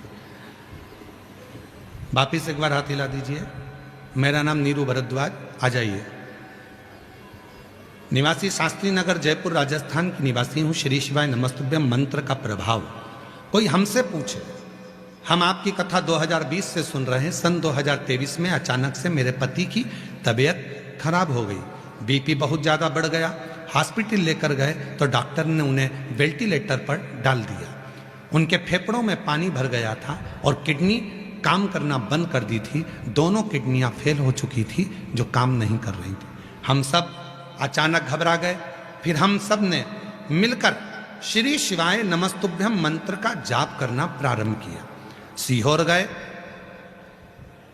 वापिस एक बार हाथ हिला दीजिए। मेरा नाम नीरू भारद्वाज, आ जाइए। निवासी शास्त्री नगर, जयपुर राजस्थान की निवासी हूँ। श्री शिवाय नमस्तुभ्यम मंत्र का प्रभाव। कोई हमसे पूछे, हम आपकी कथा 2020 से सुन रहे हैं। सन 2023 में अचानक से मेरे पति की तबीयत खराब हो गई, बीपी बहुत ज़्यादा बढ़ गया। हॉस्पिटल लेकर गए तो डॉक्टर ने उन्हें वेंटिलेटर पर डाल दिया। उनके फेफड़ों में पानी भर गया था और किडनी काम करना बंद कर दी थी। दोनों किडनियां फेल हो चुकी थी जो काम नहीं कर रही थी। हम सब अचानक घबरा गए। फिर हम सब ने मिलकर श्री शिवाय नमस्तुभ्यम मंत्र का जाप करना प्रारंभ किया। सीहोर गए,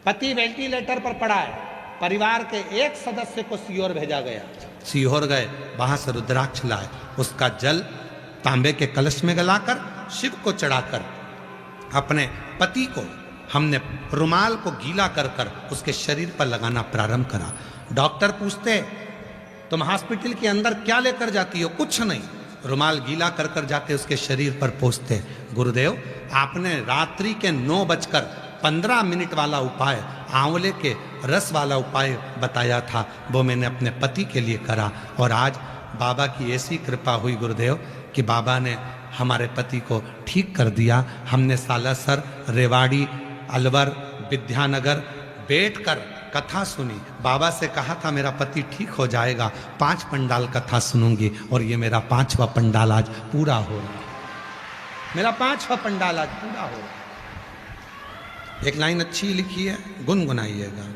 पति वेंटिलेटर पर पड़ा है, परिवार के एक सदस्य को सीहोर भेजा गया। सीहोर गए, वहां से रुद्राक्ष लाए, उसका जल तांबे के कलश में गलाकर शिव को चढ़ाकर अपने पति को हमने रुमाल को गीला कर कर उसके शरीर पर लगाना प्रारंभ करा। डॉक्टर पूछते तुम हॉस्पिटल के अंदर क्या लेकर जाती हो? कुछ नहीं, रुमाल गीला कर कर जाके उसके शरीर पर पोंछते, गुरुदेव आपने रात्रि के 9:15 वाला उपाय, आंवले के रस वाला उपाय बताया था, वो मैंने अपने पति के लिए करा और आज बाबा की ऐसी कृपा हुई गुरुदेव कि बाबा ने हमारे पति को ठीक कर दिया। हमने सालासर, रेवाड़ी, अलवर, विद्यानगर बैठकर कथा सुनी। बाबा से कहा था मेरा पति ठीक हो जाएगा, 5 पंडाल कथा सुनूंगी और ये मेरा 5वां पंडाल आज पूरा हो रहा है। मेरा 5वां पंडाल आज पूरा हो रहा है। एक लाइन अच्छी लिखी है, गुनगुनाइएगा।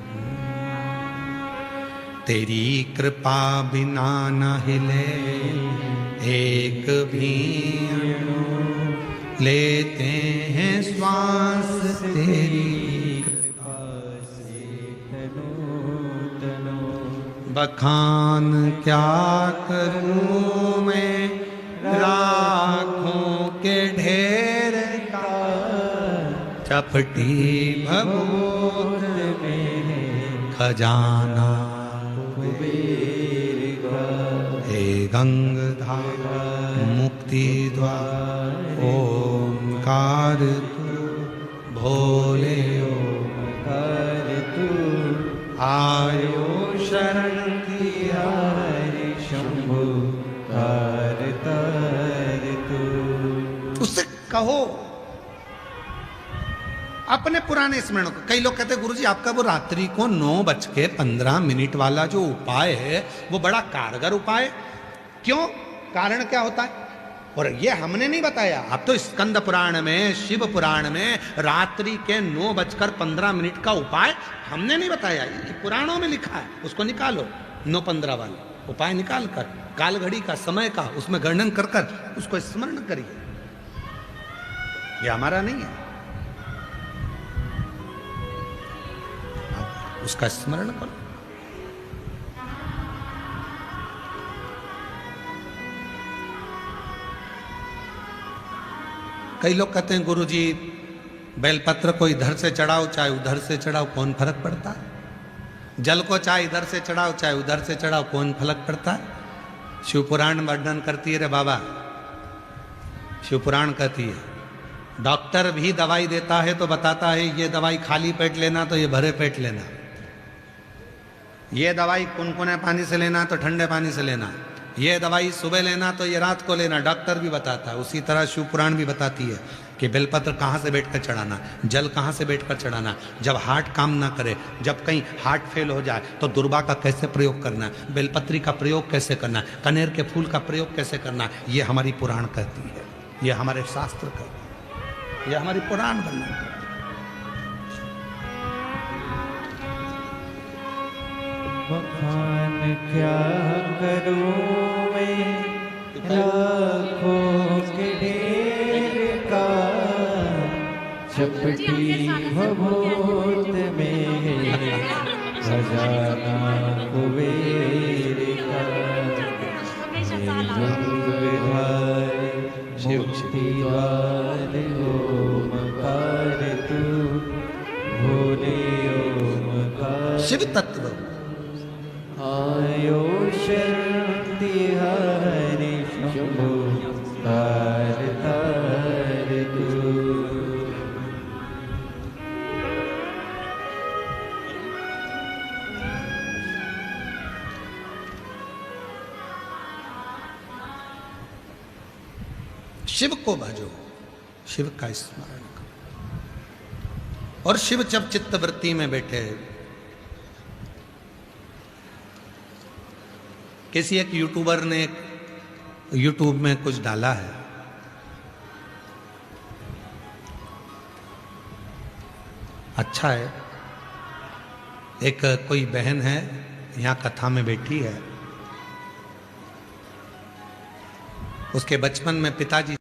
तेरी कृपा बिना न हिले एक भी अणु, लेते हैं श्वास तेरी कृपा से तनो। बखान क्या करूं मैं लाखों के ढेर का, चपटी भभूत में खजाना हे गंगधारा मुक्ति द्वार ओंकार तू, भोले ओंकार तू, आयो शरण तिहारी शंभु तार तार तू। उससे कहो अपने पुराने स्मरण को। कई लोग कहते हैं गुरुजी आपका वो रात्रि को 9:15 वाला जो उपाय है वो बड़ा कारगर उपाय, क्यों, कारण क्या होता है? और ये हमने नहीं बताया, आप तो स्कंद पुराण में, शिव पुराण में रात्रि के 9:15 का उपाय हमने नहीं बताया, ये पुराणों में लिखा है। उसको निकालो, 9:15 वाला उपाय निकाल कर, काल घड़ी का, समय का उसमें गणन कर कर उसको स्मरण करिए। ये हमारा नहीं है, उसका स्मरण करो। कई लोग कहते हैं गुरुजी बेलपत्र को इधर से चढ़ाओ चाहे उधर से चढ़ाओ कौन फर्क पड़ता है, जल को चाहे इधर से चढ़ाओ चाहे उधर से चढ़ाओ कौन फर्क पड़ता है। शिवपुराण वर्णन करती है रे बाबा, शिवपुराण कहती है डॉक्टर भी दवाई देता है तो बताता है ये दवाई खाली पेट लेना तो ये भरे पेट लेना, ये दवाई कुनकुने पानी से लेना तो ठंडे पानी से लेना, ये दवाई सुबह लेना तो ये रात को लेना, डॉक्टर भी बताता है। उसी तरह शिवपुराण भी बताती है कि बेलपत्र कहाँ से बैठकर चढ़ाना, जल कहाँ से बैठकर चढ़ाना, जब हार्ट काम ना करे, जब कहीं हार्ट फेल हो जाए तो दुर्बा का कैसे प्रयोग करना, बेलपत्री का प्रयोग कैसे करना, कनेर के फूल का प्रयोग कैसे करना, ये हमारी पुराण कहती है, ये हमारे शास्त्र कहते हैं, ये हमारी पुराण वर्णन करती है। बखान क्या करूं मैं लाखों के ढेर का, चपटी भभूत में खजाना कुबेर का, मुक्ति द्वार ओमकार तू, भोले ओमकार शिव तत्व आयो शरण तिहारी शंभु तार तार तू। शिव को भजो, शिव का स्मरण करो। और शिव जब चित्त वृत्ति में बैठे, किसी एक यूट्यूबर ने यूट्यूब में कुछ डाला है, अच्छा है। एक कोई बहन है यहाँ कथा में बैठी है, उसके बचपन में पिताजी